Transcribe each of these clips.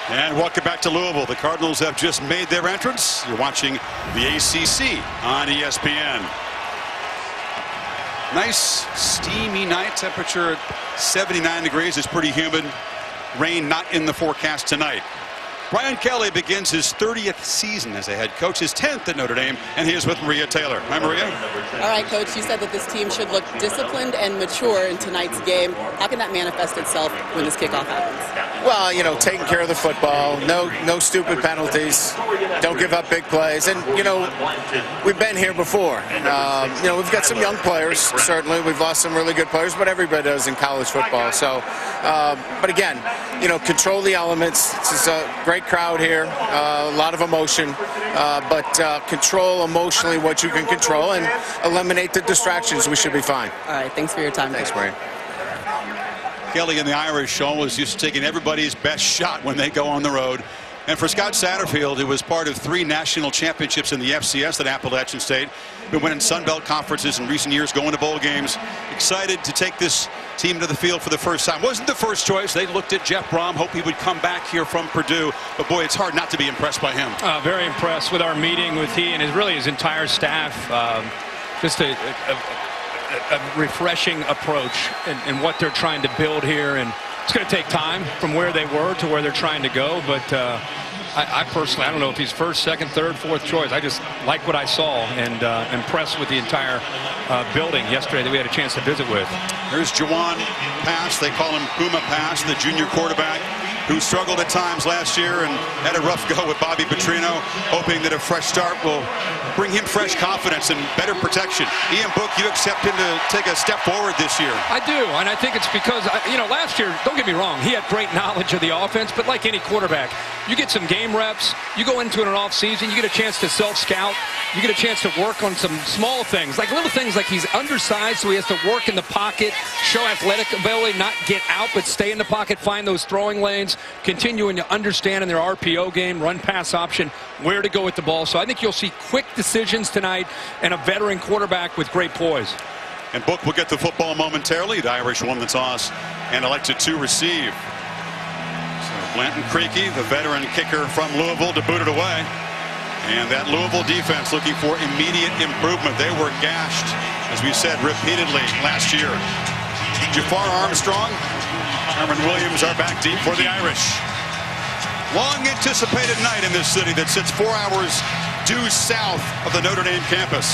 And welcome back to Louisville. The Cardinals have just made their entrance. You're watching the ACC on ESPN. Nice steamy night. Temperature at 79 degrees. It's pretty humid. Rain not in the forecast tonight. Brian Kelly begins his 30th season as a head coach, his 10th at Notre Dame, and he is with Maria Taylor. Hi, Maria. All right, Coach, you said that this team should look disciplined and mature in tonight's game. How can that manifest itself when this kickoff happens? Well, you know, taking care of the football, no stupid penalties, don't give up big plays. And, you know, we've been here before. You know, we've got some young players, certainly. We've lost some really good players, but everybody does in college football. So, but again, you know, control the elements. This is a great crowd here, a lot of emotion, but control emotionally what you can control and eliminate the distractions. We should be fine. All right, thanks for your time. Thanks, Maria. Kelly and the Irish always used to taking everybody's best shot when they go on the road. And for Scott Satterfield, who was part of 3 national championships in the FCS at Appalachian State, been winning Sun Belt conferences in recent years, going to bowl games, excited to take this team to the field for the first time. Wasn't the first choice. They looked at Jeff Brom, hope he would come back here from Purdue. But boy, it's hard not to be impressed by him. Very impressed with our meeting with he and his entire staff. Just a refreshing approach in what they're trying to build here, and it's going to take time from where they were to where they're trying to go, but I personally, I don't know if he's first, second, third, fourth choice. I just like what I saw and impressed with the entire building yesterday that we had a chance to visit with. Here's Jawan Pass. They call him Puma Pass, the junior quarterback who struggled at times last year and had a rough go with Bobby Petrino, hoping that a fresh start will bring him fresh confidence and better protection. Ian Book, you accept him to take a step forward this year. I do, and I think it's because, you know, last year, don't get me wrong, he had great knowledge of the offense, but like any quarterback, you get some game reps, you go into an off season, you get a chance to self-scout, you get a chance to work on some small things, like little things like he's undersized, so he has to work in the pocket, show athletic ability, not get out, but stay in the pocket, find those throwing lanes, continuing to understand in their RPO game, run-pass option, where to go with the ball. So I think you'll see quick decisions tonight and a veteran quarterback with great poise. And Book will get the football momentarily. The Irish won the toss and elected to receive. So Blanton Creaky, the veteran kicker from Louisville, to boot it away. And that Louisville defense looking for immediate improvement. They were gashed, as we said, repeatedly last year. Jafar Armstrong, Herman Williams are back deep for the Irish. Long anticipated night in this city that sits 4 hours due south of the Notre Dame campus.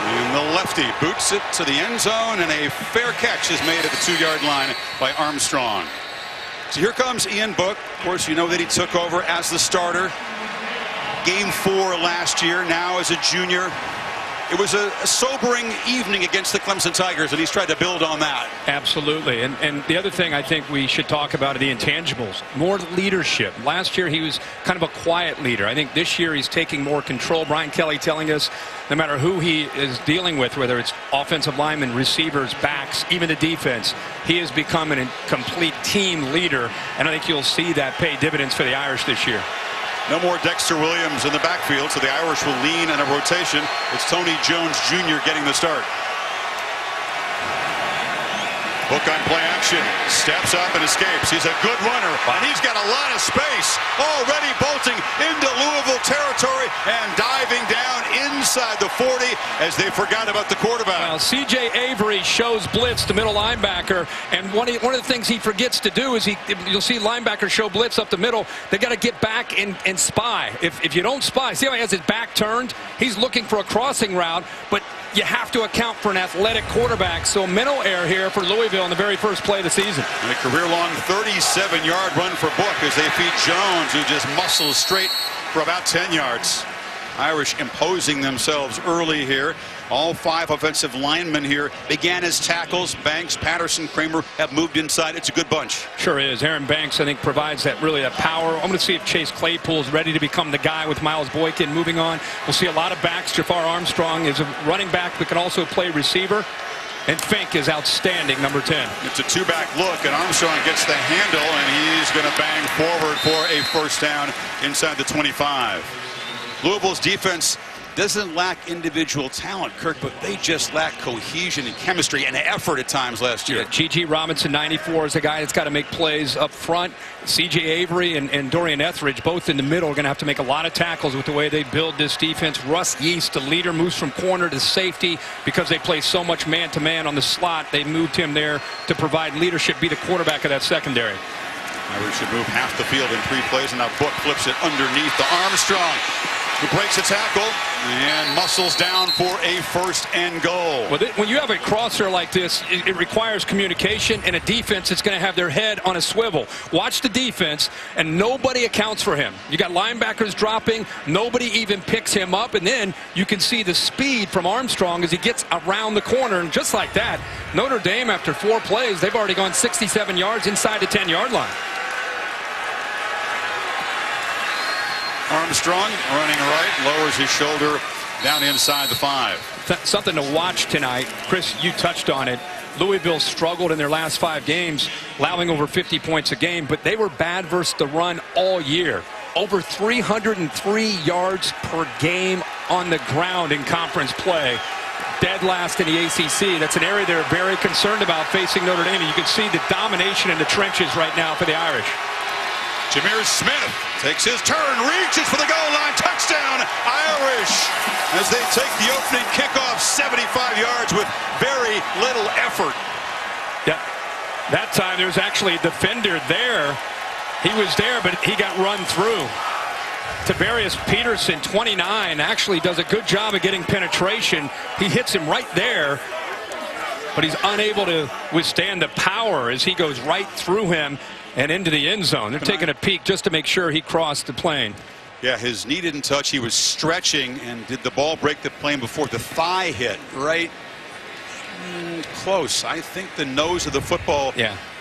And the lefty boots it to the end zone, and a fair catch is made at the 2-yard line by Armstrong. So here comes Ian Book. Of course, you know that he took over as the starter. Game 4 last year, now as a junior. It was a sobering evening against the Clemson Tigers, and he's tried to build on that. Absolutely. And the other thing I think we should talk about are the intangibles. More leadership. Last year he was kind of a quiet leader. I think this year he's taking more control. Brian Kelly telling us no matter who he is dealing with, whether it's offensive linemen, receivers, backs, even the defense, he has become a complete team leader, and I think you'll see that pay dividends for the Irish this year. No more Dexter Williams in the backfield, so the Irish will lean in a rotation. It's Tony Jones Jr. getting the start. Book on play action, steps up and escapes. He's a good runner, and he's got a lot of space. Already bolting into Louisville territory and diving down inside the 40 as they forgot about the quarterback. Well, C.J. Avery shows blitz to middle linebacker, and one of the things he forgets to do is you'll see linebackers show blitz up the middle. They got to get back and spy. If you don't spy, see how he has his back turned? He's looking for a crossing route, but you have to account for an athletic quarterback. So mental error here for Louisville in the very first play of the season. And a career-long 37-yard run for Book as they feed Jones, who just muscles straight for about 10 yards. Irish imposing themselves early here. All 5 offensive linemen here began as tackles. Banks, Patterson, Kramer have moved inside. It's a good bunch. Sure is. Aaron Banks, I think, provides that power. I'm going to see if Chase Claypool is ready to become the guy with Miles Boykin moving on. We'll see a lot of backs. Jafar Armstrong is a running back that can also play receiver. And Fink is outstanding, number 10. It's a 2-back look, and Armstrong gets the handle, and he's going to bang forward for a first down inside the 25. Louisville's defense doesn't lack individual talent, Kirk, but they just lack cohesion and chemistry and effort at times last year. Yeah, G.G. Robinson, 94, is the guy that's got to make plays up front. C.J. Avery and Dorian Etheridge, both in the middle, are going to have to make a lot of tackles with the way they build this defense. Russ Yeast, the leader, moves from corner to safety because they play so much man-to-man on the slot. They moved him there to provide leadership, be the quarterback of that secondary. Irish should move half the field in 3 plays, and now Book flips it underneath to Armstrong, who breaks a tackle and muscles down for a 1st and goal. Well, when you have a crosser like this, it requires communication, and a defense that's going to have their head on a swivel. Watch the defense, and nobody accounts for him. You got linebackers dropping, nobody even picks him up, and then you can see the speed from Armstrong as he gets around the corner, and just like that, Notre Dame, after 4 plays, they've already gone 67 yards inside the 10-yard line. Armstrong running right, lowers his shoulder down inside the 5. Something to watch tonight. Chris, you touched on it. Louisville struggled in their last 5 games, allowing over 50 points a game, but they were bad versus the run all year. Over 303 yards per game on the ground in conference play. Dead last in the ACC. That's an area they're very concerned about facing Notre Dame. And you can see the domination in the trenches right now for the Irish. Jameer Smith takes his turn, reaches for the goal line, touchdown, Irish, as they take the opening kickoff 75 yards with very little effort. Yeah, that time there was actually a defender there. He was there, but he got run through. Tavarius Peterson, 29, actually does a good job of getting penetration. He hits him right there, but he's unable to withstand the power as he goes right through him and into the end zone. They're taking a peek just to make sure he crossed the plane. Yeah, his knee didn't touch. He was stretching, and did the ball break the plane before the thigh hit? Right? Close. I think the nose of the football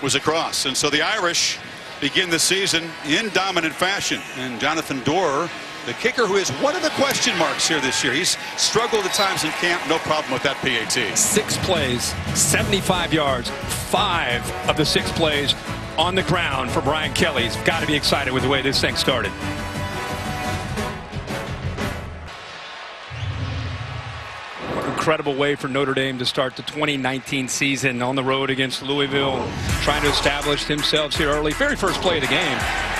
was across. And so the Irish begin the season in dominant fashion. And Jonathan Dorr, the kicker, who is one of the question marks here this year. He's struggled at times in camp. No problem with that PAT. 6 plays, 75 yards, 5 of the 6 plays on the ground for Brian Kelly. He's got to be excited with the way this thing started. Incredible way for Notre Dame to start the 2019 season on the road against Louisville, trying to establish themselves here early. Very first play of the game.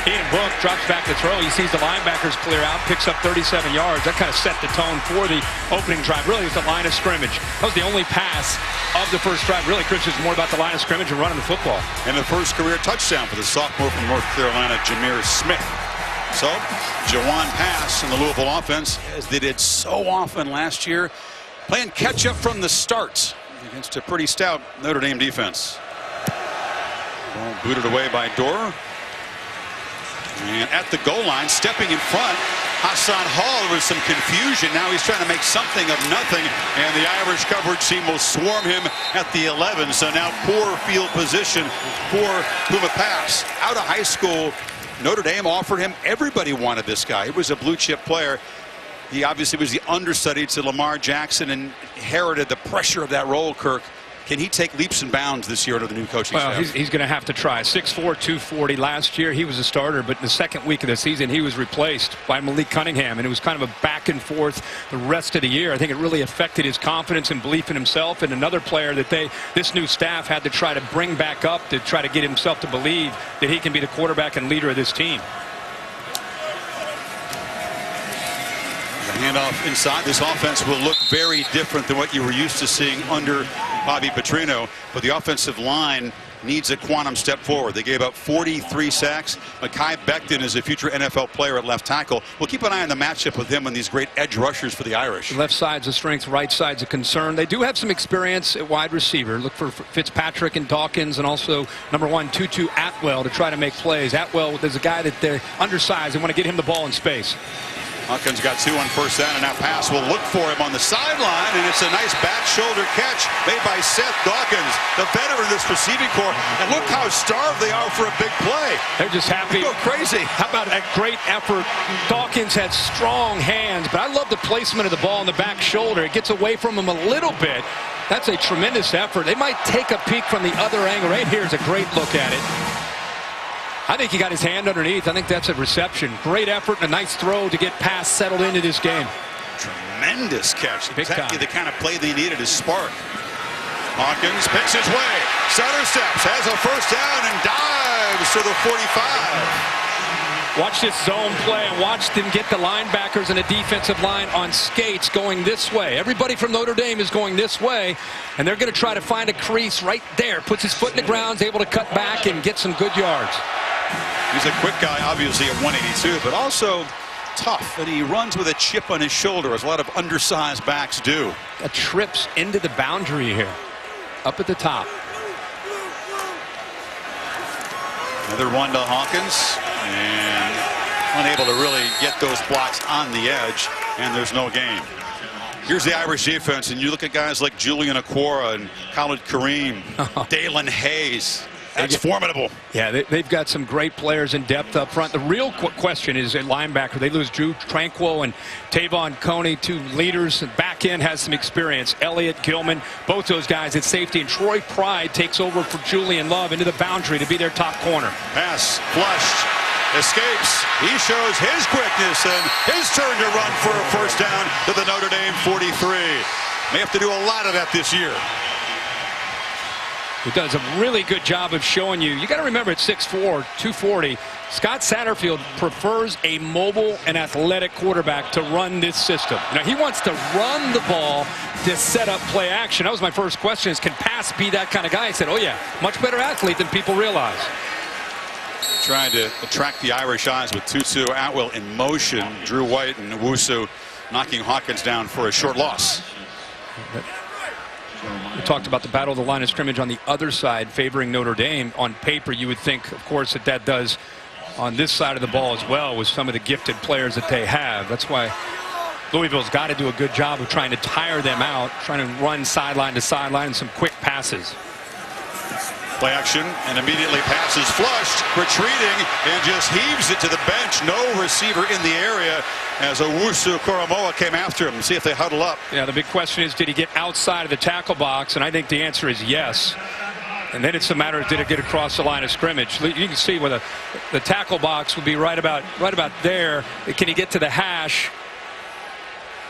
Ian Book drops back to throw. He sees the linebackers clear out, picks up 37 yards. That kind of set the tone for the opening drive. Really, it's the line of scrimmage. That was the only pass of the first drive. Really, Chris, is more about the line of scrimmage and running the football. And the first career touchdown for the sophomore from North Carolina, Jameer Smith. So, Jawan pass in the Louisville offense, as they did so often last year, playing catch-up from the start against a pretty stout Notre Dame defense. Ball booted away by Dorr. And at the goal line, stepping in front, Hassan Hall. There was some confusion. Now he's trying to make something of nothing, and the Irish coverage team will swarm him at the 11. So now poor field position for Puma Pass. Out of high school, Notre Dame offered him. Everybody wanted this guy. He was a blue-chip player. He obviously was the understudy to Lamar Jackson and inherited the pressure of that role, Kirk. Can he take leaps and bounds this year under the new coaching staff? Well, he's going to have to try. 6'4", 240. Last year, he was a starter, but in the second week of the season, he was replaced by Malik Cunningham, and it was kind of a back and forth the rest of the year. I think it really affected his confidence and belief in himself, and another player that this new staff had to try to bring back up to try to get himself to believe that he can be the quarterback and leader of this team. The handoff inside. This offense will look very different than what you were used to seeing under Bobby Petrino, but the offensive line needs a quantum step forward. They gave up 43 sacks. Mekhi Becton is a future NFL player at left tackle. We'll keep an eye on the matchup with him and these great edge rushers for the Irish. Left side's a strength, right side's a concern. They do have some experience at wide receiver. Look for Fitzpatrick and Dawkins, and also number 1, Tutu Atwell to try to make plays. Atwell, there's a guy that they're undersized. They want to get him the ball in space. Hawkins got 2 on first down, and that pass will look for him on the sideline, and it's a nice back shoulder catch made by Seth Dawkins, the veteran of this receiving corps. And look how starved they are for a big play. They're just happy. They go crazy. How about that great effort? Dawkins had strong hands, but I love the placement of the ball on the back shoulder. It gets away from him a little bit. That's a tremendous effort. They might take a peek from the other angle. Right here is a great look at it. I think he got his hand underneath. I think that's a reception. Great effort and a nice throw to get past settled into this game. Tremendous catch. Big Exactly time. the kind of play they needed to spark. Hawkins picks his way. Center steps, has a first down, and dives to the 45. Watch this zone play and watch them get the linebackers and the defensive line on skates going this way. Everybody from Notre Dame is going this way, and they're going to try to find a crease right there. Puts his foot in the ground, is able to cut back and get some good yards. He's a quick guy, obviously, at 182, but also tough, and he runs with a chip on his shoulder, as a lot of undersized backs do. Trips into the boundary here, up at the top. Another one to Hawkins, and unable to really get those blocks on the edge, and there's no gain. Here's the Irish defense, and you look at guys like Julian Okwara and Khalid Kareem, Dalen Hayes. That's formidable. Yeah, they've got some great players in depth up front. The real question is at linebacker. They lose Drew Tranquil and Tavon Coney, two leaders. Back end has some experience. Elliott Gilman, both those guys at safety. And Troy Pride takes over for Julian Love into the boundary to be their top corner. Pass flushed. Escapes. He shows his quickness and his turn to run for a first down to the Notre Dame 43. May have to do a lot of that this year. He does a really good job of showing you. You got to remember at 6'4", 240, Scott Satterfield prefers a mobile and athletic quarterback to run this system. Now, he wants to run the ball to set up play action. That was my first question, is can Pass be that kind of guy? I said, oh, yeah, much better athlete than people realize. Trying to attract the Irish eyes with Tutu Atwell in motion. Drew White and Owusu knocking Hawkins down for a short loss. We talked about the battle of the line of scrimmage on the other side favoring Notre Dame. On paper, you would think, of course, that does on this side of the ball as well with some of the gifted players that they have. That's why Louisville's got to do a good job of trying to tire them out, trying to run sideline to sideline and some quick passes. Play action, and immediately passes flushed, retreating, and just heaves it to the bench. No receiver in the area as Owusu Koromoa came after him. See if they huddle up. Yeah, the big question is, did he get outside of the tackle box? And I think the answer is yes. And then it's a matter of, did it get across the line of scrimmage? You can see where the tackle box would be right about there. Can he get to the hash?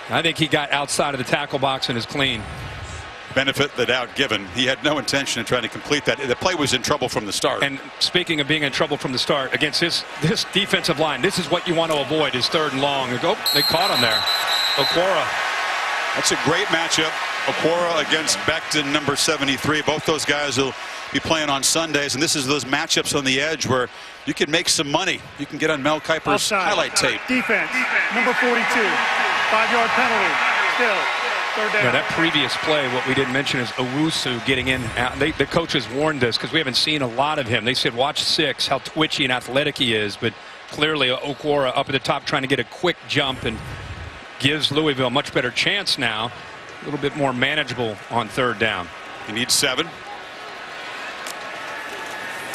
I think he got outside of the tackle box and is clean. Benefit the doubt given. He had no intention of trying to complete that. The play was in trouble from the start. And speaking of being in trouble from the start, against this defensive line, this is what you want to avoid, is 3rd and long. Oh, they caught him there. Okwara. That's a great matchup. Okwara against Becton, number 73. Both those guys will be playing on Sundays, and this is those matchups on the edge where you can make some money. You can get on Mel Kiper's Offside. highlight tape. Defense, number 42, 5-yard penalty, still. Yeah, that previous play, what we didn't mention is Owusu getting in. The coaches warned us because we haven't seen a lot of him. They said, watch 6, how twitchy and athletic he is. But clearly, Okwara up at the top trying to get a quick jump and gives Louisville a much better chance now. A little bit more manageable on 3rd down. He needs 7.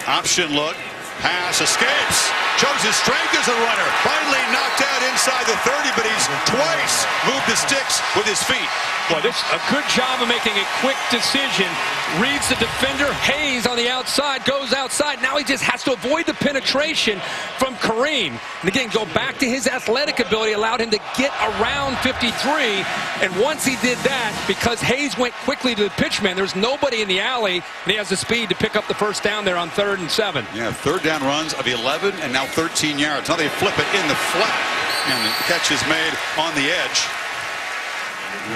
Option look. Pass escapes. Shows his strength as a runner. Finally knocked out inside the 30, but he's twice moved the sticks with his feet. Well, this a good job of making a quick decision. Reads the defender. Hayes on the outside, goes outside. Now he just has to avoid the penetration from Kareem. And again, go back to his athletic ability, allowed him to get around 53. And once he did that, because Hayes went quickly to the pitchman, there's nobody in the alley, and he has the speed to pick up the first down there on 3rd and 7. Yeah, 3rd down runs of 11 and now 13 yards. Now they flip it in the flat, and the catch is made on the edge.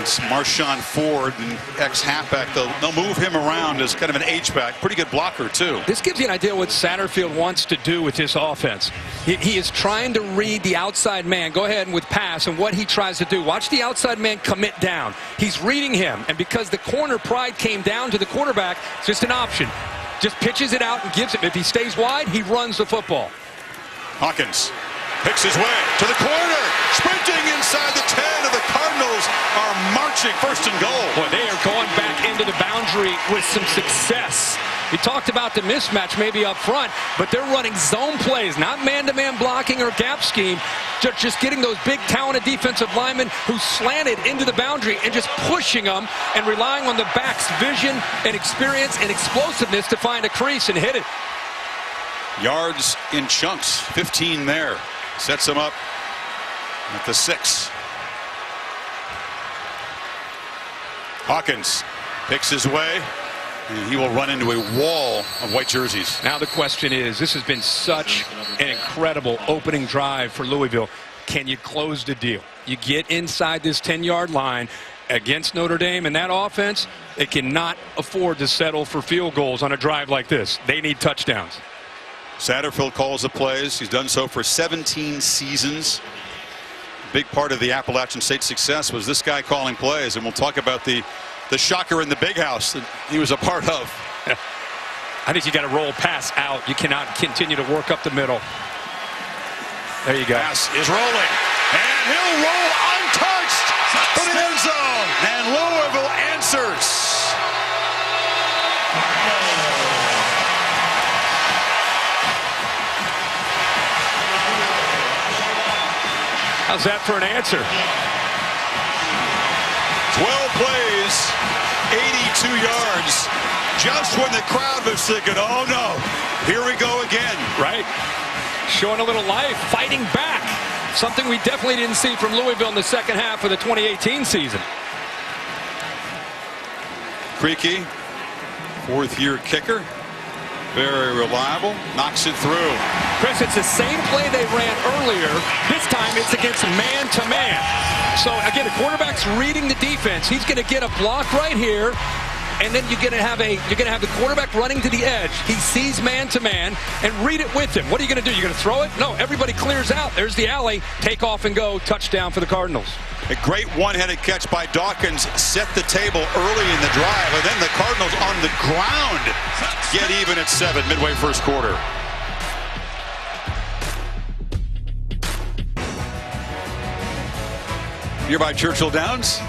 It's Marshawn Ford, an ex-halfback. They'll move him around as kind of an H-back. Pretty good blocker, too. This gives you an idea what Satterfield wants to do with this offense. He is trying to read the outside man. Go ahead and with pass and what he tries to do. Watch the outside man commit down. He's reading him, and because the corner Pride came down to the quarterback, it's just an option. Just pitches it out and gives it. If he stays wide, he runs the football. Hawkins picks his way to the corner, sprinting inside the 10 of the Cardinals are marching 1st and goal. Boy, they are going back into the boundary with some success. We talked about the mismatch maybe up front, but they're running zone plays, not man-to-man blocking or gap scheme. Just getting those big talented defensive linemen who slanted into the boundary and just pushing them and relying on the back's vision and experience and explosiveness to find a crease and hit it. Yards in chunks, 15 there. Sets him up at the 6. Hawkins picks his way, and he will run into a wall of white jerseys. Now the question is, this has been such an incredible opening drive for Louisville. Can you close the deal? You get inside this 10-yard line against Notre Dame, and that offense, they cannot afford to settle for field goals on a drive like this. They need touchdowns. Satterfield calls the plays. He's done so for 17 seasons. Big part of the Appalachian State success was this guy calling plays, and we'll talk about the shocker in the big house that he was a part of. I think you got to roll pass out. You cannot continue to work up the middle. There you go. Pass is rolling, and he'll roll untouched to the end zone, and Louisville answers. How's that for an answer? 12 plays, 82 yards. Just when the crowd was thinking, oh no, here we go again. Right. Showing a little life, fighting back. Something we definitely didn't see from Louisville in the second half of the 2018 season. Creaky, fourth-year kicker. Very reliable. Knocks it through. Chris, it's the same play they ran earlier. This time it's against man-to-man. So, again, the quarterback's reading the defense. He's going to get a block right here. And then you're going to have the quarterback running to the edge. He sees man-to-man and read it with him. What are you going to do? You're going to throw it? No, everybody clears out. There's the alley. Take off and go. Touchdown for the Cardinals. A great one-handed catch by Dawkins set the table early in the drive. And then the Cardinals on the ground get even at 7 midway first quarter. Nearby Churchill Downs,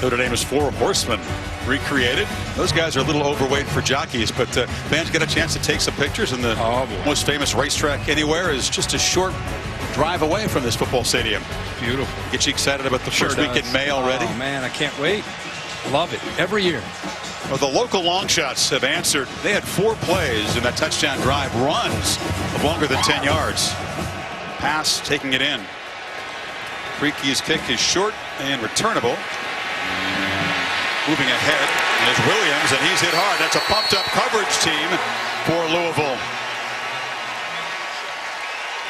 Notre Dame's Four Horsemen recreated. Those guys are a little overweight for jockeys, but fans get a chance to take some pictures, and the most famous racetrack anywhere is just a short drive away from this football stadium. Beautiful. Get you excited about the first week in May already? Oh, man, I can't wait. Love it. Every year. Well, the local long shots have answered. They had 4 plays in that touchdown drive, runs of longer than 10 yards. Pass, taking it in. Creaky's kick is short and returnable. Moving ahead is Williams, and he's hit hard. That's a pumped-up coverage team for Louisville.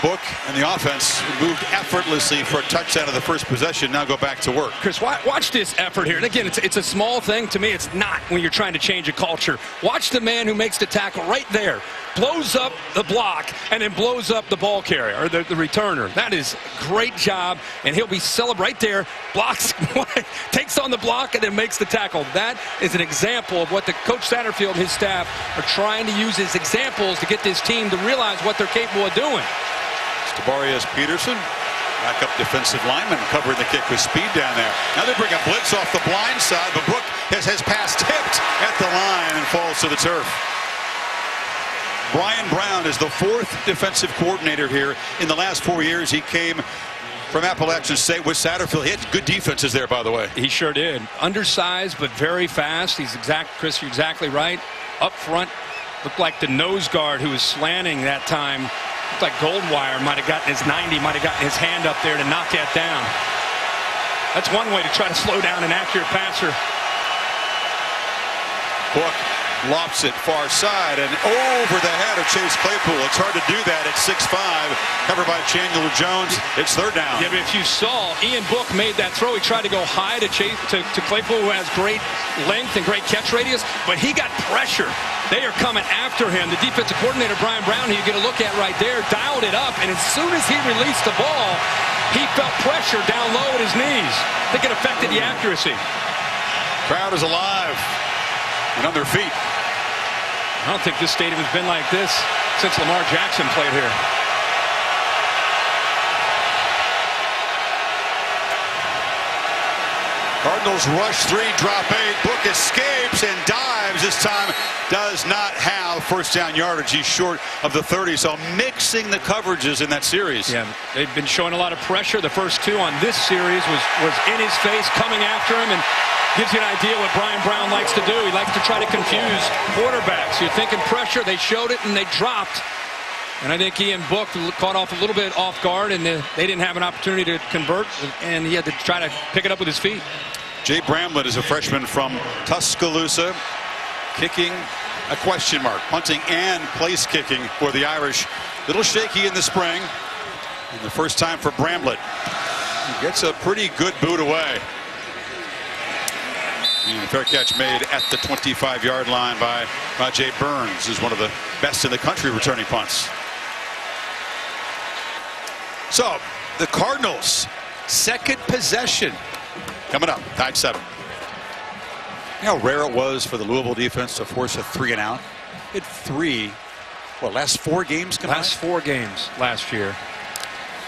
Book and the offense moved effortlessly for a touchdown of the first possession. Now go back to work. Chris, watch this effort here. And again, it's a small thing. To me, it's not when you're trying to change a culture. Watch the man who makes the tackle right there. Blows up the block and then blows up the ball carrier or the returner. That is a great job, and he'll be celebrating right there. Blocks, takes on the block, and then makes the tackle. That is an example of what the Coach Satterfield and his staff are trying to use as examples to get this team to realize what they're capable of doing. Tabarius Peterson, backup defensive lineman, covering the kick with speed down there. Now they bring a blitz off the blind side, but Brook has pass tipped at the line and falls to the turf. Brian Brown is the 4th defensive coordinator here. In the last 4 years, he came from Appalachian State with Satterfield. He had good defenses there, by the way. He sure did. Undersized, but very fast. Chris, you're exactly right. Up front, looked like the nose guard who was slanting that time. Looked like Goldwire might have gotten his 90, might have gotten his hand up there to knock that down. That's one way to try to slow down an accurate passer. Book lofts it far side and over the head of Chase Claypool. It's hard to do that at 6'5", covered by Chandler Jones. It's third down. Yeah, but if you saw, Ian Book made that throw. He tried to go high to Claypool, who has great length and great catch radius, but he got pressure. They are coming after him. The defensive coordinator, Brian Brown, who you get a look at right there, dialed it up, and as soon as he released the ball, he felt pressure down low at his knees. I think it affected the accuracy. Crowd is alive and on their feet. I don't think this stadium has been like this since Lamar Jackson played here. Cardinals rush 3, drop 8. Book escapes and dives. This time does not have first down yardage. He's short of the 30, so mixing the coverages in that series. Yeah, they've been showing a lot of pressure. The first 2 on this series was in his face, coming after him, and gives you an idea what Brian Brown likes to do. He likes to try to confuse quarterbacks. You're thinking pressure. They showed it, and they dropped. And I think Ian Book caught off a little bit off guard, and they didn't have an opportunity to convert, and he had to try to pick it up with his feet. Jay Bramlett is a freshman from Tuscaloosa, kicking a question mark, punting and place kicking for the Irish. Little shaky in the spring, and the first time for Bramlett. He gets a pretty good boot away. And fair catch made at the 25-yard line by Jay Burns, who's one of the best in the country returning punts. So the Cardinals, second possession coming up, tied 7. You know how rare it was for the Louisville defense to force a 3-and-out? It had 3, last 4 games combined? Last 4 games last year,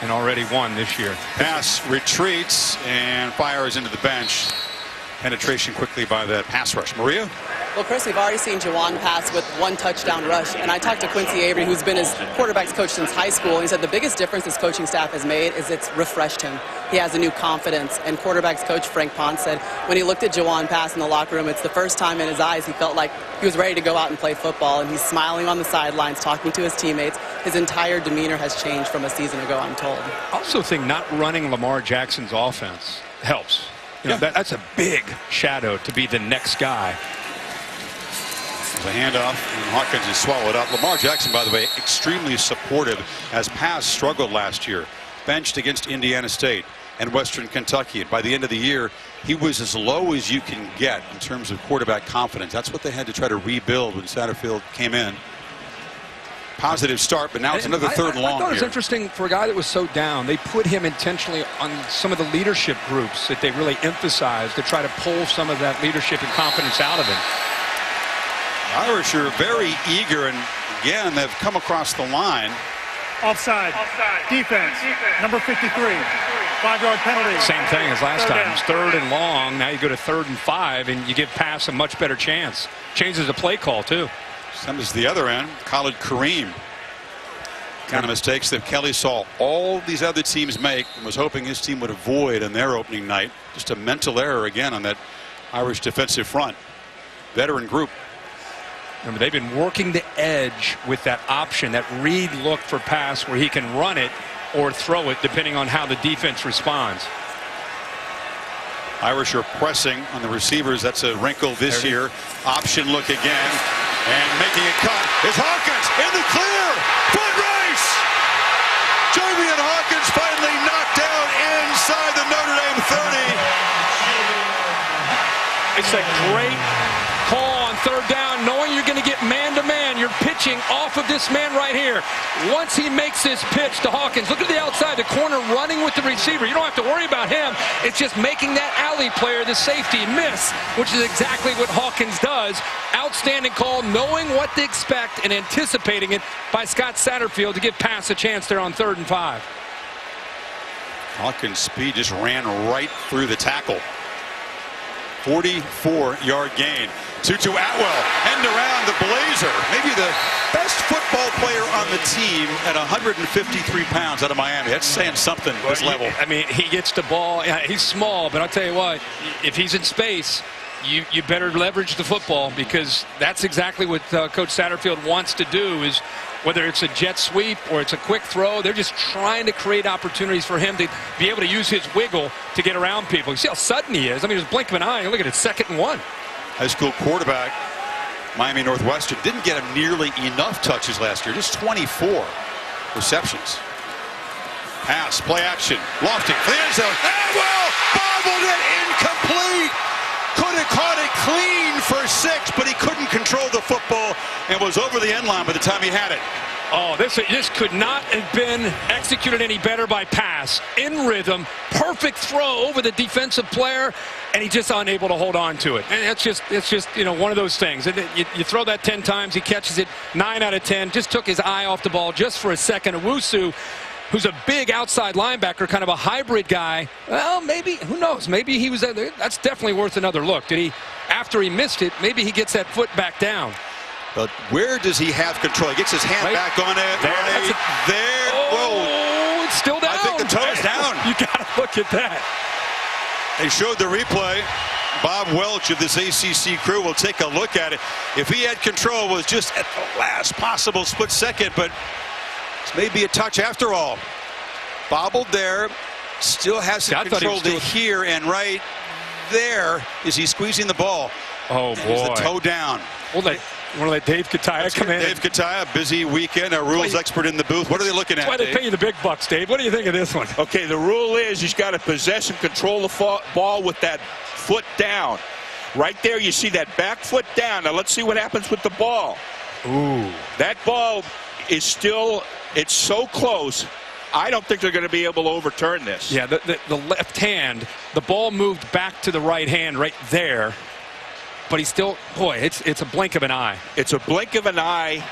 and already 1 this year. Pass retreats and fires into the bench. Penetration quickly by the pass rush. Maria? Well, Chris, we've already seen Juwan pass with 1 touchdown rush, and I talked to Quincy Avery, who's been his quarterback's coach since high school, and he said the biggest difference his coaching staff has made is it's refreshed him. He has a new confidence, and quarterback's coach Frank Ponce said when he looked at Juwan pass in the locker room, it's the first time in his eyes he felt like he was ready to go out and play football, and he's smiling on the sidelines, talking to his teammates. His entire demeanor has changed from a season ago, I'm told. I also think not running Lamar Jackson's offense helps. You know, that's a big shadow to be the next guy. The handoff, and Hawkins is swallowed up. Lamar Jackson, by the way, extremely supportive as Paz struggled last year. Benched against Indiana State and Western Kentucky. And by the end of the year, he was as low as you can get in terms of quarterback confidence. That's what they had to try to rebuild when Satterfield came in. Positive start, but now it's another third and long. I thought it was interesting for a guy that was so down. They put him intentionally on some of the leadership groups that they really emphasized to try to pull some of that leadership and confidence out of him. Irish are very eager, and again, they've come across the line. Offside. Defense. Number 53. 5-yard penalty. Same thing as last time. It's 3rd and long. Now you go to 3rd and 5, and you give Pass a much better chance. Changes the play call, too. Some is the other end. Khalid Kareem. Kind of mistakes that Kelly saw all these other teams make and was hoping his team would avoid on their opening night. Just a mental error again on that Irish defensive front. Veteran group. Remember, they've been working the edge with that option, that read look for Pass where he can run it or throw it depending on how the defense responds. Irish are pressing on the receivers. That's a wrinkle this year. Option look again. And making a cut is Hawkins in the clear. Foot race. Javian Hawkins finally knocked out inside the Notre Dame 30. It's a great call on 3rd down, knowing you're going to get man-to-man. You're pitching off of this man right here. Once he makes this pitch to Hawkins, look at the outside, the corner running with the receiver. You don't have to worry about him. It's just making that alley player, the safety, miss, which is exactly what Hawkins does. Outstanding call, knowing what to expect and anticipating it by Scott Satterfield to give Pass a chance there on 3rd and 5. Hawkins' speed just ran right through the tackle. 44-yard gain. To Atwell, end around the Blazer. Maybe the best football player on the team at 153 pounds out of Miami. That's saying something at this level. I mean, he gets the ball. Yeah, he's small, but I'll tell you what, if he's in space, you better leverage the football, because that's exactly what Coach Satterfield wants to do, is whether it's a jet sweep or it's a quick throw, they're just trying to create opportunities for him to be able to use his wiggle to get around people. You see how sudden he is. I mean, just blink of an eye. Look at it, 2nd and 1. High school quarterback, Miami Northwestern, didn't get him nearly enough touches last year. Just 24 receptions. Pass, play action, lofting for the end zone. Atwell bobbled it, incomplete. Could have caught it clean for 6, but he couldn't control the football and was over the end line by the time he had it. Oh, this could not have been executed any better by Pass. In rhythm, perfect throw over the defensive player, and he's just unable to hold on to it. And it's just one of those things. You throw that 10 times, he catches it 9 out of 10. Just took his eye off the ball just for a second. Owusu, who's a big outside linebacker, kind of a hybrid guy. Well, maybe, who knows? Maybe he was. That's definitely worth another look. Did he? After he missed it, maybe he gets that foot back down. But where does he have control? He gets his hand back on it. There. Oh, it's still down. I think the toe's down. You got to look at that. They showed the replay. Bob Welch of this ACC crew will take a look at it. If he had control, it was just at the last possible split second, but it's maybe a touch after all. Bobbled there. Still has some control to here and right there is he squeezing the ball. Oh, boy. Is the toe down. Well, want to let Dave Kataya come in. Dave Kataya, busy weekend, a rules expert in the booth. What are they looking at, That's why they pay you the big bucks, Dave. What do you think of this one? Okay, the rule is he's got to possess and control the ball with that foot down. Right there, you see that back foot down. Now, let's see what happens with the ball. Ooh. That ball is still, it's so close. I don't think they're going to be able to overturn this. Yeah, the left hand, the ball moved back to the right hand right there. But he's still, boy, it's a blink of an eye. It's a blink of an eye.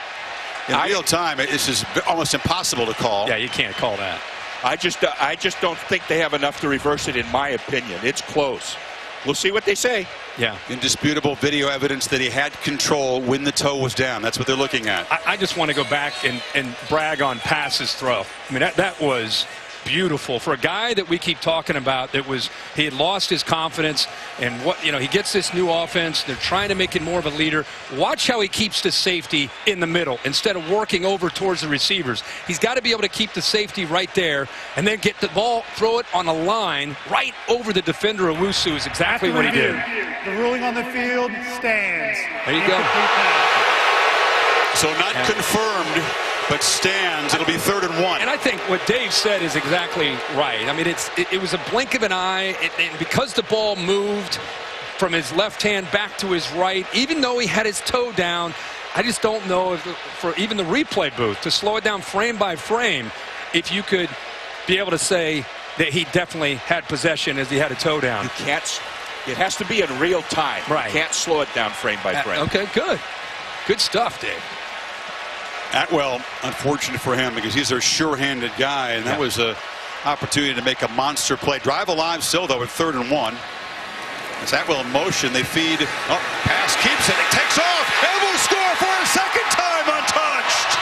In real time, this is almost impossible to call. Yeah, you can't call that. I just don't think they have enough to reverse it, in my opinion. It's close. We'll see what they say. Yeah. Indisputable video evidence that he had control when the toe was down. That's what they're looking at. I just want to go back and brag on Pass's throw. I mean, that was beautiful for a guy that we keep talking about. He had lost his confidence, and he gets this new offense. They're trying to make him more of a leader. Watch how he keeps the safety in the middle instead of working over towards the receivers. He's got to be able to keep the safety right there and then get the ball, throw it on a line right over the defender. Owusu is exactly what he did. The ruling on the field stands. There you go. So not confirmed, but stands. It'll be 3rd and 1. And I think what Dave said is exactly right. I mean, it was a blink of an eye, and because the ball moved from his left hand back to his right, even though he had his toe down, I just don't know if for even the replay booth to slow it down frame by frame, if you could be able to say that he definitely had possession as he had a toe down. You can't. It has to be in real time. Right. You can't slow it down frame by frame. Okay, good. Good stuff, Dave. Atwell, unfortunate for him because he's a sure-handed guy, and that was an opportunity to make a monster play. Drive alive still, though, at 3rd and 1. It's Atwell in motion. They feed. Oh, pass keeps it. It takes off. And will score for a second time untouched.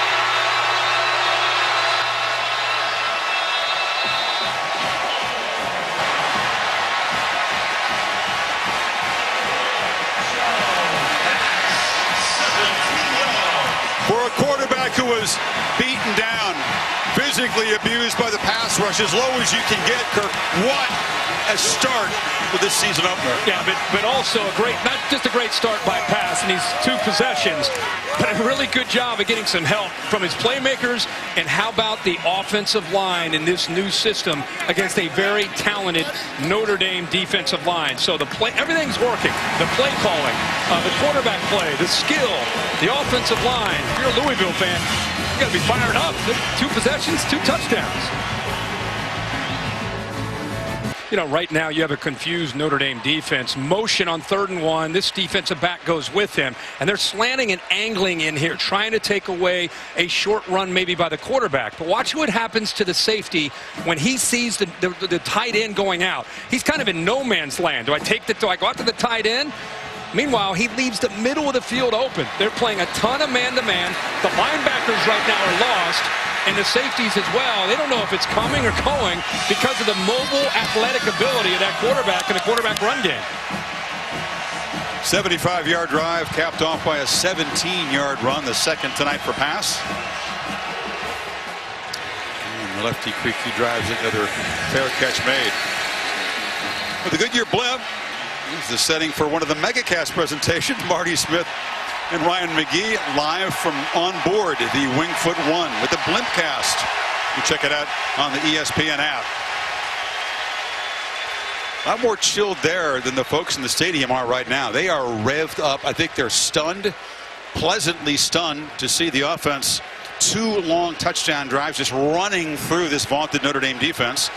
For a quarterback who was beaten down, physically abused by the pass rush, as low as you can get, Kirk, what a start with this season opener. Yeah, but also not just a great start by pass in these 2 possessions, but a really good job of getting some help from his playmakers. And how about the offensive line in this new system against a very talented Notre Dame defensive line? So everything's working. The play calling, the quarterback play, the skill, the offensive line. If you're a Louisville fan, you got to be fired up. 2 possessions, 2 touchdowns. Right now you have a confused Notre Dame defense. Motion on 3rd and 1. This defensive back goes with him. And they're slanting and angling in here, trying to take away a short run maybe by the quarterback. But watch what happens to the safety when he sees the tight end going out. He's kind of in no man's land. Do I go out to the tight end? Meanwhile, he leaves the middle of the field open. They're playing a ton of man-to-man. The linebackers right now are lost, and the safeties as well. They don't know if it's coming or going because of the mobile, athletic ability of that quarterback and the quarterback run game. 75-yard drive capped off by a 17-yard run, the second tonight for Pass. And the lefty Creaky drives another fair catch made. With a Goodyear blimp, this is the setting for one of the MegaCast presentations. Marty Smith and Ryan McGee live from on board the Wingfoot One with the Blimpcast. You check it out on the ESPN app. A lot more chilled there than the folks in the stadium are right now. They are revved up. I think they're stunned, pleasantly stunned to see the offense. 2 long touchdown drives just running through this vaunted Notre Dame defense.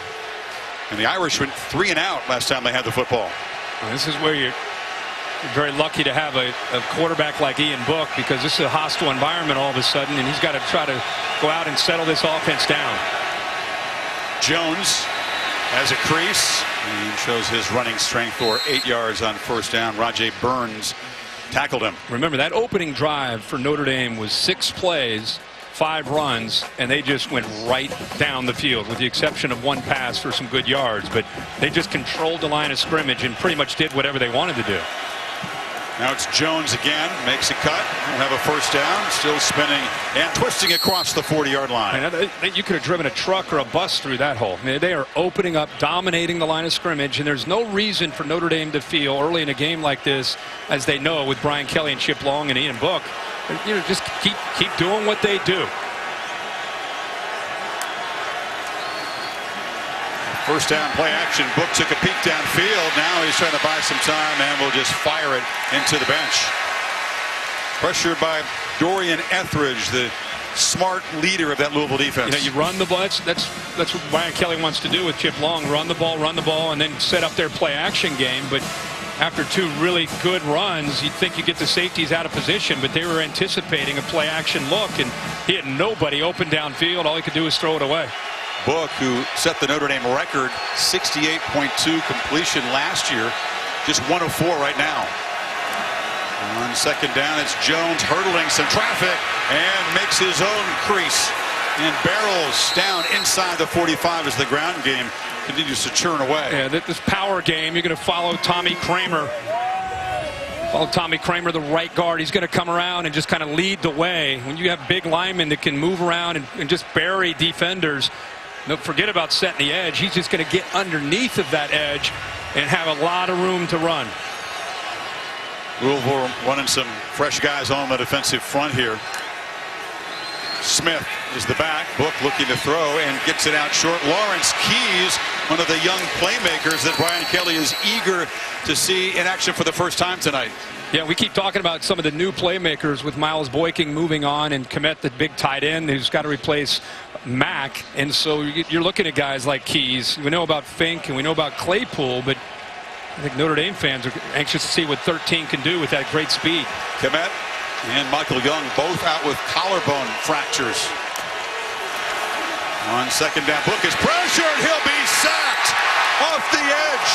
And the Irish went 3 and out last time they had the football. Well, this is where you're very lucky to have a quarterback like Ian Book, because this is a hostile environment all of a sudden, and he's got to try to go out and settle this offense down. Jones has a crease. He shows his running strength for 8 yards on first down. Rajay Burns tackled him. Remember, that opening drive for Notre Dame was 6 plays, 5 runs, and they just went right down the field with the exception of 1 pass for some good yards. But they just controlled the line of scrimmage and pretty much did whatever they wanted to do. Now it's Jones again, makes a cut. We'll have a first down, still spinning and twisting across the 40-yard line. You could have driven a truck or a bus through that hole. I mean, they are opening up, dominating the line of scrimmage, and there's no reason for Notre Dame to feel early in a game like this, as they know with Brian Kelly and Chip Long and Ian Book, just keep doing what they do. First down play action. Book took a peek downfield. Now he's trying to buy some time and will just fire it into the bench. Pressured by Dorian Etheridge, the smart leader of that Louisville defense. You run the ball. That's what Brian Kelly wants to do with Chip Long. Run the ball, and then set up their play action game. But after two really good runs, you'd think you get the safeties out of position, but they were anticipating a play action look, and he had nobody open downfield. All he could do was throw it away. Book, who set the Notre Dame record, 68.2 completion last year, just 1 of 4 right now. On second down, it's Jones hurdling some traffic and makes his own crease and barrels down inside the 45 as the ground game continues to churn away. Yeah, this power game, you're going to follow Tommy Kramer. Follow Tommy Kramer, the right guard. He's going to come around and just kind of lead the way. When you have big linemen that can move around and just bury defenders, don't forget about setting the edge. He's just going to get underneath of that edge and have a lot of room to run. Louisville running some fresh guys on the defensive front here. Smith is the back. Book looking to throw and gets it out short. Lawrence Keys, one of the young playmakers that Brian Kelly is eager to see in action for the first time tonight. Yeah, we keep talking about some of the new playmakers with Miles Boyking moving on and Komet, the big tight end, who's got to replace Mack. And so you're looking at guys like Keys. We know about Fink and we know about Claypool, but I think Notre Dame fans are anxious to see what 13 can do with that great speed. Komet and Michael Young both out with collarbone fractures. On second down, Book is pressured. He'll be sacked off the edge.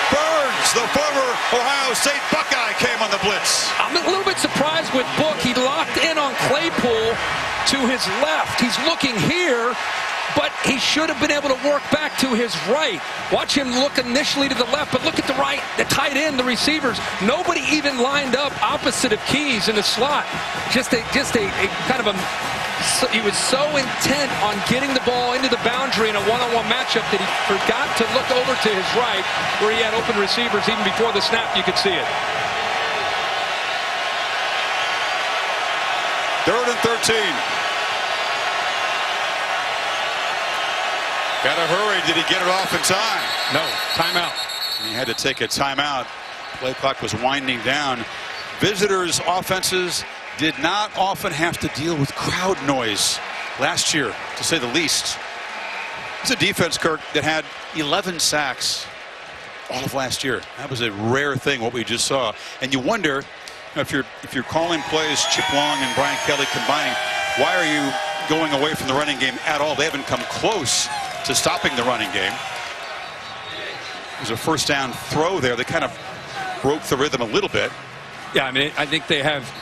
Burns, the former Ohio State Buckeye, came on the blitz. I'm a little bit surprised with Book. He locked in on Claypool to his left. He's looking here, but he should have been able to work back to his right. Watch him look initially to the left, but look at the right, the tight end, the receivers. Nobody even lined up opposite of Keys in the slot. Just a kind of a. He was so intent on getting the ball into the boundary in a one-on-one matchup that he forgot to look over to his right, where he had open receivers. Even before the snap, you could see it. 3rd and 13. Gotta hurry. Did he get it off in time? No. Timeout. He had to take a timeout. Play clock was winding down. Visitors' offenses did not often have to deal with crowd noise last year, to say the least. It's a defense, Kirk, that had 11 sacks all of last year. That was a rare thing, what we just saw. And you wonder, if you're calling plays, Chip Long and Brian Kelly combining, why are you going away from the running game at all? They haven't come close to stopping the running game. There's a first down throw there that kind of broke the rhythm a little bit. Yeah, I mean, I think they have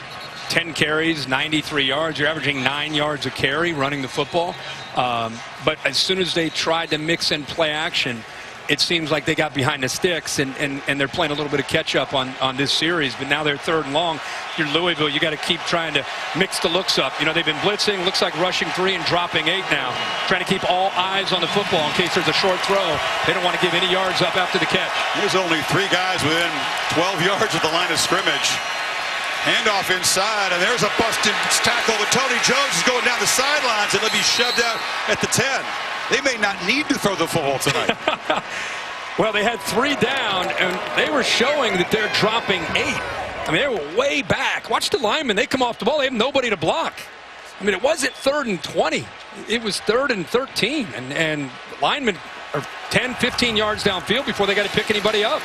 10 carries, 93 yards. You're averaging 9 yards a carry running the football. But as soon as they tried to mix in play action, it seems like they got behind the sticks, and they're playing a little bit of catch-up on this series. But now they're 3rd and long. You're Louisville. You got to keep trying to mix the looks up. You know, they've been blitzing. Looks like rushing 3 and dropping 8 now. Trying to keep all eyes on the football in case there's a short throw. They don't want to give any yards up after the catch. There's only 3 guys within 12 yards of the line of scrimmage. Handoff inside, and there's a busted tackle. But Tony Jones is going down the sidelines, and he'll be shoved out at the 10. They may not need to throw the football tonight. Well, they had 3 down, and they were showing that they're dropping 8. I mean, they were way back. Watch the linemen. They come off the ball. They have nobody to block. I mean, it wasn't 3rd and 20. It was 3rd and 13, and linemen are 10, 15 yards downfield before they got to pick anybody up.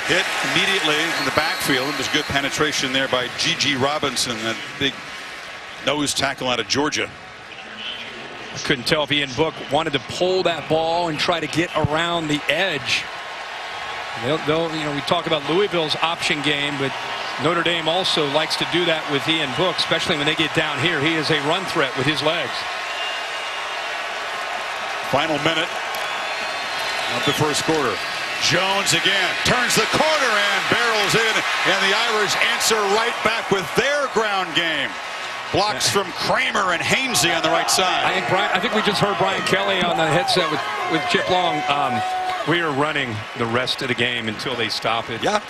Hit immediately in the backfield. It was good penetration there by G.G. Robinson, that big nose tackle out of Georgia. I couldn't tell if Ian Book wanted to pull that ball and try to get around the edge. They'll, you know, we talk about Louisville's option game, but Notre Dame also likes to do that with Ian Book, especially when they get down here. He is a run threat with his legs. Final minute of the first quarter. Jones again turns the corner and barrels in, and the Irish answer right back with their ground game. Blocks from Kramer and Hainsey on the right side. I think we just heard Brian Kelly on the headset with Chip Long. We are running the rest of the game until they stop it. Yeah.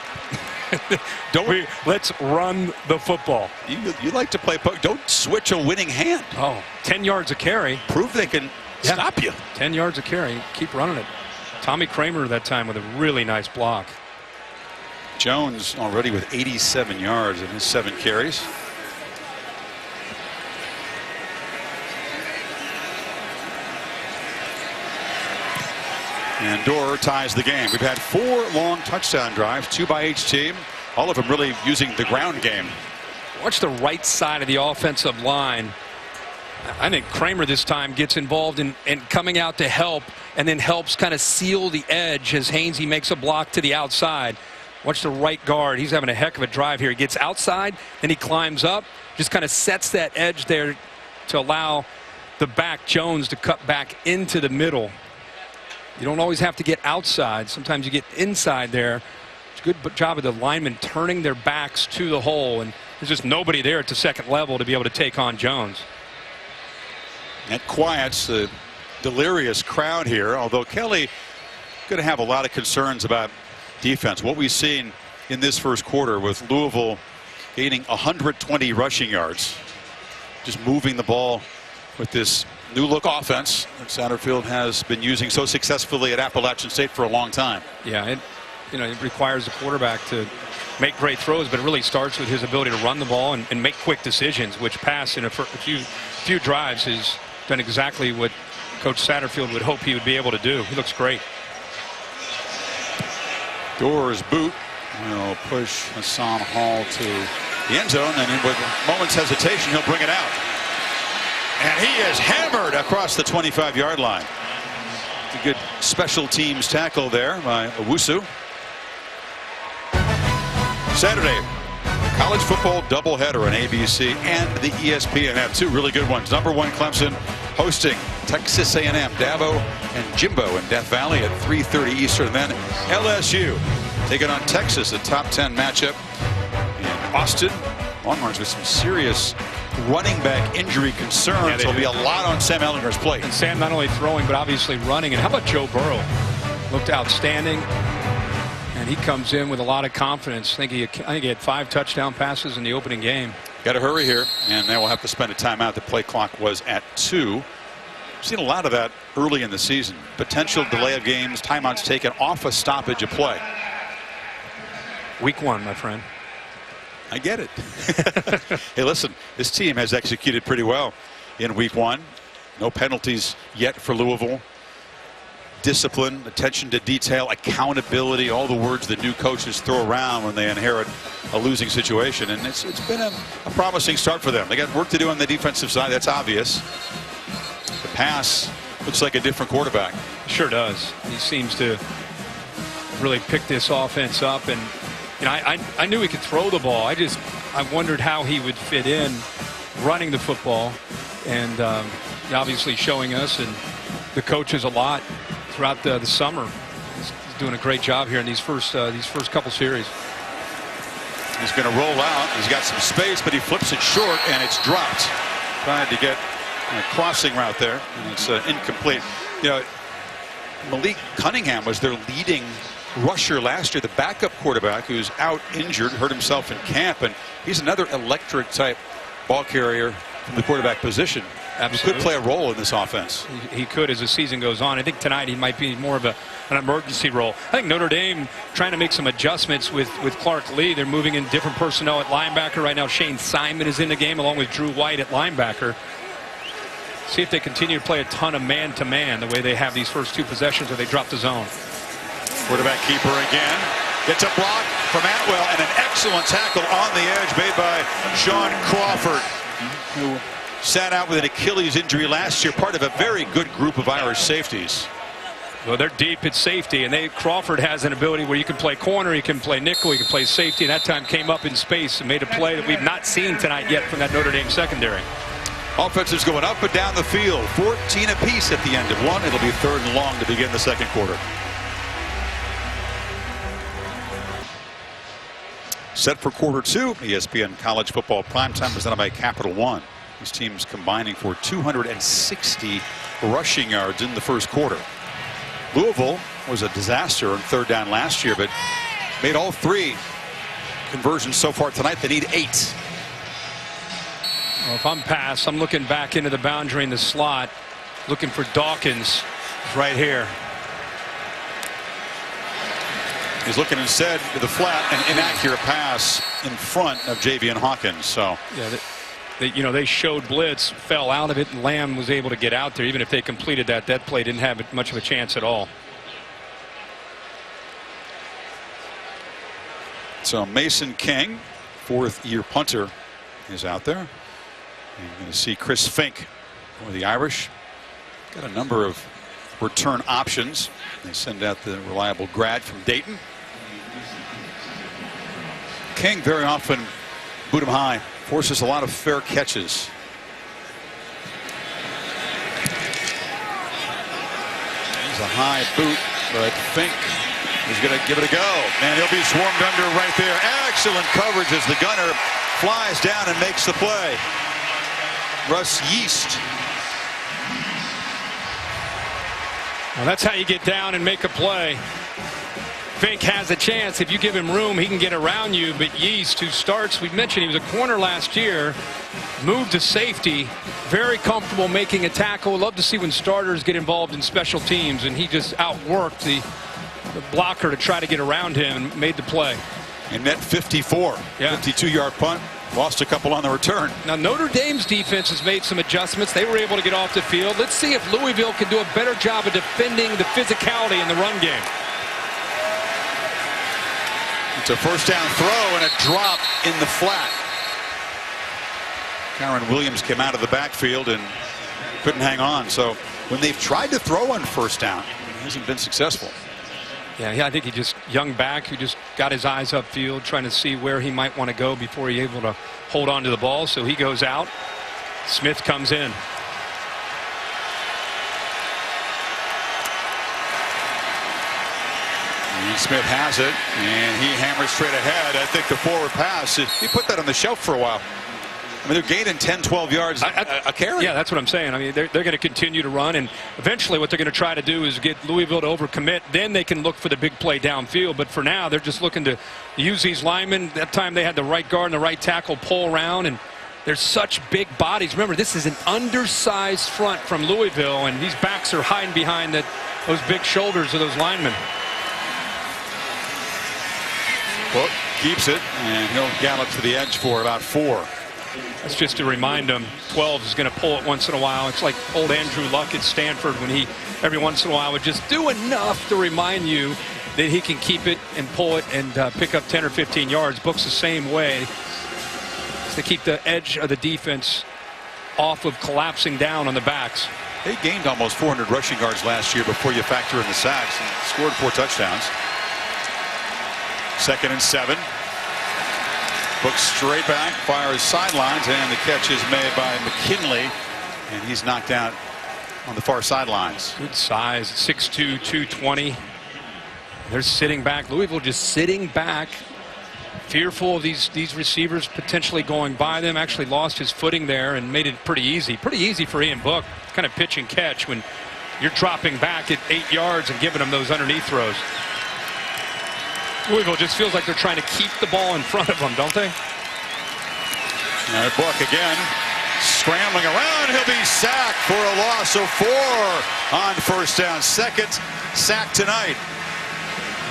Let's run the football. You like to play poke. Don't switch a winning hand. Oh, 10 yards a carry. Prove they can stop you. 10 yards a carry. Keep running it. Tommy Kramer that time with a really nice block. Jones already with 87 yards in his 7 carries. And Dorr ties the game. We've had 4 long touchdown drives, 2 by each team. All of them really using the ground game. Watch the right side of the offensive line. I think Kramer this time gets involved in coming out to help, and then helps kind of seal the edge as Hainsey makes a block to the outside. Watch the right guard. He's having a heck of a drive here. He gets outside, then he climbs up, just kind of sets that edge there to allow the back, Jones, to cut back into the middle. You don't always have to get outside. Sometimes you get inside there. It's a good job of the linemen turning their backs to the hole, and there's just nobody there at the second level to be able to take on Jones. That quiets the delirious crowd here, although Kelly going to have a lot of concerns about defense. What we've seen in this first quarter with Louisville gaining 120 rushing yards, just moving the ball with this new look offense that Satterfield has been using so successfully at Appalachian State for a long time. Yeah, it requires the quarterback to make great throws, but it really starts with his ability to run the ball and make quick decisions, which Pass in a few drives has done exactly what Coach Satterfield would hope he would be able to do. He looks great. Dorr's boot will push Hassan Hall to the end zone, and with a moment's hesitation, he'll bring it out. And he is hammered across the 25-yard line. It's a good special teams tackle there by Owusu. Saturday, college football doubleheader on ABC and the ESPN app. 2 really good ones. Number 1 Clemson hosting Texas A&M, Dabo and Jimbo in Death Valley at 3:30 Eastern. Then LSU taking on Texas, a top 10 matchup in Austin. Longhorns with some serious running back injury concerns. Yeah, There'll be a lot on Sam Ehlinger's plate. And Sam not only throwing, but obviously running. And how about Joe Burrow? Looked outstanding. And he comes in with a lot of confidence. I think he had 5 touchdown passes in the opening game. Got to hurry here, and they will have to spend a timeout. The play clock was at 2. We've seen a lot of that early in the season. Potential delay of games, timeouts taken off a stoppage of play. Week 1, my friend. I get it. Hey, listen, this team has executed pretty well in week 1. No penalties yet for Louisville. Discipline, attention to detail, accountability, all the words that new coaches throw around when they inherit a losing situation. And it's been a promising start for them. They got work to do on the defensive side. That's obvious. The pass looks like a different quarterback. Sure does. He seems to really pick this offense up. And I knew he could throw the ball. I wondered how he would fit in running the football, and obviously showing us and the coaches a lot throughout the summer. He's doing a great job here in these first couple series. He's going to roll out. He's got some space, but he flips it short, and it's dropped. Trying to get a crossing route there, and it's incomplete. Malik Cunningham was their leading rusher last year, the backup quarterback who's out injured, hurt himself in camp, and he's another electric type ball carrier from the quarterback position. Absolutely. He could play a role in this offense. He could as the season goes on. I think tonight he might be more of an emergency role. I think Notre Dame trying to make some adjustments with Clark Lee. They're moving in different personnel at linebacker right now. Shane Simon is in the game along with Drew White at linebacker. See if they continue to play a ton of man-to-man the way they have these first 2 possessions where they drop the zone. Quarterback keeper again. Gets a block from Atwell and an excellent tackle on the edge made by Sean Crawford, who sat out with an Achilles injury last year, part of a very good group of Irish safeties. Well, they're deep at safety, and Crawford has an ability where you can play corner, you can play nickel, you can play safety, and that time came up in space and made a play that we've not seen tonight yet from that Notre Dame secondary. Offenses going up and down the field, 14 apiece at the end of 1. It'll be 3rd and long to begin the second quarter. set for quarter 2. ESPN College Football Primetime presented by Capital One. These teams combining for 260 rushing yards in the first quarter. Louisville was a disaster on 3rd down last year, but made all 3 conversions so far tonight. They need 8. Well, if I'm pass, I'm looking back into the boundary in the slot, looking for Dawkins right here. He's looking instead to the flat, an inaccurate pass in front of Javian Hawkins. So yeah, they showed blitz, fell out of it, and Lamb was able to get out there. Even if they completed that play didn't have much of a chance at all. So Mason King, 4th-year punter, is out there. And you're going to see Chris Fink for the Irish. Got a number of return options. They send out the reliable grad from Dayton. King very often boot him high, forces a lot of fair catches. He's a high boot, but Fink is going to give it a go. And he'll be swarmed under right there. Excellent coverage as the gunner flies down and makes the play. Russ Yeast. Well, that's how you get down and make a play. Fink has a chance. If you give him room, he can get around you. But Yeast, who starts, we mentioned he was a corner last year, moved to safety, very comfortable making a tackle. Love to see when starters get involved in special teams, and he just outworked the blocker to try to get around him and made the play. And net 54, 52-yard punt. Lost a couple on the return. Now Notre Dame's defense has made some adjustments. They were able to get off the field. Let's see if Louisville can do a better job of defending the physicality in the run game. It's a first down throw and a drop in the flat. Karen Williams came out of the backfield and couldn't hang on. So when they've tried to throw on first down, it hasn't been successful. Yeah, I think he just young back who just got his eyes upfield, trying to see where he might want to go before he's able to hold on to the ball. So he goes out. Smith comes in. And Smith has it, and he hammers straight ahead. I think the forward pass, he put that on the shelf for a while. I mean, they're gaining 10, 12 yards a carry. Yeah, that's what I'm saying. I mean, they're going to continue to run, and eventually what they're going to try to do is get Louisville to overcommit. Then they can look for the big play downfield. But for now, they're just looking to use these linemen. That time they had the right guard and the right tackle pull around, and there's such big bodies. Remember, this is an undersized front from Louisville, and these backs are hiding behind those big shoulders of those linemen. Well, keeps it, and he'll gallop to the edge for about 4. That's just to remind them, 12 is going to pull it once in a while. It's like old Andrew Luck at Stanford when he, every once in a while, would just do enough to remind you that he can keep it and pull it and pick up 10 or 15 yards. Book's the same way. It's to keep the edge of the defense off of collapsing down on the backs. They gained almost 400 rushing yards last year before you factor in the sacks and scored 4 touchdowns. 2nd and 7. Book straight back, fires sidelines, and the catch is made by McKinley, and he's knocked out on the far sidelines. Good size, 6'2", 220. They're sitting back. Louisville just sitting back, fearful of these receivers potentially going by them. Actually lost his footing there and made it pretty easy. Pretty easy for Ian Book, kind of pitch and catch when you're dropping back at 8 yards and giving them those underneath throws. Louisville just feels like they're trying to keep the ball in front of them, don't they? Book again, scrambling around. He'll be sacked for a loss of 4 on first down. 2nd sack tonight.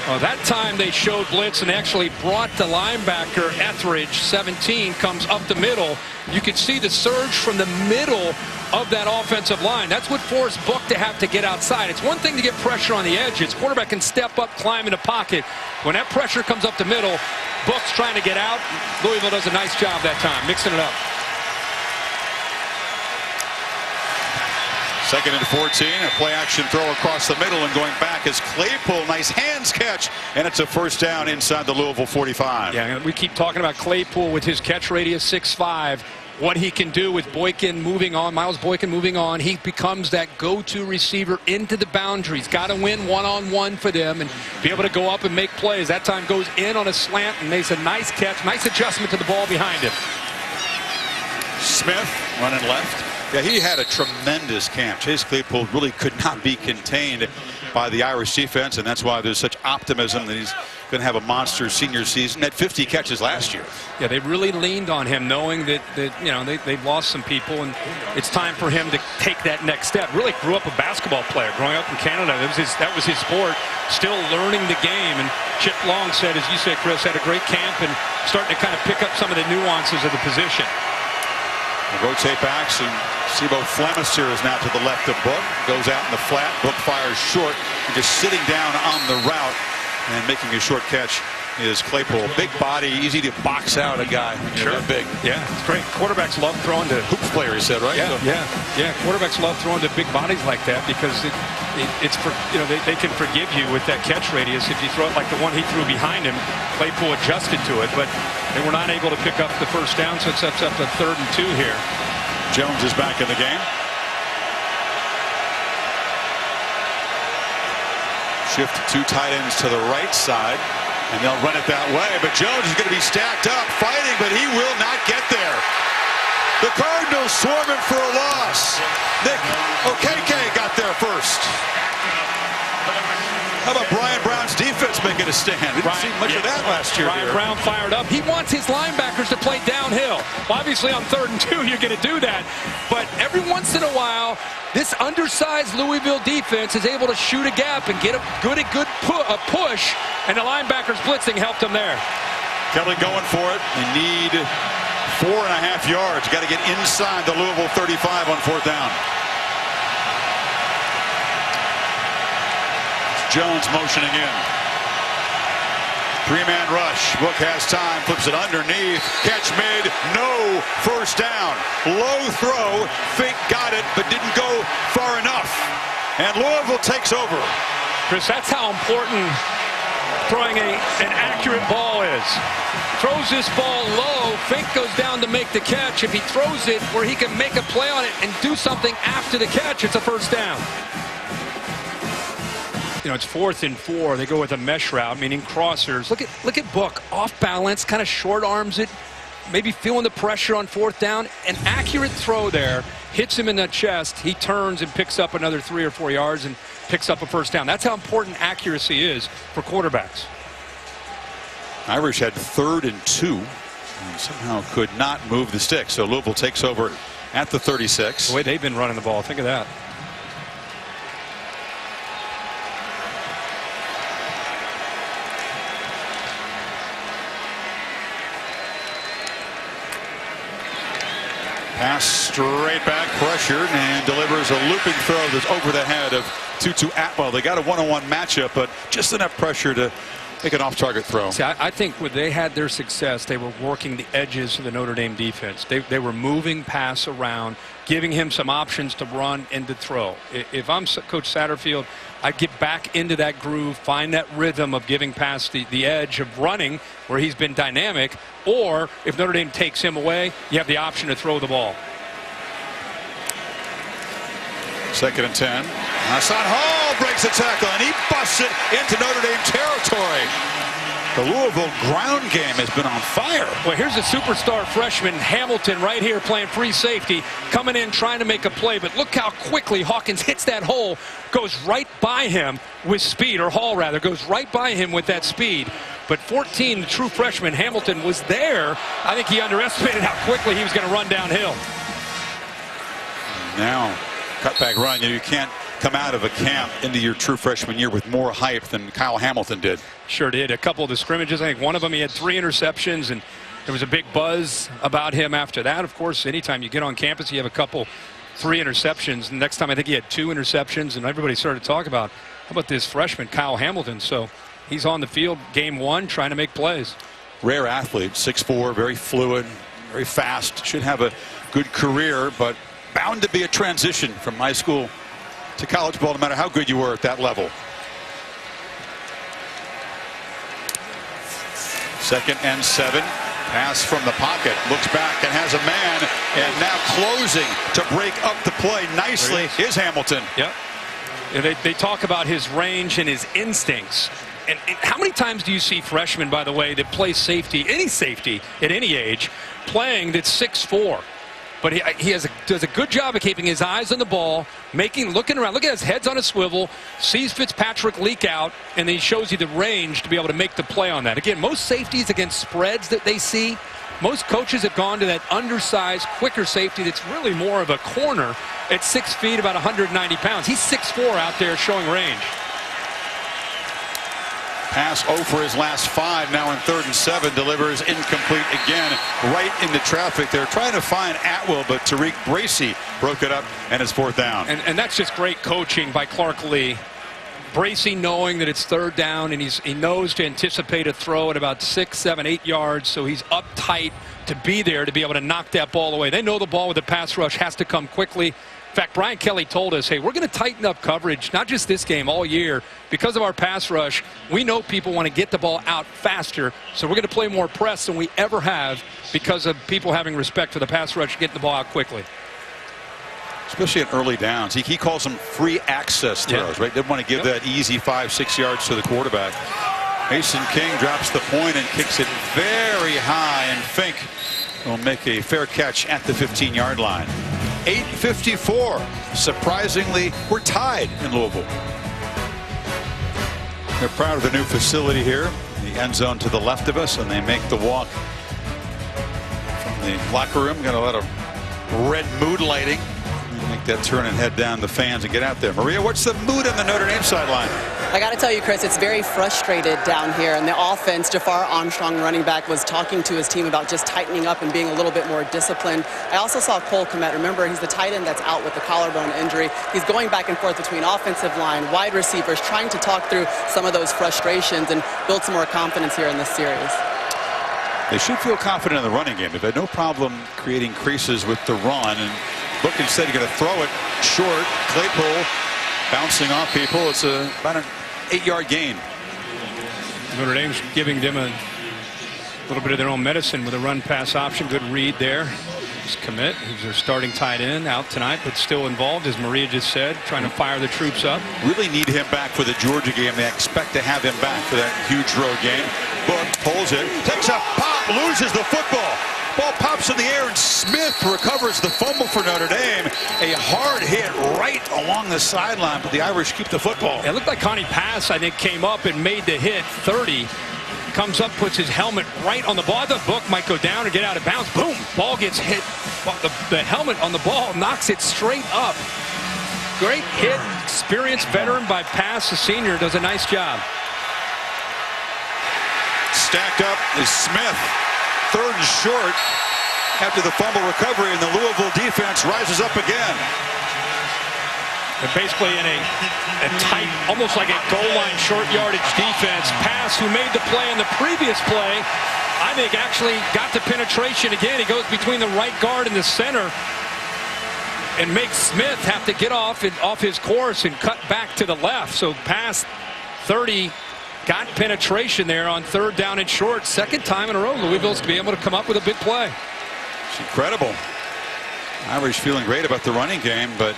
Well, that time they showed blitz and actually brought the linebacker, Etheridge, 17, comes up the middle. You could see the surge from the middle of that offensive line. That's what forced Book to have to get outside. It's one thing to get pressure on the edges. Quarterback can step up, climb in the pocket. When that pressure comes up the middle, Book's trying to get out. Louisville does a nice job that time, mixing it up. 2nd and 14, a play action throw across the middle, and going back is Claypool. Nice hands catch, and it's a first down inside the Louisville 45. Yeah, we keep talking about Claypool with his catch radius 6'5". what he can do with Boykin moving on, Miles Boykin moving on. He becomes that go-to receiver into the boundaries. Got to win one-on-one for them and be able to go up and make plays. That time goes in on a slant and makes a nice catch, nice adjustment to the ball behind him. Smith running left. Yeah, he had a tremendous camp. Chase Claypool really could not be contained by the Irish defense, and that's why there's such optimism that he's going to have a monster senior season. Had 50 catches last year. Yeah, they really leaned on him, knowing that you know they've lost some people, and it's time for him to take that next step. Really grew up a basketball player, growing up in Canada. That was his sport. Still learning the game. And Chip Long said, as you said, Chris, had a great camp and starting to kind of pick up some of the nuances of the position. We'll rotate backs, and Sibo Flemister is now to the left of Book. Goes out in the flat. Book fires short. And just sitting down on the route and making a short catch is Claypool. Big body, easy to box out a guy. Sure, big. Yeah, it's great. Quarterbacks love throwing to hoops player, he said, right? Yeah, so. yeah. Quarterbacks love throwing to big bodies like that because it's for they can forgive you with that catch radius if you throw it like the one he threw behind him. Claypool adjusted to it, but they were not able to pick up the first down, so it's up to 3rd and 2 here. Jones is back in the game. Shift 2 tight ends to the right side, and they'll run it that way. But Jones is going to be stacked up, fighting, but he will not get there. The Cardinals swarming for a loss. Nick Okeke got there first. How about Brian Brown's defense making a stand? We didn't see much of that last year. Brian Brown fired up. He wants his linebackers to play downhill. Well, obviously, on 3rd and 2, you're going to do that. But every once in a while, this undersized Louisville defense is able to shoot a gap and get a good push, and the linebackers blitzing helped them there. Kelly going for it. They need 4.5 yards. Got to get inside the Louisville 35 on 4th down. Jones motioning in. 3-man rush. Book has time. Flips it underneath. Catch made. No first down. Low throw. Fink got it, but didn't go far enough. And Louisville takes over. Chris, that's how important throwing an accurate ball is. Throws this ball low. Fink goes down to make the catch. If he throws it where he can make a play on it and do something after the catch, it's a first down. You know, it's 4th and 4. They go with a mesh route, meaning crossers. Look at Book, off balance, kind of short arms it, maybe feeling the pressure on 4th down. An accurate throw there hits him in the chest. He turns and picks up another 3 or 4 yards and picks up a first down. That's how important accuracy is for quarterbacks. Irish had 3rd and 2 and somehow could not move the stick. So Louisville takes over at the 36. The way they've been running the ball, think of that. Pass straight back, pressured, and delivers a looping throw that's over the head of Tutu Atwell. They got a one-on-one matchup, but just enough pressure to make an off-target throw. See, I think when they had their success, they were working the edges of the Notre Dame defense. They were moving pass around, giving him some options to run and to throw. If I'm Coach Satterfield, I'd get back into that groove, find that rhythm of giving past the edge of running where he's been dynamic, or if Notre Dame takes him away, you have the option to throw the ball. 2nd and 10. Hassan Hall breaks a tackle, and he busts it into Notre Dame territory. The Louisville ground game has been on fire. Well, here's a superstar freshman, Hamilton, right here playing free safety, coming in trying to make a play. But look how quickly Hawkins hits that hole, goes right by him with speed, or Hall rather, goes right by him with that speed. But 14, the true freshman, Hamilton, was there. I think he underestimated how quickly he was going to run downhill. Now, cutback run. You can't come out of a camp into your true freshman year with more hype than Kyle Hamilton did. Sure did. A couple of the scrimmages, I think one of them he had 3 interceptions, and there was a big buzz about him after that. Of course, anytime you get on campus, you have a couple, 3 interceptions. The next time I think he had 2 interceptions, and everybody started to talk about, how about this freshman, Kyle Hamilton? So he's on the field game 1 trying to make plays. Rare athlete, 6'4", very fluid, very fast. Should have a good career, but bound to be a transition from high school to college ball, no matter how good you were at that level. 2nd and 7. Pass from the pocket, looks back and has a man, and now closing to break up the play nicely is Hamilton. Yep. They talk about his range and his instincts. And how many times do you see freshmen, by the way, that play safety, any safety at any age, playing that's 6'4"? But he does a good job of keeping his eyes on the ball, looking around, look at his head's on a swivel, sees Fitzpatrick leak out, and then he shows you the range to be able to make the play on that. Again, most safeties against spreads that they see, most coaches have gone to that undersized, quicker safety that's really more of a corner at 6 feet, about 190 pounds. He's 6'4" out there showing range. Pass 0 for his last 5, now in 3rd and 7, delivers incomplete again, right into traffic. They're trying to find Atwell, but Tariq Bracy broke it up, and it's 4th down. And that's just great coaching by Clark Lee. Bracy knowing that it's 3rd down, and he knows to anticipate a throw at about 6, 7, 8 yards, so he's up tight to be there to be able to knock that ball away. They know the ball with the pass rush has to come quickly. In fact, Brian Kelly told us, hey, we're going to tighten up coverage, not just this game, all year. Because of our pass rush, we know people want to get the ball out faster, so we're going to play more press than we ever have because of people having respect for the pass rush, getting the ball out quickly. Especially at early downs. He calls them free access throws, right? They want to give that easy 5, 6 yards to the quarterback. Mason King drops the point and kicks it very high, and Fink will make a fair catch at the 15-yard line. 8:54. Surprisingly, we're tied in Louisville. They're proud of the new facility here. The end zone to the left of us, and they make the walk from the locker room. Got a lot of red mood lighting. Make that turn and head down the fans and get out there. Maria, what's the mood on the Notre Dame sideline? I got to tell you, Chris, it's very frustrated down here. And the offense, Jafar Armstrong, running back, was talking to his team about just tightening up and being a little bit more disciplined. I also saw Cole Kmet. Remember, he's the tight end that's out with the collarbone injury. He's going back and forth between offensive line, wide receivers, trying to talk through some of those frustrations and build some more confidence here in this series. They should feel confident in the running game. They've had no problem creating creases with the run. And look, instead, you're going to throw it short. Claypool bouncing off people. It's about an 8-yard gain. Notre Dame's giving them a little bit of their own medicine with a run-pass option. Good read there. It's Kmet, who's their starting tight end, out tonight, but still involved, as Maria just said, trying to fire the troops up. Really need him back for the Georgia game. They expect to have him back for that huge road game. Book pulls it, takes a pop, loses the football. Ball pops in the air, and Smith recovers the fumble for Notre Dame. A hard hit right along the sideline, but the Irish keep the football. It looked like Connie Pass, I think, came up and made the hit. 30. Comes up, puts his helmet right on the ball. The Book might go down or get out of bounds. Boom! Ball gets hit. The helmet on the ball knocks it straight up. Great hit. Experienced veteran by Pass. The senior does a nice job. Stacked up is Smith. 3rd and short after the fumble recovery, and the Louisville defense rises up again. They're basically in a tight, almost like a goal line short yardage defense. Pass, who made the play in the previous play, I think actually got the penetration again. He goes between the right guard and the center and makes Smith have to get off his course and cut back to the left. So Pass 30 got penetration there on 3rd down and short. 2nd time in a row Louisville's going to be able to come up with a big play. It's incredible. Irish feeling great about the running game, but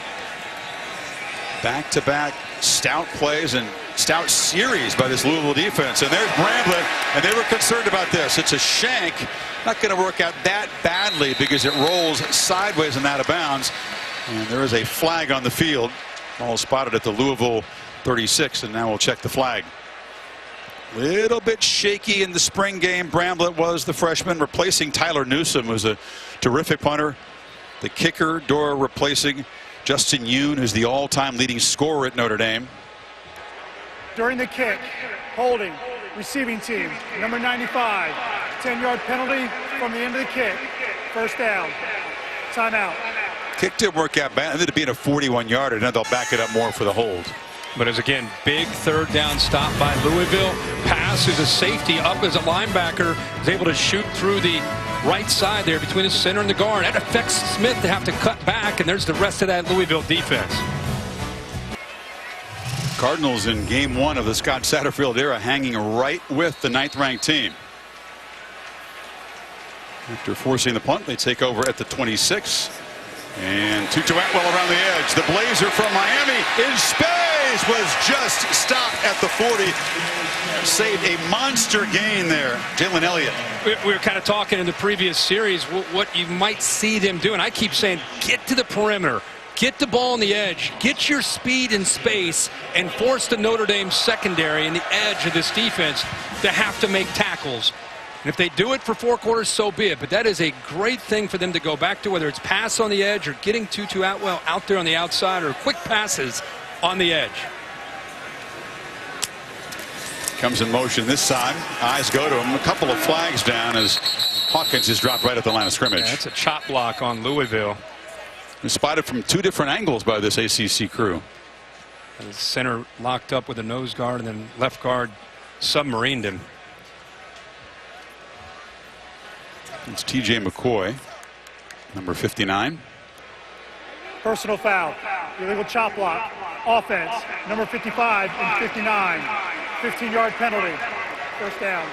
back-to-back stout plays and stout series by this Louisville defense. And there's Bramblett, and they were concerned about this. It's a shank. Not going to work out that badly because it rolls sideways and out of bounds. And there is a flag on the field. Ball spotted at the Louisville 36, and now we'll check the flag. Little bit shaky in the spring game. Bramblett was the freshman replacing Tyler Newsome, who's a terrific punter. The kicker, Dora, replacing Justin Yoon, who's the all-time leading scorer at Notre Dame. During the kick, holding, receiving team, number 95, 10-yard penalty from the end of the kick. 1st down. Timeout. Kick didn't work out bad. Ended up being a 41-yarder. Now they'll back it up more for the hold. But as again, big 3rd down stop by Louisville. Pass is a safety up as a linebacker. Is able to shoot through the right side there between the center and the guard. That affects Smith to have to cut back, and there's the rest of that Louisville defense. Cardinals in game 1 of the Scott Satterfield era hanging right with the 9th-ranked team. After forcing the punt, they take over at the 26. And Tutu Atwell around the edge. The Blazer from Miami in space was just stopped at the 40. Saved a monster gain there. Jalen Elliott. We were kind of talking in the previous series what you might see them do. And I keep saying, get to the perimeter. Get the ball on the edge. Get your speed in space and force the Notre Dame secondary and the edge of this defense to have to make tackles. And if they do it for 4 quarters, so be it. But that is a great thing for them to go back to, whether it's pass on the edge or getting Tutu Atwell out there on the outside or quick passes on the edge. Comes in motion this time. Eyes go to him. A couple of flags down as Hawkins is dropped right at the line of scrimmage. Yeah, that's a chop block on Louisville. And spotted from 2 different angles by this ACC crew. The center locked up with a nose guard, and then left guard submarined him. It's TJ McCoy, number 59. Personal foul. Illegal chop block. Offense. Number 55 and 59. 15-yard penalty. First down.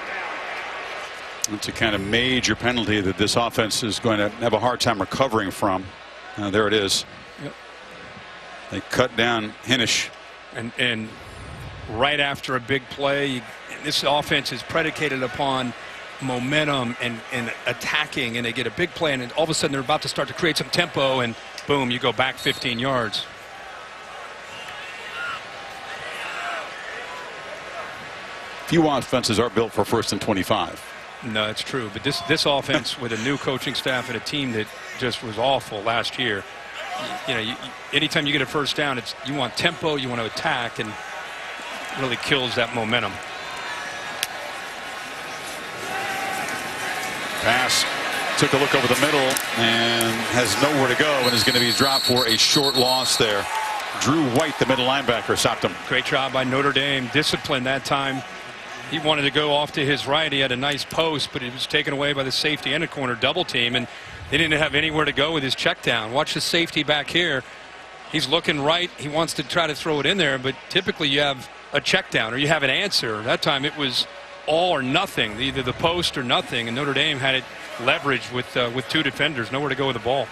It's a kind of major penalty that this offense is going to have a hard time recovering from. There it is. Yep. They cut down Hinish. And right after a big play, this offense is predicated upon momentum and attacking, and they get a big play, and all of a sudden they're about to start to create some tempo, and boom, you go back 15 yards. Few offenses are built for 1st and 25. No, that's true. But this offense with a new coaching staff and a team that just was awful last year, anytime you get a first down, you want tempo, you want to attack, and really kills that momentum. Pass took a look over the middle and has nowhere to go and is going to be dropped for a short loss there. Drew White, the middle linebacker, stopped him. Great job by Notre Dame. Discipline that time. He wanted to go off to his right. He had a nice post, but it was taken away by the safety and a corner double team, and they didn't have anywhere to go with his check down. Watch the safety back here. He's looking right. He wants to try to throw it in there, but typically you have a check down or you have an answer. That time it was all or nothing, either the post or nothing, and Notre Dame had it leveraged with 2 defenders, nowhere to go with the ball.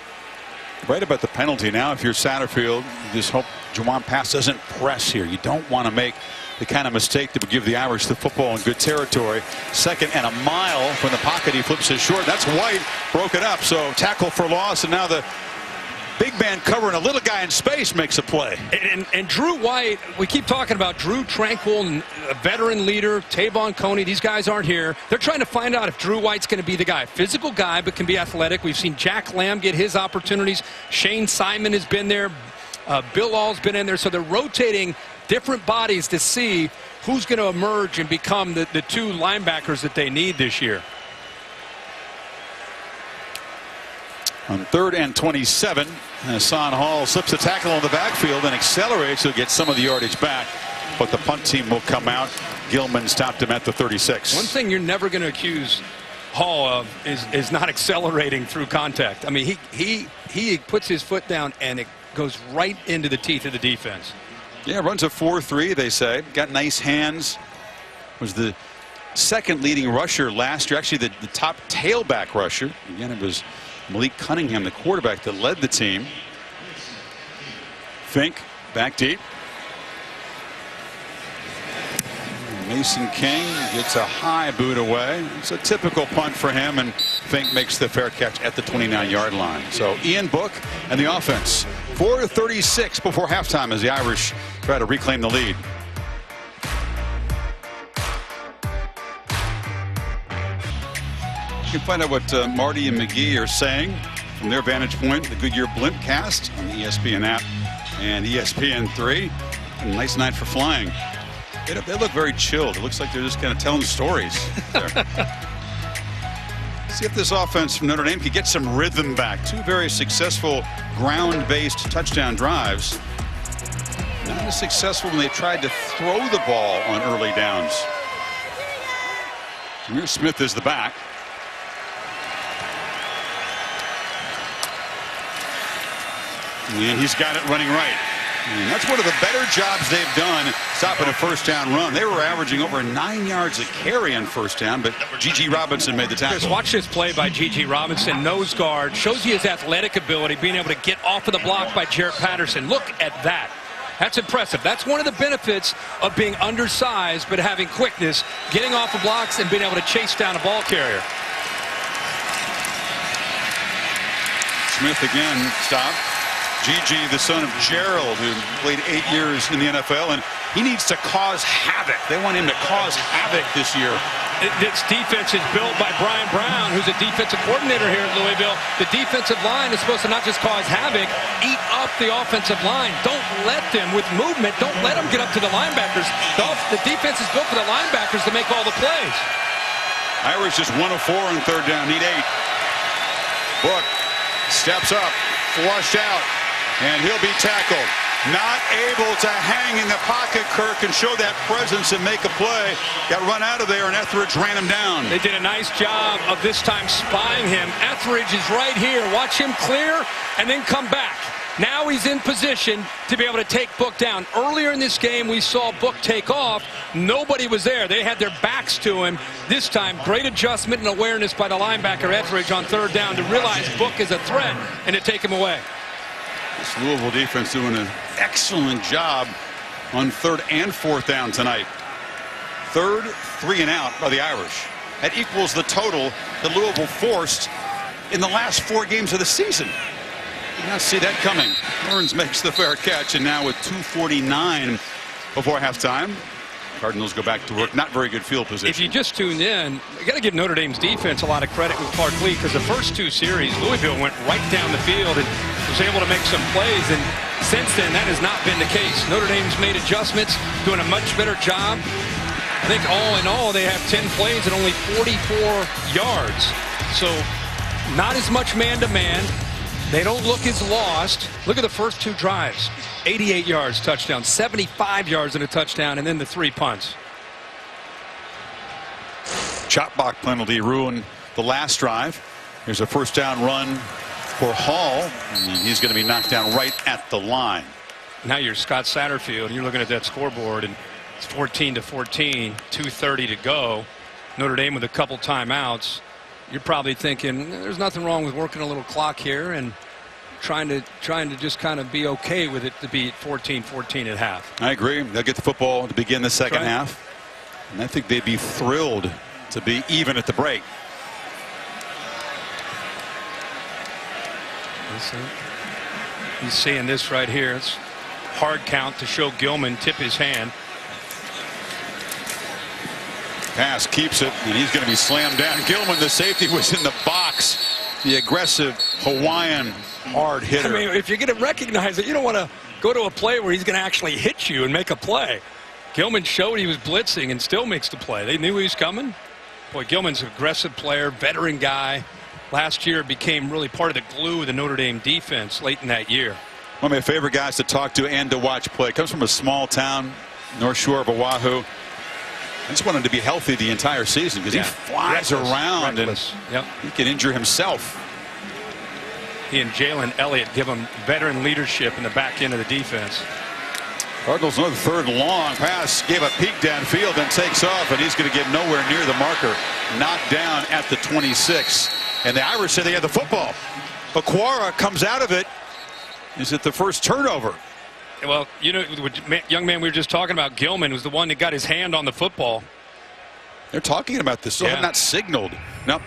Right about the penalty now, if you're Satterfield, you just hope Juwan Pass doesn't press here. You don't want to make the kind of mistake that would give the Irish the football in good territory. 2nd and a mile from the pocket. He flips it short. That's White. Broke it up. So tackle for loss, and now the big man covering a little guy in space makes a play. And Drew White, we keep talking about Drew Tranquil, a veteran leader, Tavon Coney. These guys aren't here. They're trying to find out if Drew White's going to be the guy. Physical guy, but can be athletic. We've seen Jack Lamb get his opportunities. Shane Simon has been there. Bill All's been in there. So they're rotating different bodies to see who's going to emerge and become the 2 linebackers that they need this year. On 3rd and 27, Hassan Hall slips the tackle on the backfield and accelerates to get some of the yardage back, but the punt team will come out. Gilman stopped him at the 36. One thing you're never going to accuse Hall of is not accelerating through contact. I mean, he puts his foot down and it goes right into the teeth of the defense. Yeah, runs a 4.3, they say. Got nice hands. Was the 2nd leading rusher last year, actually the top tailback rusher. Again, it was Malik Cunningham, the quarterback, that led the team. Fink back deep. Mason King gets a high boot away. It's a typical punt for him, and Fink makes the fair catch at the 29-yard line. So Ian Book and the offense. 4:36 before halftime as the Irish try to reclaim the lead. You can find out what Marty and McGee are saying from their vantage point. The Goodyear Blimp cast on the ESPN app and ESPN3. A nice night for flying. They look very chilled. It looks like they're just kind of telling stories there. See if this offense from Notre Dame can get some rhythm back. 2 very successful ground-based touchdown drives. Not as successful when they tried to throw the ball on early downs. Amir Smith is the back. And he's got it running right. And that's one of the better jobs they've done stopping a first down run. They were averaging over 9 yards a carry on first down, but G.G. Robinson made the tackle. Just watch this play by G.G. Robinson, nose guard, shows you his athletic ability, being able to get off of the block by Jarrett Patterson. Look at that. That's impressive. That's one of the benefits of being undersized, but having quickness, getting off of blocks, and being able to chase down a ball carrier. Smith again stopped. G.G., the son of Gerald, who played 8 years in the NFL, and he needs to cause havoc. They want him to cause havoc this year. This defense is built by Brian Brown, who's a defensive coordinator here at Louisville. The defensive line is supposed to not just cause havoc, eat up the offensive line. Don't let them, with movement, don't let them get up to the linebackers. The defense is built for the linebackers to make all the plays. Irish just 1 of 4 on third down, need 8. Book steps up, flushed out, and he'll be tackled. Not able to hang in the pocket, Kirk, and show that presence and make a play. Got run out of there, and Etheridge ran him down. They did a nice job of this time spying him. Etheridge is right here. Watch him clear and then come back. Now he's in position to be able to take Book down. Earlier in this game, we saw Book take off. Nobody was there. They had their backs to him. This time, great adjustment and awareness by the linebacker Etheridge on third down to realize Book is a threat and to take him away. This Louisville defense doing an excellent job on third and fourth down tonight. Third, 3 and out by the Irish. That equals the total that Louisville forced in the last 4 games of the season. Did not see that coming. Burns makes the fair catch, and now with 2:49 before halftime, Cardinals go back to work. Not very good field position. If you just tuned in, you got to give Notre Dame's defense a lot of credit with Clark Lee, because the first 2 series, Louisville went right down the field and was able to make some plays, and since then that has not been the case. Notre Dame's made adjustments, doing a much better job. I think all in all they have 10 plays and only 44 yards, so not as much man-to-man. They don't look as lost. Look at the first 2 drives. 88 yards touchdown, 75 yards and a touchdown, and then the 3 punts. Chop block penalty ruined the last drive. Here's a first down run for Hall, and he's going to be knocked down right at the line. Now you're Scott Satterfield, and you're looking at that scoreboard, and it's 14-14, 2:30 to go. Notre Dame with a couple timeouts. You're probably thinking there's nothing wrong with working a little clock here and trying to just kind of be okay with it to be 14-14 at half. I agree. They'll get the football to begin the second half, and I think they'd be thrilled to be even at the break. He's seeing this right here. It's hard count to show Gilman tip his hand. Pass keeps it, and he's going to be slammed down. Gilman, the safety, was in the box. The aggressive Hawaiian hard hitter. I mean, if you're going to recognize it, you don't want to go to a play where he's going to actually hit you and make a play. Gilman showed he was blitzing and still makes the play. They knew he was coming. Boy, Gilman's an aggressive player, veteran guy. Last year became really part of the glue of the Notre Dame defense late in that year. One of my favorite guys to talk to and to watch play. Comes from a small town, North Shore of Oahu. I just want him to be healthy the entire season, because he flies around and he can injure himself. He and Jalen Elliott give him veteran leadership in the back end of the defense. Cardinals another third long pass, gave a peek downfield and takes off, and he's going to get nowhere near the marker. Knocked down at the 26. And the Irish say they have the football. Aquara comes out of it. Is it the first turnover? Well, you know, the young man we were just talking about, Gilman, was the one that got his hand on the football. They're talking about this. Still have not signaled. Nope.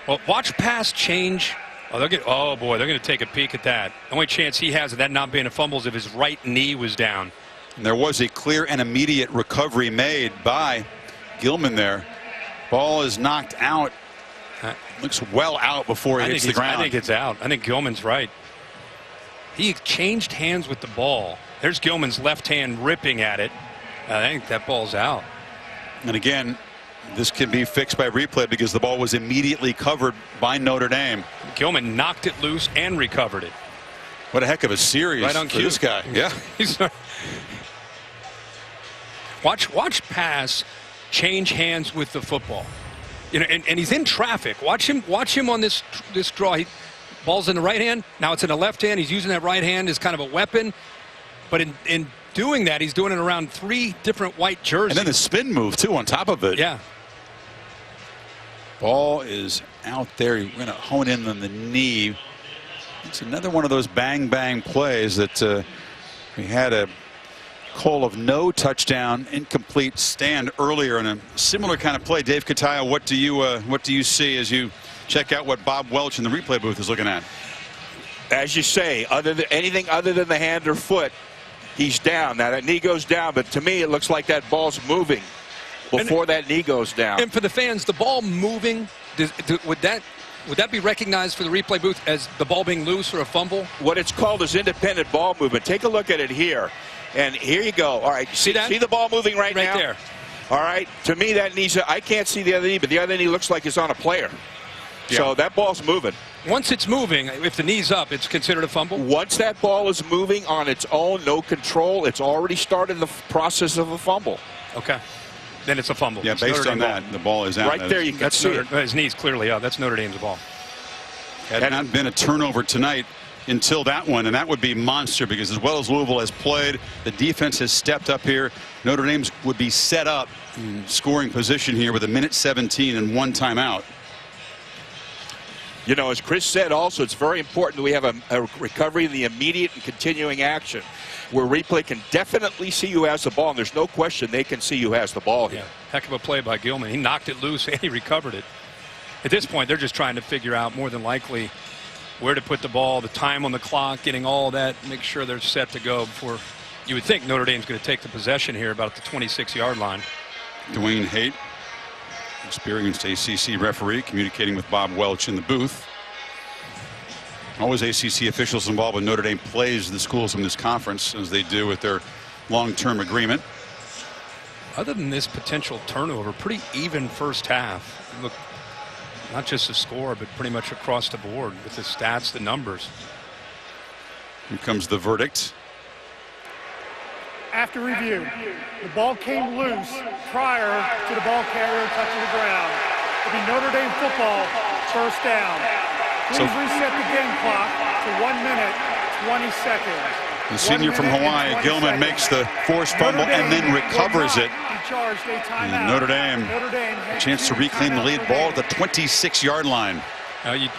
Well, watch pass change. Oh, boy, they're going to take a peek at that. The only chance he has of that not being a fumble is if his right knee was down. And there was a clear and immediate recovery made by Gilman there. Ball is knocked out. Looks well out before it hits the ground. I think it's out. I think Gilman's right. He changed hands with the ball. There's Gilman's left hand ripping at it. I think that ball's out. And again, this can be fixed by replay because the ball was immediately covered by Notre Dame. Gilman knocked it loose and recovered it. What a heck of a series right on for this guy. Yeah. Watch pass change hands with the football. You know, and he's in traffic. Watch him on this draw. Ball's in the right hand. Now it's in the left hand. He's using that right hand as kind of a weapon. But in doing that, he's doing it around 3 different white jerseys. And then the spin move, too, on top of it. Yeah. Ball is out there. You're going to hone in on the knee. It's another one of those bang-bang plays that we had a call of no touchdown, incomplete stand earlier in a similar kind of play. Dave Cataya, what do you see as you check out what Bob Welch in the replay booth is looking at? As you say, anything other than the hand or foot, he's down. Now that knee goes down, but to me it looks like that ball's moving before that knee goes down. And for the fans, the ball moving, would that be recognized for the replay booth as the ball being loose or a fumble? What it's called is independent ball movement. Take a look at it here. And here you go. All right, see that? See the ball moving right now? Right there. All right, to me that knee's, I can't see the other knee, but the other knee looks like it's on a player. Yeah. So that ball's moving. Once it's moving, if the knee's up, it's considered a fumble? Once that ball is moving on its own, no control, it's already started the process of a fumble. Okay. Then it's a fumble. Yeah, based on that, the ball is out. Right there, you can see it. His knee's clearly out. That's Notre Dame's ball. Had not been a turnover tonight until that one, and that would be monster because as well as Louisville has played, the defense has stepped up here. Notre Dame would be set up in scoring position here with 1:17 and 1 timeout. You know, as Chris said also, it's very important that we have a recovery in the immediate and continuing action where replay can definitely see who has the ball, and there's no question they can see who has the ball here. Yeah, heck of a play by Gilman. He knocked it loose and he recovered it. At this point, they're just trying to figure out more than likely where to put the ball, the time on the clock, getting all that, make sure they're set to go before you would think Notre Dame's going to take the possession here about the 26-yard line. Dwayne Haight, experienced ACC referee, communicating with Bob Welch in the booth. Always ACC officials involved when Notre Dame plays the schools in this conference, as they do with their long-term agreement. Other than this potential turnover, pretty even first half. Look, not just the score, but pretty much across the board with the stats, the numbers. Here comes the verdict. After review, the ball came loose prior to the ball carrier touching the ground. It'll be Notre Dame football, first down. Please reset the game clock to 1 minute, 20 seconds. The senior from Hawaii, Gilman, makes the forced fumble and then recovers it. And Notre Dame, a chance to reclaim the lead ball at the 26-yard line.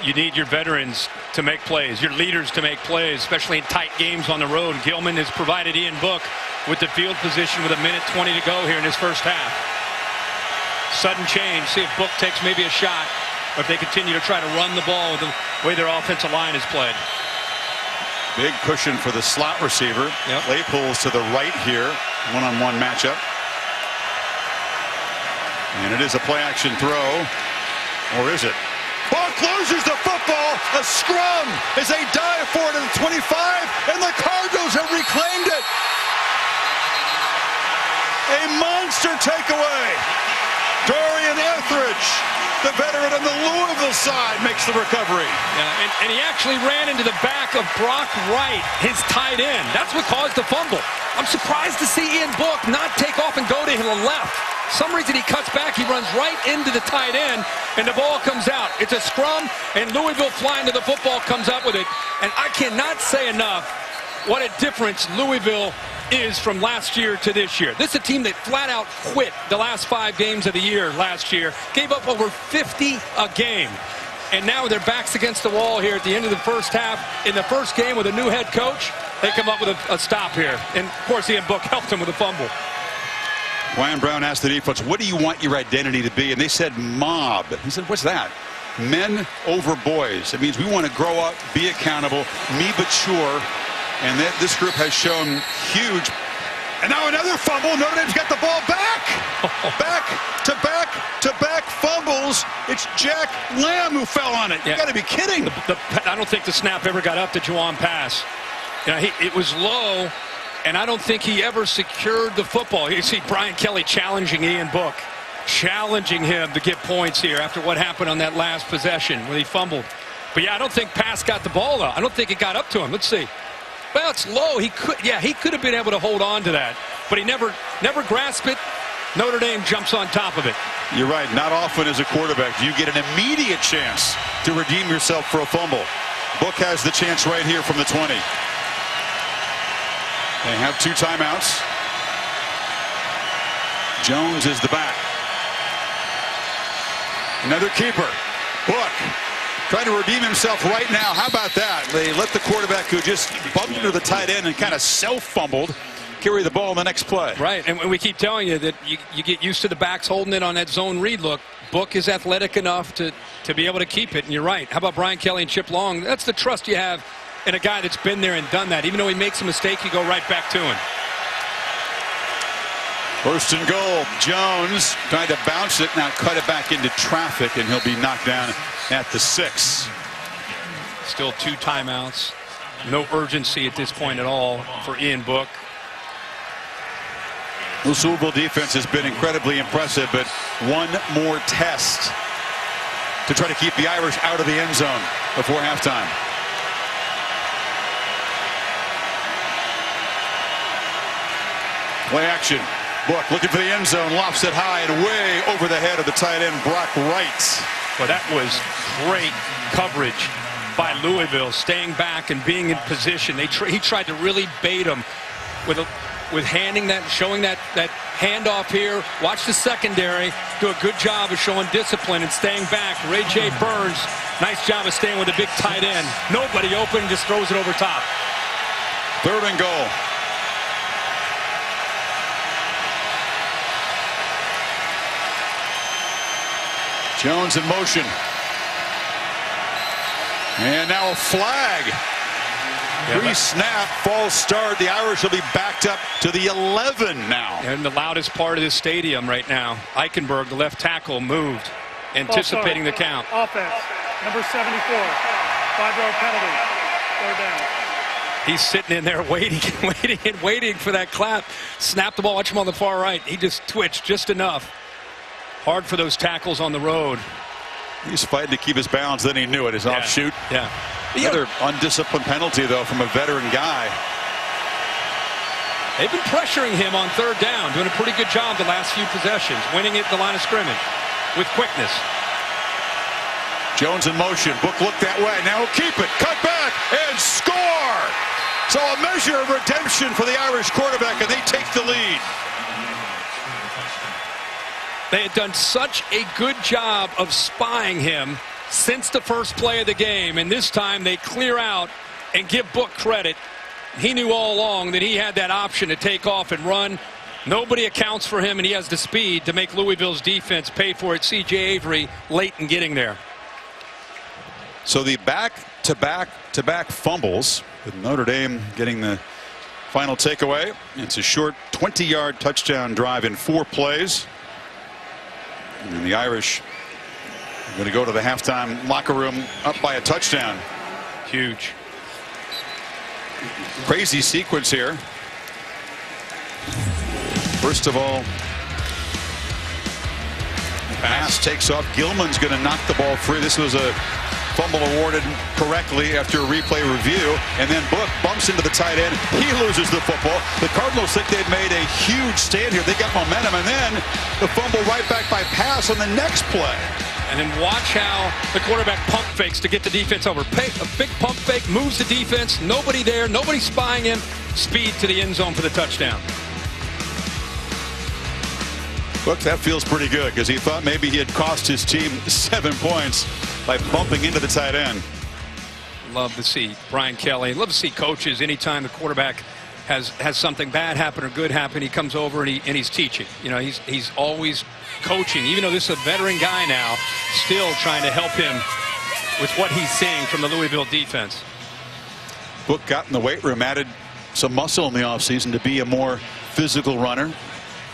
You need your veterans to make plays, your leaders to make plays, especially in tight games on the road. Gilman has provided Ian Book with the field position with 1:20 to go here in his first half. Sudden change. See if Book takes maybe a shot, or if they continue to try to run the ball with the way their offensive line is played. Big cushion for the slot receiver. Yep. Claypool's to the right here. One-on-one matchup. And it is a play-action throw. Or is it? Buck loses the football. A scrum as they dive for it at the 25. And the Cardinals have reclaimed it. A monster takeaway. Dorian Etheridge, the veteran on the Louisville side, makes the recovery. Yeah, and he actually ran into the back of Brock Wright, his tight end. That's what caused the fumble. I'm surprised to see Ian Book not take off and go to the left. Some reason he cuts back, he runs right into the tight end, and the ball comes out. It's a scrum, and Louisville flying to the football comes up with it. And I cannot say enough what a difference Louisville is from last year to this year. This is a team that flat out quit the last 5 games of the year last year, gave up over 50 a game. And now with their backs against the wall here at the end of the first half, in the first game with a new head coach, they come up with a stop here. And of course, Ian Book helped him with a fumble. Ryan Brown asked the defense, what do you want your identity to be? And they said mob. He said, what's that? Men over boys. It means we want to grow up, be accountable, be mature. And this group has shown huge. And now another fumble. Notre Dame's got the ball back. Back-to-back fumbles. It's Jack Lamb who fell on it. You got to be kidding. I don't think the snap ever got up to Juwan pass. You know, it was low, and I don't think he ever secured the football. You see Brian Kelly challenging Ian Book, challenging him to get points here after what happened on that last possession when he fumbled. But yeah, I don't think Pass got the ball though. I don't think it got up to him. Let's see. Well, it's low. He could have been able to hold on to that, but he never grasped it. Notre Dame jumps on top of it. You're right. Not often as a quarterback do you get an immediate chance to redeem yourself for a fumble. Book has the chance right here from the 20. They have 2 timeouts. Jones is the back. Another keeper. Book trying to redeem himself right now. How about that? They let the quarterback who just bumped into the tight end and kind of self-fumbled carry the ball in the next play. Right, and we keep telling you that you get used to the backs holding it on that zone read look. Book is athletic enough to be able to keep it, and you're right. How about Brian Kelly and Chip Long? That's the trust you have in a guy that's been there and done that. Even though he makes a mistake, you go right back to him. First and goal. Jones trying to bounce it, now cut it back into traffic, and he'll be knocked down at the 6. Still 2 timeouts. No urgency at this point at all for Ian Book. The Louisville defense has been incredibly impressive, but one more test to try to keep the Irish out of the end zone before halftime. Play action. Book looking for the end zone, lofts it high and way over the head of the tight end, Brock Wright. Well, that was great coverage by Louisville, staying back and being in position. He tried to really bait him with handing that, showing that handoff here. Watch the secondary do a good job of showing discipline and staying back. Ray J. Burns, nice job of staying with a big tight end. Nobody open, just throws it over top. 3rd and goal. Jones in motion. And now a flag. Pre-snap, false start. The Irish will be backed up to the 11 now. And the loudest part of this stadium right now. Eichenberg, the left tackle, moved, anticipating the count. Offense, number 74, 5-yard penalty, 3rd down. He's sitting in there waiting and waiting and waiting for that clap. Snap the ball. Watch him on the far right. He just twitched just enough. Hard for those tackles on the road. He's fighting to keep his balance, then he knew it. His offshoot. Yeah. Another undisciplined penalty, though, from a veteran guy. They've been pressuring him on 3rd down, doing a pretty good job the last few possessions, winning it at the line of scrimmage with quickness. Jones in motion. Book looked that way. Now he'll keep it. Cut back and score. So a measure of redemption for the Irish quarterback, and they take the lead. They had done such a good job of spying him since the first play of the game, and this time they clear out and give Book credit. He knew all along that he had that option to take off and run. Nobody accounts for him, and he has the speed to make Louisville's defense pay for it. C.J. Avery late in getting there. So the back-to-back fumbles, with Notre Dame getting the final takeaway. It's a short 20-yard touchdown drive in 4 plays. And the Irish are going to go to the halftime locker room up by a touchdown. Huge. Crazy sequence here. First of all, pass takes off. Gilman's going to knock the ball free. This was a fumble awarded correctly after a replay review, and then Book bumps into the tight end. He loses the football. The Cardinals think they've made a huge stand here. They got momentum, and then the fumble right back by pass on the next play. And then watch how the quarterback pump fakes to get the defense over. A big pump fake, moves the defense. Nobody there, nobody spying him. Speed to the end zone for the touchdown. Look, that feels pretty good because he thought maybe he had cost his team 7 points by bumping into the tight end. Love to see Brian Kelly. Love to see coaches anytime the quarterback has something bad happen or good happen, he comes over and he's teaching. You know, he's always coaching. Even though this is a veteran guy now, still trying to help him with what he's seeing from the Louisville defense. Book got in the weight room, added some muscle in the offseason to be a more physical runner.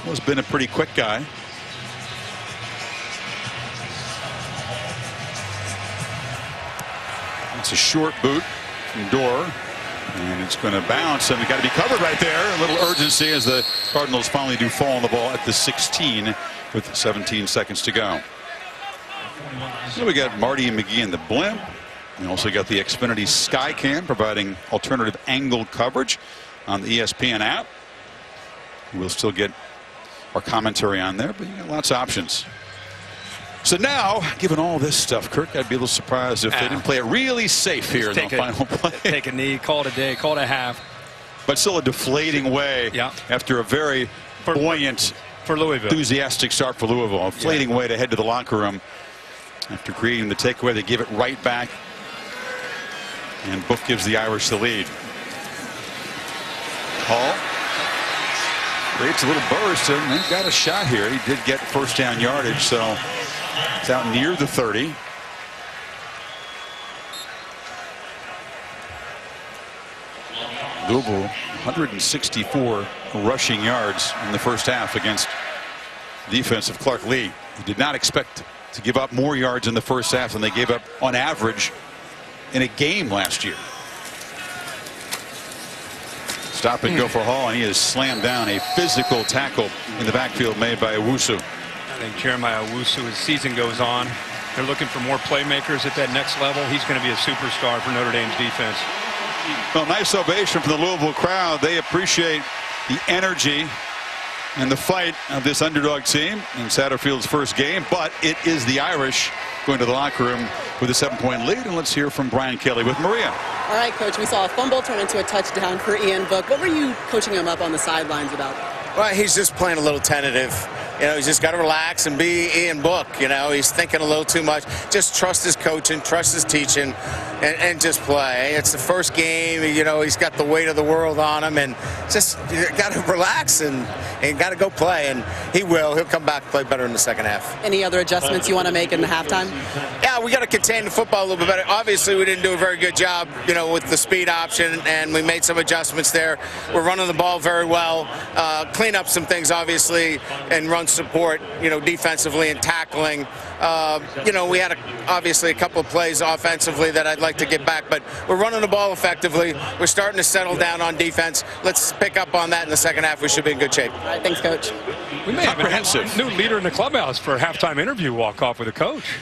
Has been a pretty quick guy. It's a short boot from Dorr, and it's going to bounce, and it got to be covered right there. A little urgency as the Cardinals finally do fall on the ball at the 16 with 17 seconds to go. So we got Marty and McGee in the blimp. We also got the Xfinity Skycam providing alternative angle coverage on the ESPN app. We'll still get our commentary on there, but you got lots of options. So now, given all this stuff, Kirk, I'd be a little surprised if they didn't play it really safe here in the final play. Take a knee, call it a day, call it a half. but still a deflating way after a very buoyant, for Louisville, enthusiastic start for Louisville. A deflating way to head to the locker room after creating the takeaway. They give it right back, and Buff gives the Irish the lead. Hall creates a little burst, and they've got a shot here. He did get first down yardage, so it's out near the 30. Louisville 164 rushing yards in the first half against the defense of Clark Lee. He did not expect to give up more yards in the first half than they gave up on average in a game last year. Stop and go for Hall, and he has slammed down a physical tackle in the backfield made by Owusu. I think Jeremiah Owusu, as season goes on, they're looking for more playmakers at that next level. He's going to be a superstar for Notre Dame's defense. Well, nice ovation from the Louisville crowd. They appreciate the energy and the fight of this underdog team in Satterfield's first game, but it is the Irish going to the locker room with a 7-point lead. And let's hear from Brian Kelly with Maria. All right, Coach, we saw a fumble turn into a touchdown for Ian Book. What were you coaching him up on the sidelines about? Well, he's just playing a little tentative. You know, he's just got to relax and be Ian Book. You know, he's thinking a little too much. Just trust his coaching, trust his teaching, and just play. It's the first game. You know, he's got the weight of the world on him, and just got to relax and got to go play. And he will. He'll come back and play better in the second half. Any other adjustments you want to make in the halftime? Yeah, we got to contain the football a little bit better. Obviously, we didn't do a very good job, you know, with the speed option, and we made some adjustments there. We're running the ball very well. Clean up some things, obviously, and run support, you know, defensively and tackling. You know, we had obviously a couple of plays offensively that I'd like to get back, but we're running the ball effectively. We're starting to settle down on defense. Let's pick up on that in the second half. We should be in good shape. All right, thanks, Coach. We may have a new leader in the clubhouse for a halftime interview walk-off with a coach.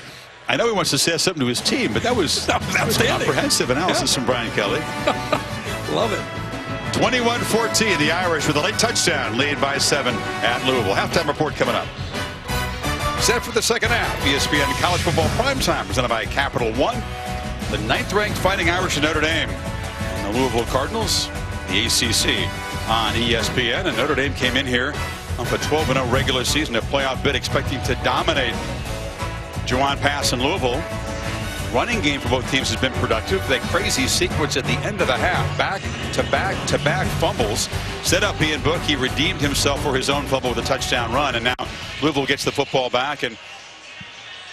I know he wants to say something to his team, but that was comprehensive analysis from Brian Kelly. Love it. 21-14, the Irish with a late touchdown, lead by 7 at Louisville. Halftime report coming up. Set for the second half, ESPN College Football Primetime, presented by Capital One. The 9th-ranked Fighting Irish of Notre Dame. And the Louisville Cardinals, the ACC on ESPN. And Notre Dame came in here off a 12-0 regular season, a playoff bid, expecting to dominate Juwan Pass in Louisville. Running game for both teams has been productive. That crazy sequence at the end of the half, back-to-back fumbles, set up Ian Book. He redeemed himself for his own fumble with a touchdown run, and now Louisville gets the football back. And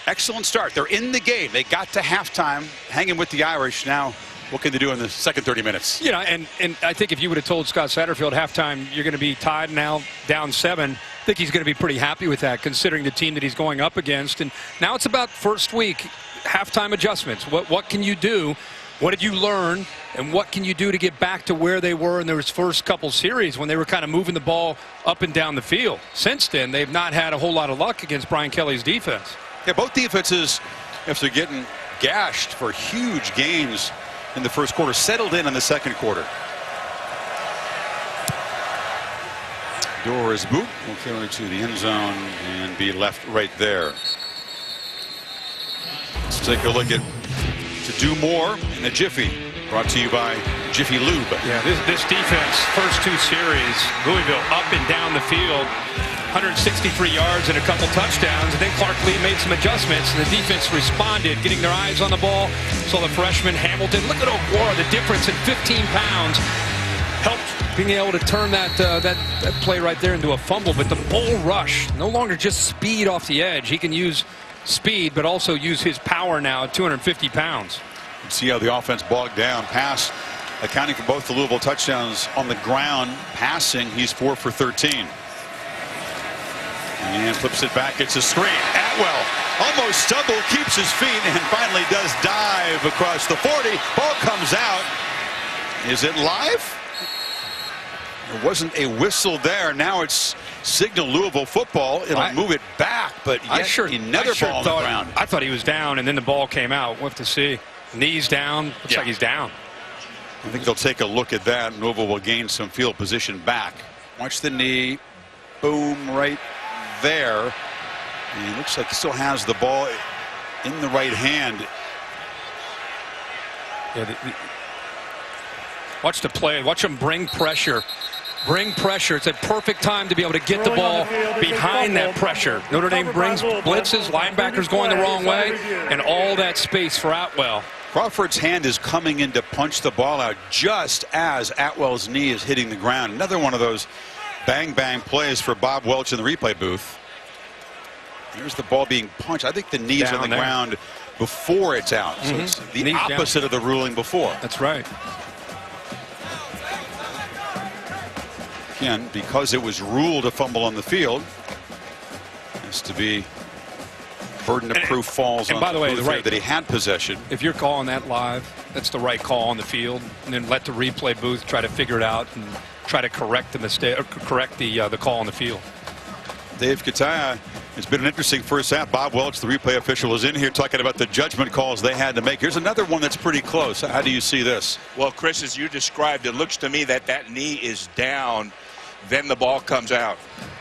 excellent start. They're in the game. They got to halftime, hanging with the Irish. Now, what can they do in the second 30 minutes? You know, and I think if you would have told Scott Satterfield halftime you're going to be tied now, down 7, I think he's going to be pretty happy with that, considering the team that he's going up against. And now it's about first week. Halftime adjustments. What can you do? What did you learn? And what can you do to get back to where they were in their first couple series when they were kind of moving the ball up and down the field? Since then, they've not had a whole lot of luck against Brian Kelly's defense. Yeah, both defenses, after getting gashed for huge gains in the first quarter, settled in the second quarter. Dora's boot will carry to the end zone and be left right there. Let's take a look at To Do More in a Jiffy, brought to you by Jiffy Lube. Yeah, this defense, first 2 series, Louisville up and down the field, 163 yards and a couple touchdowns. And then Clark Lee made some adjustments, and the defense responded, getting their eyes on the ball. Saw the freshman Hamilton. Look at O'Gora, the difference in 15 pounds. Helped being able to turn that play right there into a fumble. But the bull rush, no longer just speed off the edge. He can use speed, but also use his power now at 250 pounds. See how the offense bogged down. Pass, accounting for both the Louisville touchdowns on the ground. Passing, he's 4 for 13. And flips it back. It's a screen. Atwell almost stumbled, keeps his feet, and finally does dive across the 40. Ball comes out. Is it live? There wasn't a whistle there. Now it's signal Louisville football. It'll move it back, but yet another ball on the ground. I thought he was down, and then the ball came out. We'll have to see. Knees down. Looks like he's down. I think they'll take a look at that. Louisville will gain some field position back. Watch the knee. Boom, right there. And he looks like he still has the ball in the right hand. Yeah, Watch the play. Watch them bring pressure. Bring pressure. It's a perfect time to be able to get the ball behind that pressure. Notre Dame brings blitzes, linebackers going the wrong way, and all that space for Atwell. Crawford's hand is coming in to punch the ball out just as Atwell's knee is hitting the ground. Another one of those bang-bang plays for Bob Welch in the replay booth. Here's the ball being punched. I think the knee is on the ground before it's out. So it's the opposite of the ruling before. That's right. Again, because it was ruled a fumble on the field, has to be burden of proof falls on by the way, that he had possession. If you're calling that live, that's the right call on the field, and then let the replay booth try to figure it out and try to correct the mistake, or correct the call on the field. Dave Kataya, it's been an interesting first half. Bob Welch, the replay official, is in here talking about the judgment calls they had to make. Here's another one that's pretty close. How do you see this? Well, Chris, as you described, it looks to me that that knee is down. Then the ball comes out.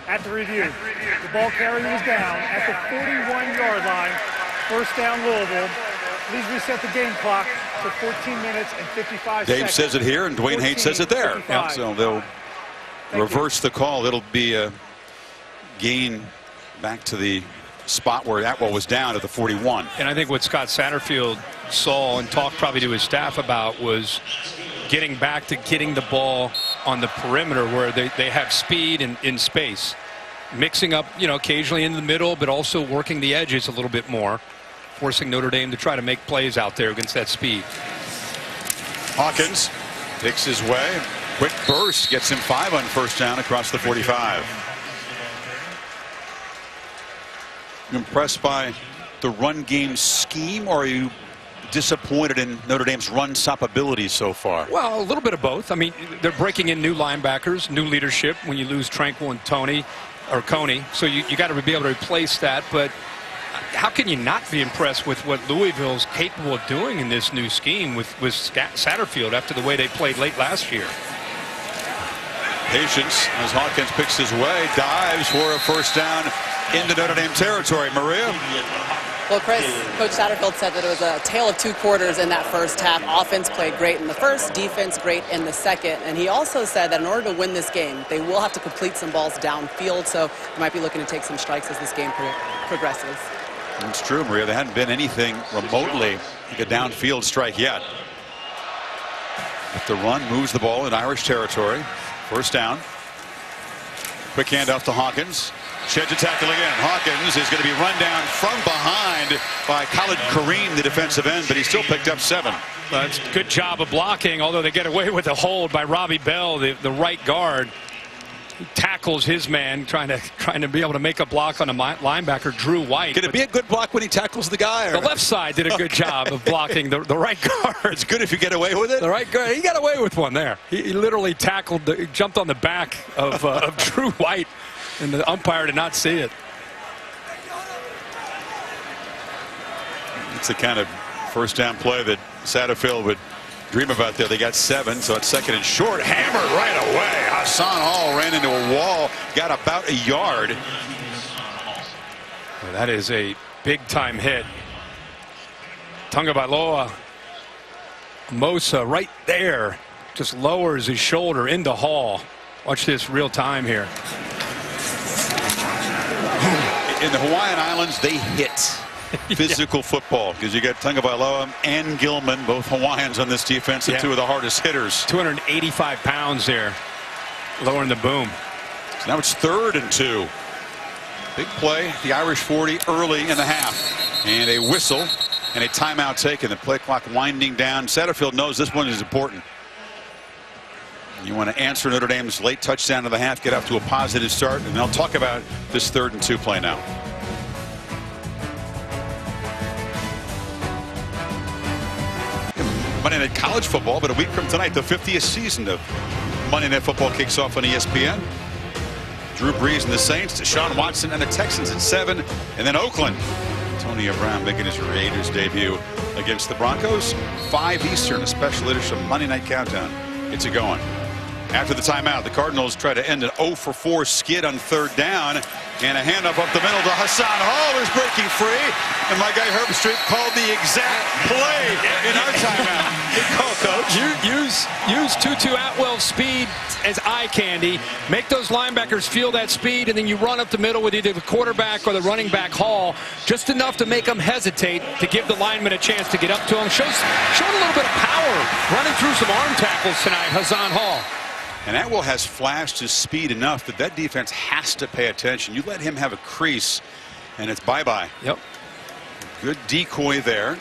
At the review, the ball carrier is down at the 41-yard line. First down, Louisville. Please reset the game clock to 14 minutes and 55 seconds. Dave says it here, and Dwayne Hates says it there. Yeah, so they'll reverse the call. It'll be a gain back to the spot where Atwell was down at the 41. And I think what Scott Satterfield saw and talked probably to his staff about was getting back to getting the ball on the perimeter where they have speed and in space. Mixing up, occasionally in the middle, but also working the edges a little bit more, forcing Notre Dame to try to make plays out there against that speed. Hawkins picks his way. Quick burst gets him 5 on first down across the 45. Impressed by the run game scheme, or are you disappointed in Notre Dame's run stop ability so far? Well, a little bit of both. I mean, they're breaking in new linebackers, new leadership when you lose Tranquil and Coney. So you got to be able to replace that. But how can you not be impressed with what Louisville's capable of doing in this new scheme with Satterfield after the way they played late last year? Patience as Hawkins picks his way, dives for a first down into Notre Dame territory. Maria? Well, Chris, Coach Satterfield said that it was a tale of two quarters in that first half. Offense played great in the first, defense great in the second. And he also said that in order to win this game, they will have to complete some balls downfield. So they might be looking to take some strikes as this game progresses. It's true, Maria. There hadn't been anything remotely like a downfield strike yet. But the run moves the ball in Irish territory. First down. Quick handoff to Hawkins. Sheds a tackle again. Hawkins is going to be run down from behind by Khalid Kareem, the defensive end, but he still picked up 7. It's a good job of blocking, although they get away with a hold by Robbie Bell, the right guard. He tackles his man, trying to be able to make a block on a linebacker, Drew White. Could it be a good block when he tackles the guy? Or? The left side did a good job of blocking the right guard. It's good if you get away with it. The right guard, he got away with one there. He literally jumped on the back of Drew White. And the umpire did not see it. It's the kind of first down play that Satterfield would dream about there. They got 7, so it's second and short. Hammered right away. Hassan Hall ran into a wall, got about a yard. Well, that is a big-time hit. Tagovailoa, Mosa right there, just lowers his shoulder into Hall. Watch this real time here. In the Hawaiian Islands, they hit physical football because you got Tagovailoa and Gilman, both Hawaiians on this defense, and 2 of the hardest hitters. 285 pounds there, lowering the boom. So now it's 3rd and 2. Big play, the Irish 40 early in the half. And a whistle and a timeout taken. The play clock winding down. Satterfield knows this one is important. You want to answer Notre Dame's late touchdown of the half, get off to a positive start, and they'll talk about this 3rd and 2 play now. Monday Night College Football, but a week from tonight, the 50th season of Monday Night Football kicks off on ESPN. Drew Brees and the Saints, Deshaun Watson and the Texans at 7, and then Oakland. Antonio Brown making his Raiders debut against the Broncos. 5 Eastern, a special edition of Monday Night Countdown. It's a going. after the timeout. The Cardinals try to end an 0-for-4 skid on 3rd down, and a handoff up the middle to Hassan Hall, who's breaking free, and my guy Herb Street called the exact play in our timeout. Good call, Coach. Use Tutu Atwell's speed as eye candy. Make those linebackers feel that speed, and then you run up the middle with either the quarterback or the running back Hall, just enough to make them hesitate, to give the lineman a chance to get up to him. Showed a little bit of power running through some arm tackles tonight, Hassan Hall. And Atwell has flashed his speed enough that that defense has to pay attention. You let him have a crease, and it's bye-bye. Yep. Good decoy there.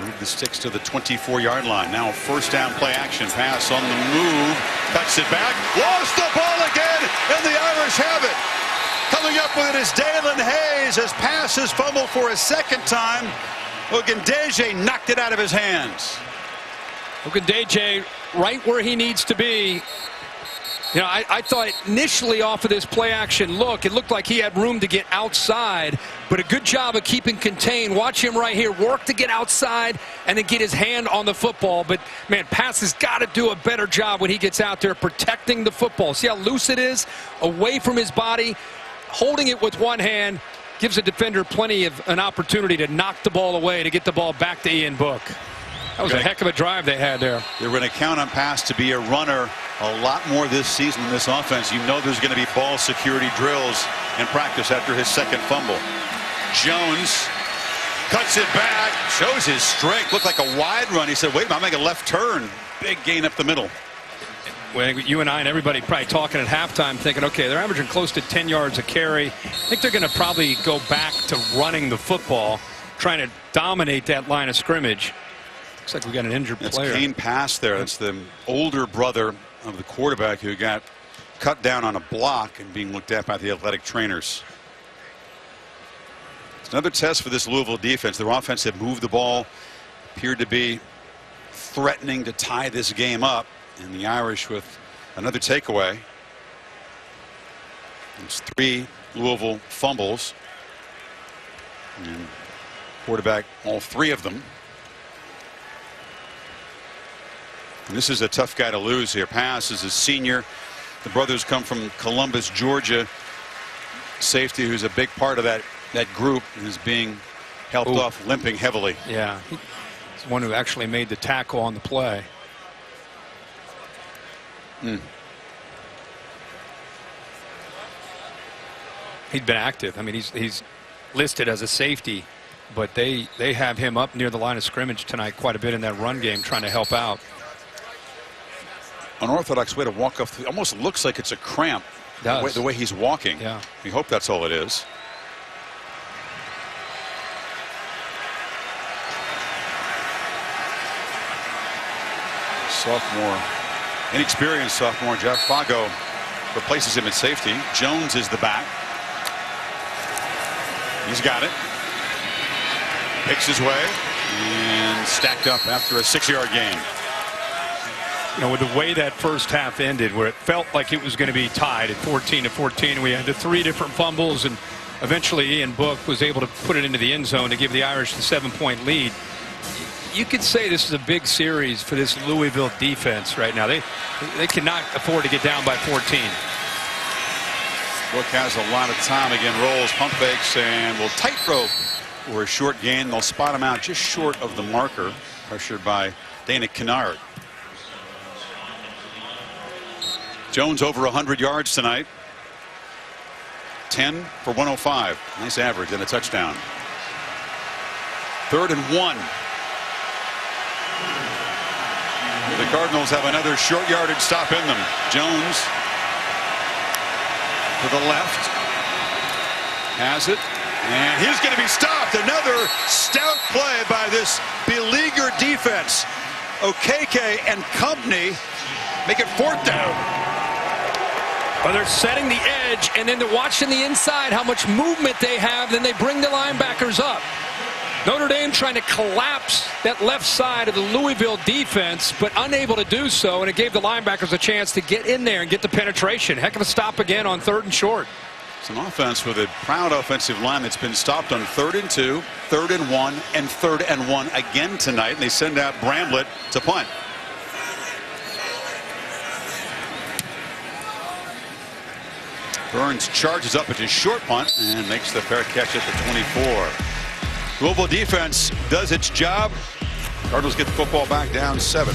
Move the sticks to the 24-yard line. Now 1st down play action pass on the move. Cuts it back. Lost the ball again, and the Irish have it. Coming up with it is Dalen Hayes. His pass is fumbled for a 2nd time. Ogundeji knocked it out of his hands. Ogundeji right where he needs to be. You know, I thought initially off of this play action look, it looked like he had room to get outside, but a good job of keeping contained. Watch him right here work to get outside and then get his hand on the football. But, man, Pass has got to do a better job when he gets out there protecting the football. See how loose it is? Away from his body, holding it with one hand, gives a defender plenty of an opportunity to knock the ball away, to get the ball back to Ian Book. That was a heck of a drive they had there. They're going to count on Pass to be a runner a lot more this season in this offense. You know there's going to be ball security drills in practice after his 2nd fumble. Jones cuts it back, shows his strength. Looked like a wide run. He said, wait a minute, I'll make a left turn. Big gain up the middle. Well, you and I and everybody probably talking at halftime thinking, okay, they're averaging close to 10 yards a carry. I think they're going to probably go back to running the football, trying to dominate that line of scrimmage. Looks like we got an injured player. That's Kane Pass there. That's the older brother of the quarterback who got cut down on a block and being looked at by the athletic trainers. It's another test for this Louisville defense. Their offense had moved the ball, appeared to be threatening to tie this game up, and the Irish with another takeaway. It's 3 Louisville fumbles, and quarterback all 3 of them. And this is a tough guy to lose here. Pass is a senior. The brothers come from Columbus, Georgia. Safety, who's a big part of that group, is being helped off, limping heavily. Yeah, he's the one who actually made the tackle on the play. He'd been active. I mean, he's listed as a safety, but they have him up near the line of scrimmage tonight quite a bit in that run game, trying to help out. Unorthodox way to walk off. Almost looks like it's a cramp. The way he's walking. Yeah. We hope that's all it is. Sophomore, inexperienced sophomore Jeff Fago replaces him at safety. Jones is the back. He's got it. Picks his way and stacked up after a 6-yard gain. You know, with the way that first half ended, where it felt like it was going to be tied at 14-14, we had the 3 different fumbles, and eventually Ian Book was able to put it into the end zone to give the Irish the 7-point lead. You could say this is a big series for this Louisville defense right now. They cannot afford to get down by 14. Book has a lot of time. Again, rolls, pump fakes, and will tightrope or a short gain. They'll spot him out just short of the marker, pressured by Dana Kennard. Jones over 100 yards tonight. 10 for 105. Nice average and a touchdown. 3rd and 1. The Cardinals have another short yardage stop in them. Jones to the left. Has it. And he's going to be stopped. Another stout play by this beleaguered defense. Okeke and company make it 4th down. Well, they're setting the edge, and then they're watching the inside, how much movement they have, then they bring the linebackers up. Notre Dame trying to collapse that left side of the Louisville defense, but unable to do so, and it gave the linebackers a chance to get in there and get the penetration. Heck of a stop again on 3rd and short. It's an offense with a proud offensive line that's been stopped on 3rd and 2, 3rd and 1, and 3rd and 1 again tonight, and they send out Bramblett to punt. Burns charges up at his short punt and makes the fair catch at the 24. Louisville defense does its job. Cardinals get the football back down 7.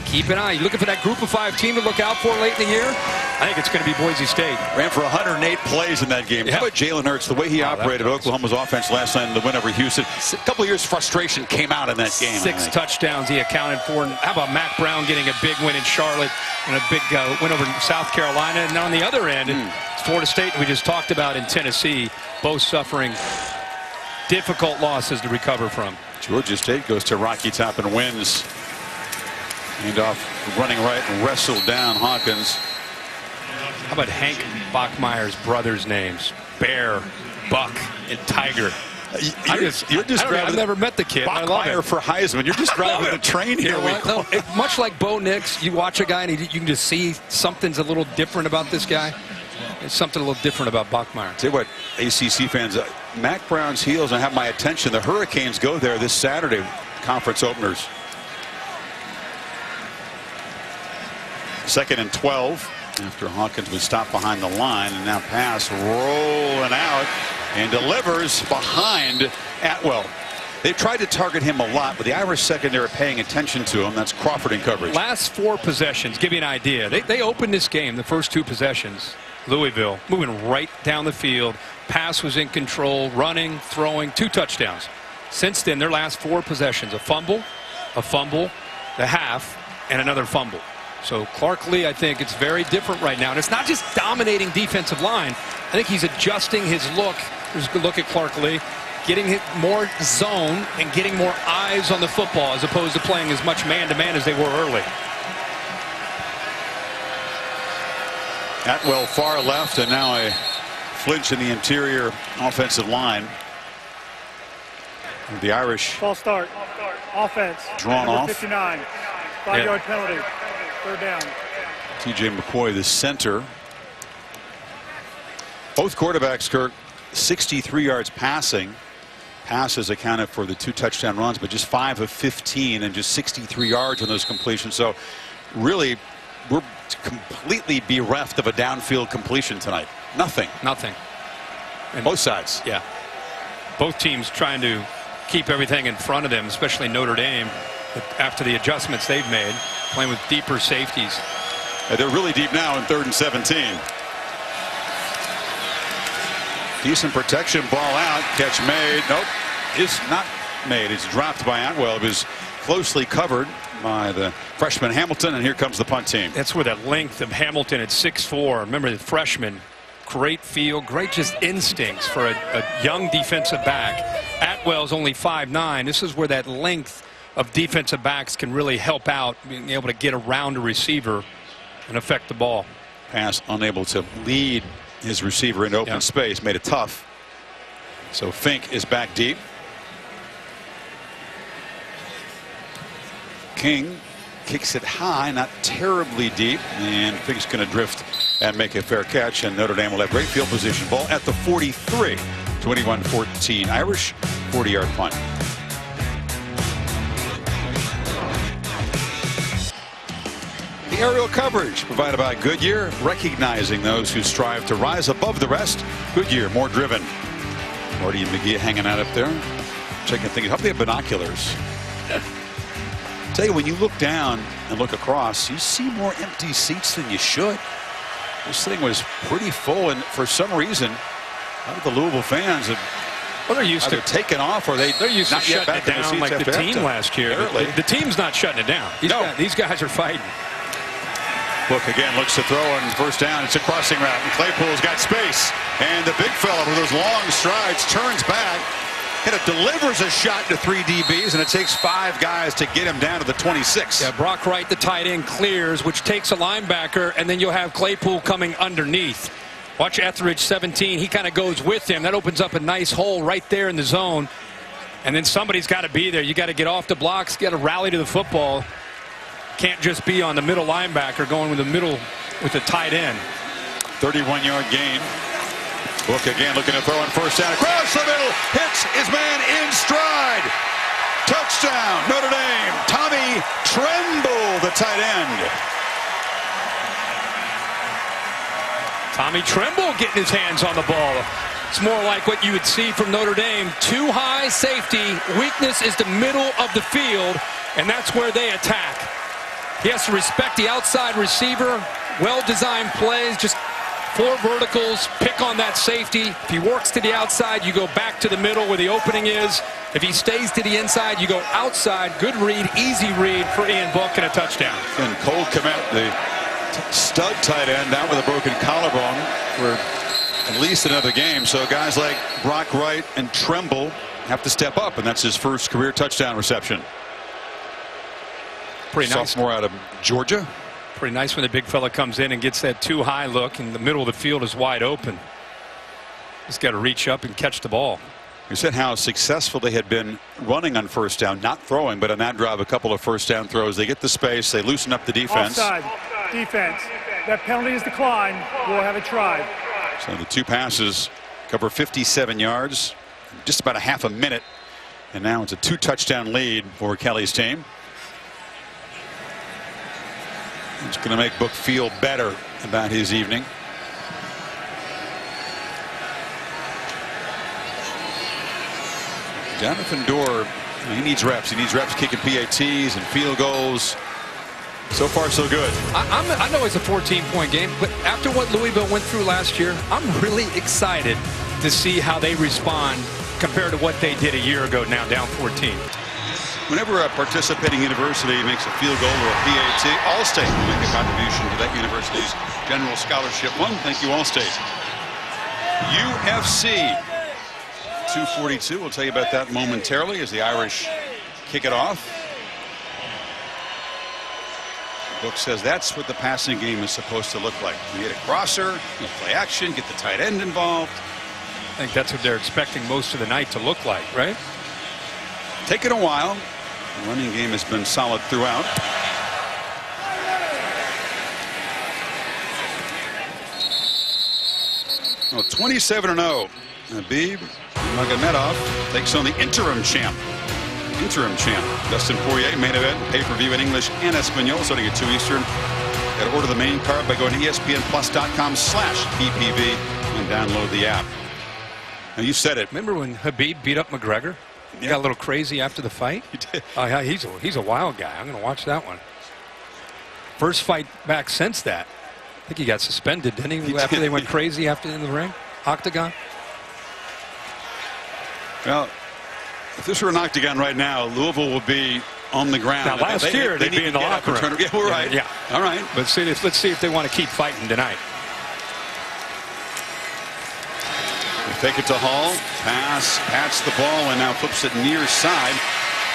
Keep an eye. You're looking for that group of 5 team to look out for late in the year? I think it's going to be Boise State. Ran for 108 plays in that game. Yeah. How about Jalen Hurts, the way he operated Oklahoma's offense last night in the win over Houston? A couple of years frustration came out in that game. 6 touchdowns he accounted for. And how about Mac Brown getting a big win in Charlotte and a big win over South Carolina? And on the other end, it's Florida State we just talked about in Tennessee, both suffering difficult losses to recover from. Georgia State goes to Rocky Top and wins. And off running right and wrestled down Hawkins. How about Hank Bachmeier's brothers' names? Bear, Buck, and Tiger. I've never met the kid. I love it. For Heisman. You're just driving the train here. Much like Bo Nix, you watch a guy and you can just see something's a little different about this guy. There's something a little different about Bachmeier. Tell you what, ACC fans, Mac Brown's heels, I have my attention. The Hurricanes go there this Saturday, conference openers. 2nd and 12 after Hawkins was stopped behind the line, and now pass rolling out and delivers behind Atwell. They've tried to target him a lot, but the Irish secondary are paying attention to him. That's Crawford in coverage. Last 4 possessions, give you an idea. They opened this game, the first 2 possessions. Louisville moving right down the field. Pass was in control, running, throwing, 2 touchdowns. Since then, their last 4 possessions, a fumble, the half, and another fumble. So Clark Lee, I think it's very different right now. And it's not just dominating defensive line. I think he's adjusting his look. Here's a good look at Clark Lee. Getting more zone and getting more eyes on the football as opposed to playing as much man-to-man as they were early. Atwell far left, and now a flinch in the interior offensive line. The Irish. False start. Offense. Drawn off. 59. 5-yard penalty. 3rd down. T.J. McCoy, the center. Both quarterbacks, Kirk, 63 yards passing. Passes accounted for the 2 touchdown runs, but just 5 of 15 and just 63 yards on those completions. So really, we're completely bereft of a downfield completion tonight. Nothing. And both sides. Yeah. Both teams trying to keep everything in front of them, especially Notre Dame, after the adjustments they've made, playing with deeper safeties. They're really deep now in 3rd and 17. Decent protection, ball out, catch made. Nope, is not made. It's dropped by Atwell. It was closely covered by the freshman Hamilton, and here comes the punt team. That's where that length of Hamilton at 6'4". Remember the freshman, great feel, great just instincts for a young defensive back. Atwell's only 5'9". This is where that length of defensive backs can really help out, being able to get around a receiver and affect the ball. Pass unable to lead his receiver into open space, made it tough. So Fink is back deep. King kicks it high, not terribly deep, and Fink's going to drift and make a fair catch, and Notre Dame will have great field position. Ball at the 43. 21-14 Irish, 40-yard punt. The aerial coverage provided by Goodyear, recognizing those who strive to rise above the rest. Goodyear, more driven. Marty and McGee hanging out up there, checking things. Hope they have binoculars. Tell you, when you look down and look across, you see more empty seats than you should. This thing was pretty full, and for some reason, a lot of the Louisville fans have they're used to taken off, or they're used to shutting it down like the team last year. The team's not shutting it down. These guys are fighting. Book again looks to throw on 1st down. It's a crossing route, and Claypool's got space. And the big fella with those long strides turns back. And it delivers a shot to 3 DBs, and it takes 5 guys to get him down to the 26. Yeah, Brock Wright, the tight end, clears, which takes a linebacker, and then you'll have Claypool coming underneath. Watch Etheridge, 17. He kind of goes with him. That opens up a nice hole right there in the zone. And then somebody's got to be there. You got to get off the blocks, got to rally to the football. Can't just be on the middle linebacker going with the middle with the tight end. 31-yard gain. Book again looking to throw on 1st down. Across the middle. Hits his man in stride. Touchdown, Notre Dame. Tommy Tremble, the tight end. Tommy Tremble getting his hands on the ball. It's more like what you would see from Notre Dame. Too high safety. Weakness is the middle of the field, and that's where they attack. He has to respect the outside receiver. Well-designed plays, just 4 verticals, pick on that safety. If he works to the outside, you go back to the middle where the opening is. If he stays to the inside, you go outside. Good read, easy read for Ian Book, and a touchdown. And Cole Kmet, the stud tight end, down with a broken collarbone for at least another game. So guys like Brock Wright and Tremble have to step up, and that's his first career touchdown reception. Pretty nice. Sophomore out of Georgia. Pretty nice when the big fella comes in and gets that too high look, and the middle of the field is wide open. He's got to reach up and catch the ball. You said how successful they had been running on first down, not throwing, but on that drive, a couple of first down throws. They get the space, they loosen up the defense. Offside. Defense. That penalty is declined. We'll have it tried. So the 2 passes cover 57 yards, just about a half a minute, and now it's a 2-touchdown lead for Kelly's team. It's going to make Book feel better about his evening. Jonathan Dorr, he needs reps. He needs reps kicking PATs and field goals. So far, so good. I know it's a 14-point game, but after what Louisville went through last year, I'm really excited to see how they respond compared to what they did a year ago now, down 14. Whenever a participating university makes a field goal or a PAT, Allstate will make a contribution to that university's general scholarship fund. Thank you, Allstate. UFC 242. We'll tell you about that momentarily as the Irish kick it off. Book says that's what the passing game is supposed to look like. You get a crosser, you play action, get the tight end involved. I think that's what they're expecting most of the night to look like, right? Taken a while. The running game has been solid throughout. Well, 27-0. Habib Nurmagomedov takes on the interim champ. Dustin Poirier, main event, pay-per-view in English and Espanol, starting at 2 Eastern. Got to order the main card by going to ESPNplus.com/PPV and download the app. Now, you said it. Remember when Habib beat up McGregor? He got a little crazy after the fight. He did. Oh, yeah, he's a wild guy. I'm going to watch that one. First fight back since that. I think he got suspended, didn't he? After they went crazy after in the ring, octagon. Well, if this were an octagon right now, Louisville would be on the ground. Now, last year they'd be in the locker room. Yeah, we're right. Yeah. All right. But let's see if they want to keep fighting tonight. They take it to Hall. Pass, pats the ball, and now flips it near side.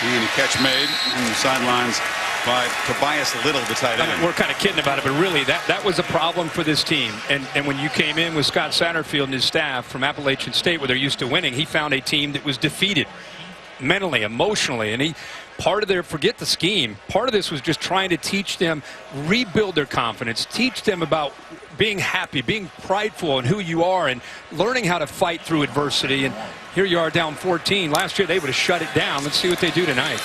And a catch made on the sidelines by Tobias Little, the tight end. We're kind of kidding about it, but really that was a problem for this team. And when you came in with Scott Satterfield and his staff from Appalachian State, where they're used to winning, he found a team that was defeated mentally, emotionally, and forget the scheme. Part of this was just trying to teach them, rebuild their confidence, teach them about being happy, being prideful in who you are, and learning how to fight through adversity. And here you are down 14. Last year they would have shut it down. Let's see what they do tonight.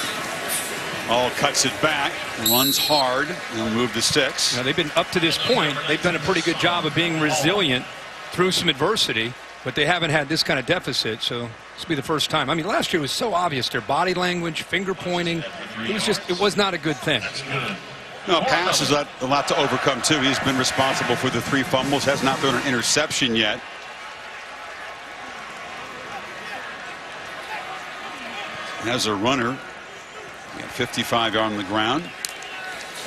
Hall cuts it back, runs hard, and move the sticks. Now, they've been up to this point, they've done a pretty good job of being resilient through some adversity, but they haven't had this kind of deficit, so this will be the first time. I mean, last year was so obvious, their body language, finger pointing. It was not a good thing. No, pass is a lot to overcome, too. He's been responsible for the 3 fumbles, has not thrown an interception yet. As a runner, 55 on the ground.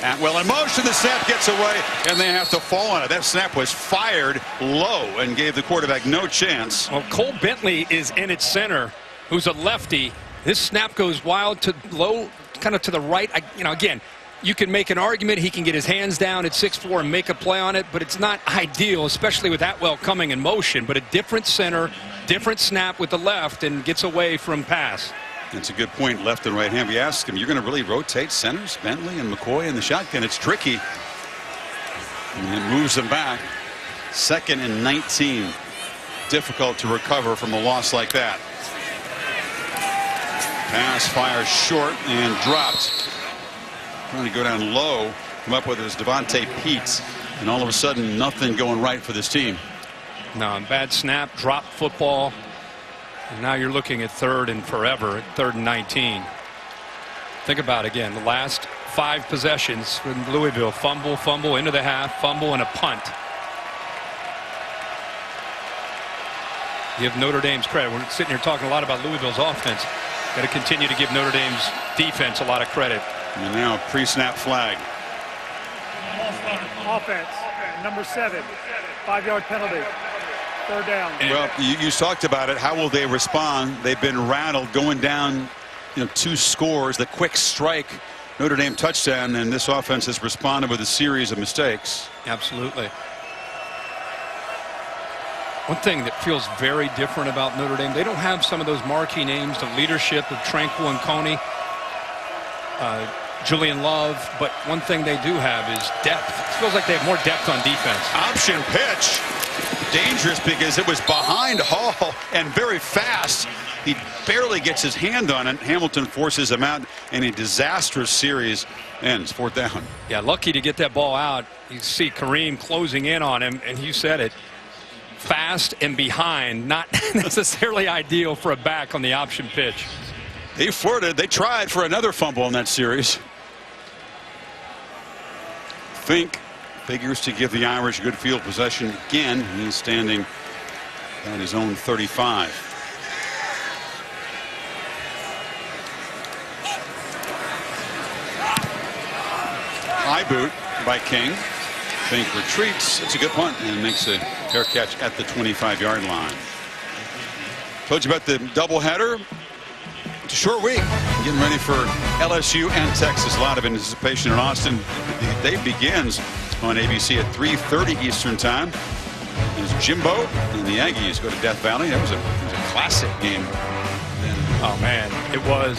Atwell in motion, the snap gets away, and they have to fall on it. That snap was fired low and gave the quarterback no chance. Well, Cole Bentley is in its center, who's a lefty. This snap goes wild to low, kind of to the right. Again, you can make an argument he can get his hands down at 6'4" and make a play on it, but it's not ideal, especially with Atwell coming in motion. But a different center, different snap with the left, and gets away from pass. It's a good point, left and right hand. We ask him, you're going to really rotate centers, Bentley and McCoy in the shotgun. It's tricky. And it moves them back. 2nd and 19. Difficult to recover from a loss like that. Pass fires short and dropped. Trying to go down low. Come up with his Devontae Peets. And all of a sudden, nothing going right for this team. No, bad snap, drop football. And now you're looking at 3rd and forever, 3rd and 19. Think about it again. The last 5 possessions from Louisville: fumble, fumble into the half, fumble, and a punt. Give Notre Dame's credit. We're sitting here talking a lot about Louisville's offense. Got to continue to give Notre Dame's defense a lot of credit. And now pre-snap flag. Offense, number 7, 5-yard penalty. 3rd down. Well, you talked about it. How will they respond? They've been rattled going down, 2 scores. The quick strike Notre Dame touchdown, and this offense has responded with a series of mistakes. Absolutely. One thing that feels very different about Notre Dame, they don't have some of those marquee names, the leadership of Tranquil and Coney, Julian Love, but one thing they do have is depth. It feels like they have more depth on defense. Option pitch. Dangerous because it was behind Hall and very fast. He barely gets his hand on it. Hamilton forces him out, and a disastrous series ends. 4th down. Yeah, lucky to get that ball out. You see Kareem closing in on him, and you said it. Fast and behind, not necessarily ideal for a back on the option pitch. They flirted. They tried for another fumble in that series. Fink figures to give the Irish good field possession again. He's standing at his own 35. High boot by King. Fink retreats. It's a good punt and makes a fair catch at the 25-yard line. Told you about the doubleheader. It's a short week. Getting ready for LSU and Texas. A lot of anticipation in Austin. The day begins on ABC at 3:30 Eastern Time. There's Jimbo and the Aggies go to Death Valley. That was a classic game. Oh, man, it was.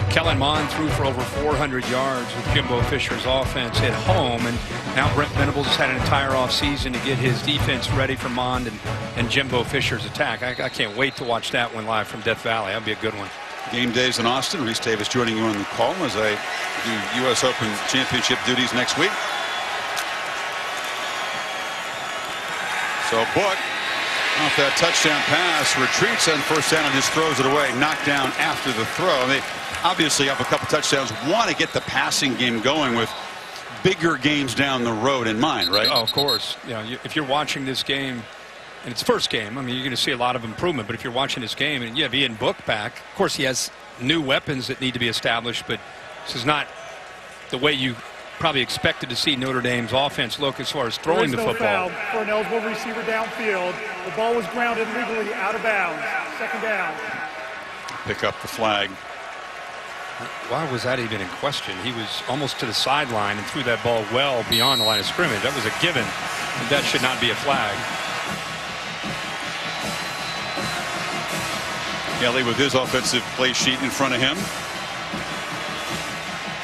Kellen Mond threw for over 400 yards with Jimbo Fisher's offense at home, and now Brent Venables has had an entire offseason to get his defense ready for Mond and Jimbo Fisher's attack. I can't wait to watch that one live from Death Valley. That'll be a good one. Game days in Austin. Reese Davis joining you on the call as I do U.S. Open Championship duties next week. So Book, off that touchdown pass, retreats on 1st down and just throws it away. Knocked down after the throw. They obviously have a couple touchdowns. Want to get the passing game going with bigger games down the road in mind, right? Oh, of course. If you're watching this game, and it's first game, I mean, you're going to see a lot of improvement. But if you're watching this game and you have Ian Book back, of course he has new weapons that need to be established, but this is not the way you probably expected to see Notre Dame's offense look as far as throwing the football. Foul for an eligible receiver downfield. The ball was grounded legally out of bounds. 2nd down. Pick up the flag. Why was that even in question? He was almost to the sideline and threw that ball well beyond the line of scrimmage. That was a given. That should not be a flag. Kelly with his offensive play sheet in front of him.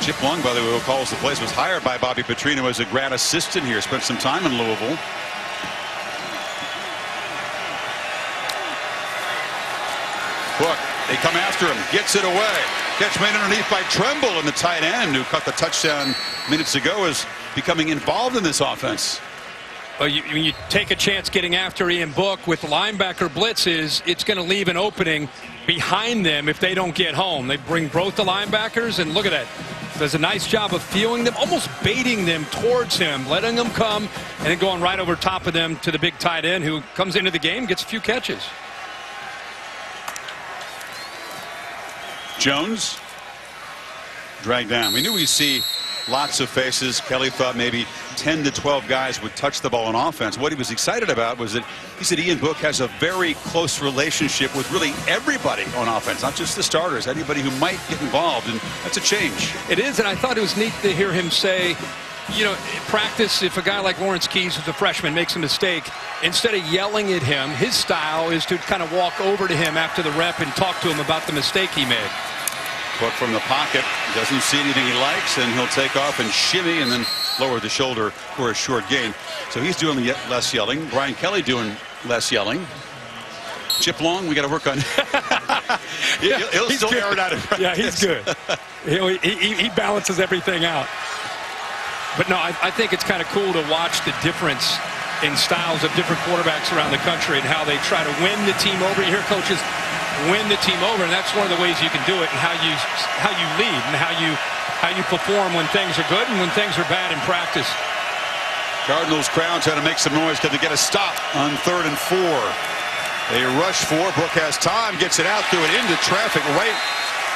Chip Long, by the way, who calls the plays, was hired by Bobby Petrino as a grad assistant here. Spent some time in Louisville. Book, they come after him, gets it away. Catch made underneath by Tremble, and the tight end who caught the touchdown minutes ago is becoming involved in this offense. Well, when you take a chance getting after Ian Book with linebacker blitzes, it's going to leave an opening behind them if they don't get home. They bring both the linebackers, and look at that. Does a nice job of feeling them, almost baiting them towards him, letting them come, and then going right over top of them to the big tight end who comes into the game, gets a few catches. Jones dragged down. We knew we'd see lots of faces. Kelly thought maybe 10 to 12 guys would touch the ball on offense. What he was excited about was that he said Ian Book has a very close relationship with really everybody on offense, not just the starters, anybody who might get involved, and that's a change. It is, and I thought it was neat to hear him say, in practice, if a guy like Lawrence Keys, who's a freshman, makes a mistake, instead of yelling at him, his style is to kind of walk over to him after the rep and talk to him about the mistake he made. Book from the pocket, doesn't see anything he likes, and he'll take off and shimmy and then lower the shoulder for a short gain. So he's doing less yelling. Brian Kelly doing less yelling. Chip Long, we got to work on. he'll still air it out. Yeah, he's good. He balances everything out. But no, I think it's kind of cool to watch the difference in styles of different quarterbacks around the country and how they try to win the team over. You hear coaches win the team over, and that's one of the ways you can do it, and how you lead and how you perform when things are good and when things are bad in practice. Cardinals crowd trying to make some noise because they get a stop on 3rd and 4. They rush 4. Brook has time, gets it out, threw it into traffic right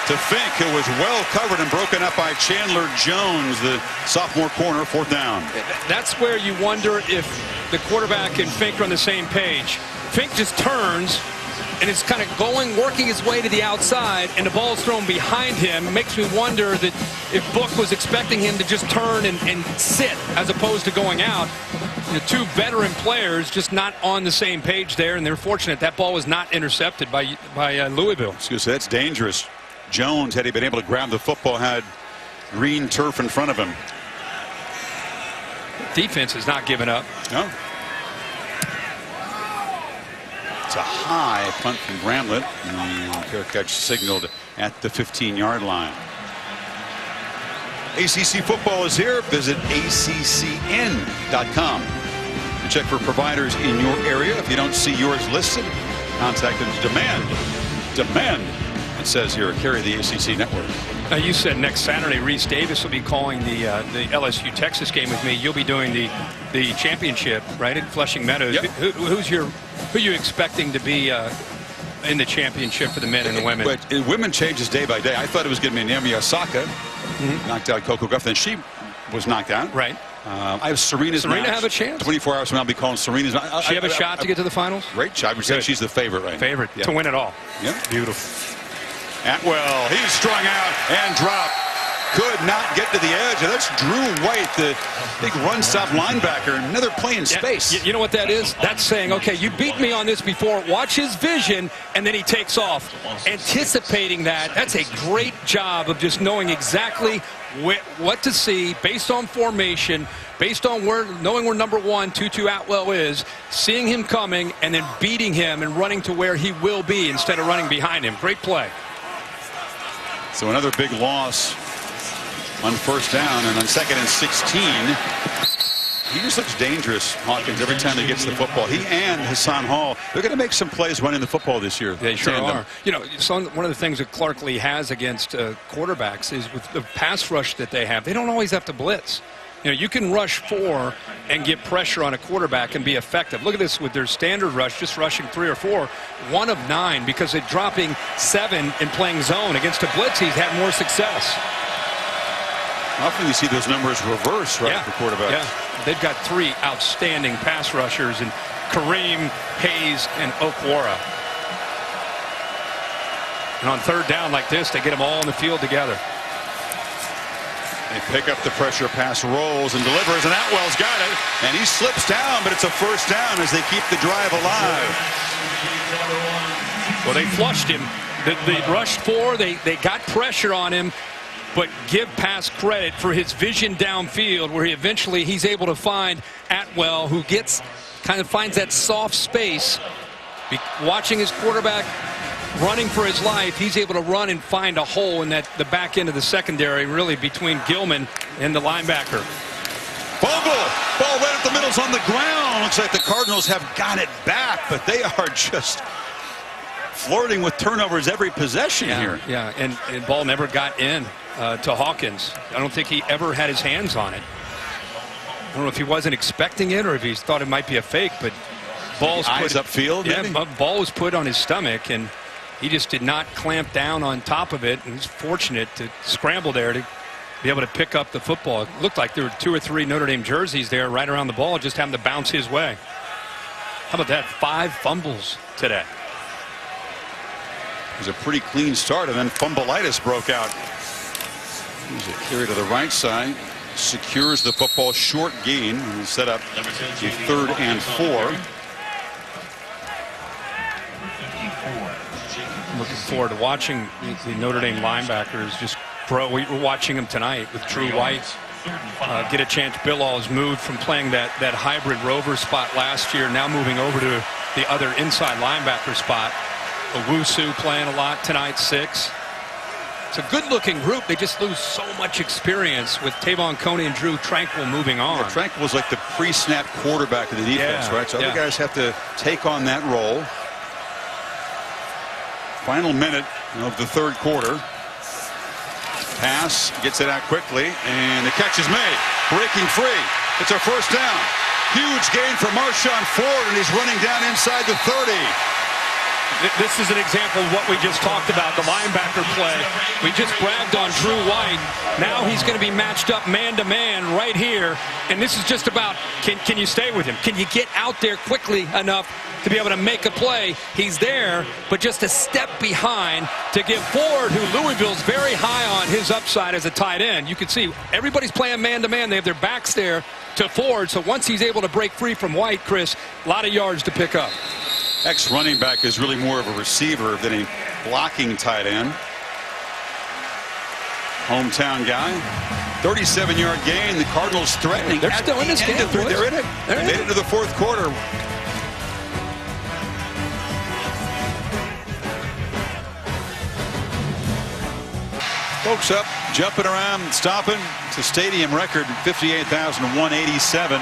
to Fink, who was well covered and broken up by Chandler Jones, the sophomore corner. 4th down. That's where you wonder if the quarterback and Fink are on the same page. Fink just turns and is kind of working his way to the outside, and the ball's thrown behind him. It makes me wonder that if Book was expecting him to just turn and sit as opposed to going out. The two veteran players just not on the same page there, and they're fortunate that ball was not intercepted by Louisville. So that's dangerous. Jones, had he been able to grab the football, had green turf in front of him. Defense is not giving up. No. It's a high punt from Bramlett. And fair catch signaled at the 15-yard line. ACC football is here. Visit ACCN.com to check for providers in your area. If you don't see yours listed, contact them to demand. It says here, carry the ACC network. You said next Saturday, Reese Davis will be calling the LSU Texas game with me. You'll be doing the championship, right, at Flushing Meadows. Yep. Who are you expecting to be in the championship for the men and the women? But women changes day by day. I thought it was going to be Naomi Osaka. Knocked out Coco Gauff. Then she was knocked out. Right. I have Serena have a chance? 24 hours from now, I'll be calling Serena's. She have a shot to get to the finals? Great shot. I would say she's the favorite right now. Favorite to win it all. Yeah. Beautiful. Atwell, he's strung out and dropped. Could not get to the edge. And that's Drew White, the big run-stop linebacker. Another play in space. You know what that is? That's saying, okay, you beat me on this before. Watch his vision, and then he takes off. Anticipating that, that's a great job of just knowing exactly what to see based on formation, based on knowing where number 1, Tutu Atwell is, seeing him coming, and then beating him and running to where he will be instead of running behind him. Great play. So another big loss on 1st down, and on 2nd and 16. He just looks dangerous, Hawkins, every time he gets the football. He and Hassan Hall, they're going to make some plays running the football this year. They sure are. You know, one of the things that Clark Lee has against quarterbacks is with the pass rush that they have, they don't always have to blitz. You know, you can rush 4 and get pressure on a quarterback and be effective. Look at this with their standard rush, just rushing 3 or 4, 1 of 9, because they're dropping 7 and playing zone. Against a blitz, he's had more success. Often you see those numbers reverse, right, for quarterbacks. Yeah, they've got 3 outstanding pass rushers, and Kareem, Hayes, and Okwara. And on 3rd down like this, they get them all on the field together. They pick up the pressure, pass rolls and delivers, and Atwell's got it, and he slips down, but it's a 1st down as they keep the drive alive. Well, they flushed him. They rushed 4. They got pressure on him, but give Pass credit for his vision downfield, where he's able to find Atwell, who finds that soft space. Watching his quarterback running for his life, he's able to run and find a hole in the back end of the secondary, really between Gilman and the linebacker. Bogle, ball right up the middle's on the ground. Looks like the Cardinals have got it back, but they are just flirting with turnovers every possession here. Yeah, and ball never got in to Hawkins. I don't think he ever had his hands on it. I don't know if he wasn't expecting it or if he thought it might be a fake, but ball's eyes upfield. Yeah, ball was put on his stomach, and he just did not clamp down on top of it, and was fortunate to scramble there to be able to pick up the football. It looked like there were 2 or 3 Notre Dame jerseys there right around the ball, just happened to bounce his way. How about that? 5 fumbles today. It was a pretty clean start, and then fumbleitis broke out. Here's a carry to the right side. Secures the football, short gain, and set up the 3rd and 4. Looking forward to watching the Notre Dame linebackers just grow. We were watching them tonight with Drew White get a chance. Bill All's moved from playing that hybrid rover spot last year, now moving over to the other inside linebacker spot. Owusu playing a lot tonight, 6. It's a good-looking group. They just lose so much experience with Tavon Coney and Drew Tranquill moving on. Yeah, Tranquill was like the pre-snap quarterback of the defense, right? So other guys have to take on that role. Final minute of the third quarter. Pass, gets it out quickly, and the catch is made. Breaking free. It's a first down. Huge gain for Marshawn Ford, and he's running down inside the 30. This is an example of what we just talked about, the linebacker play. We just bragged on Drew White. Now he's going to be matched up man-to-man right here. And this is just about, can you stay with him? Can you get out there quickly enough to be able to make a play? He's there, but just a step behind to give Ford, who Louisville's very high on his upside as a tight end. You can see everybody's playing man-to-man. They have their backs there to Ford. So once he's able to break free from White, Chris, a lot of yards to pick up. Ex-running back is really more of a receiver than a blocking tight end. Hometown guy. 37-yard gain. The Cardinals threatening. They're still in this game. They're in it. They made it to the fourth quarter. Folks up, jumping around, stopping. It's a stadium record, 58,187.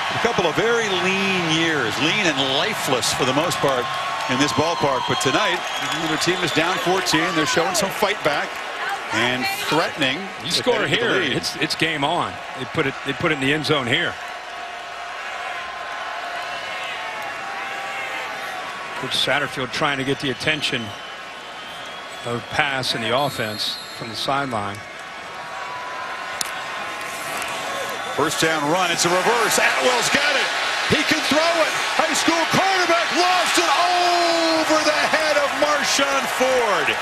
A couple of very lean years, lean and lifeless for the most part in this ballpark. But tonight, their team is down 14. They're showing some fight back and threatening. You score here, it's game on. They put it in the end zone here. Coach Satterfield trying to get the attention of pass in the offense from the sideline. First down run. It's a reverse. Atwell's got it. He can throw it. High school quarterback lost it over the head of Marshawn Ford.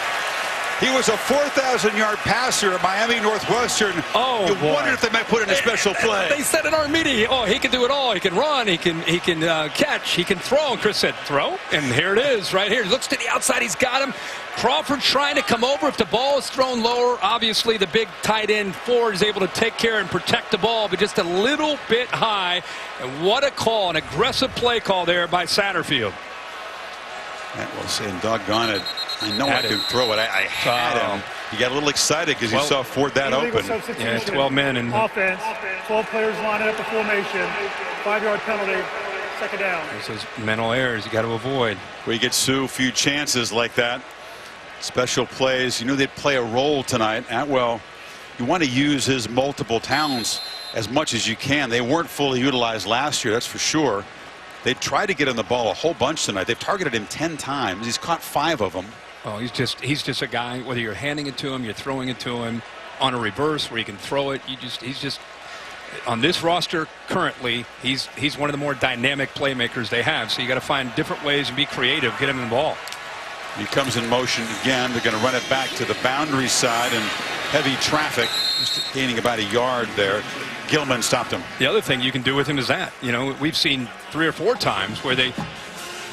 He was a 4,000-yard passer at Miami Northwestern. Oh, you wondered if they might put in a special play. They said in our meeting, oh, he can do it all. He can run. He can catch. He can throw. And Chris said, throw? And here it is right here. He looks to the outside. He's got him. Crawford trying to come over. If the ball is thrown lower, obviously the big tight end Ford is able to take care and protect the ball, but just a little bit high. And what a call, an aggressive play call there by Satterfield. That was saying, doggone it. I know I can throw it. I had him. He got a little excited because he saw Ford that open. Yeah, 12 men in offense. 12 players lining up the formation. 5-yard penalty. Second down. There's those mental errors you got to avoid. We get Sue a few chances like that. Special plays. You knew they'd play a role tonight. Atwell, you want to use his multiple talents as much as you can. They weren't fully utilized last year, that's for sure. They tried to get him the ball a whole bunch tonight. They've targeted him 10 times. He's caught 5 of them. Oh, he's just a guy, whether you're handing it to him, you're throwing it to him on a reverse where he can throw it. He's just on this roster currently, he's one of the more dynamic playmakers they have. So you got to find different ways and be creative, get him in the ball. He comes in motion again. They're going to run it back to the boundary side and heavy traffic, just gaining about a yard there. Gilman stopped him. The other thing you can do with him is that, you know, we've seen 3 or 4 times where the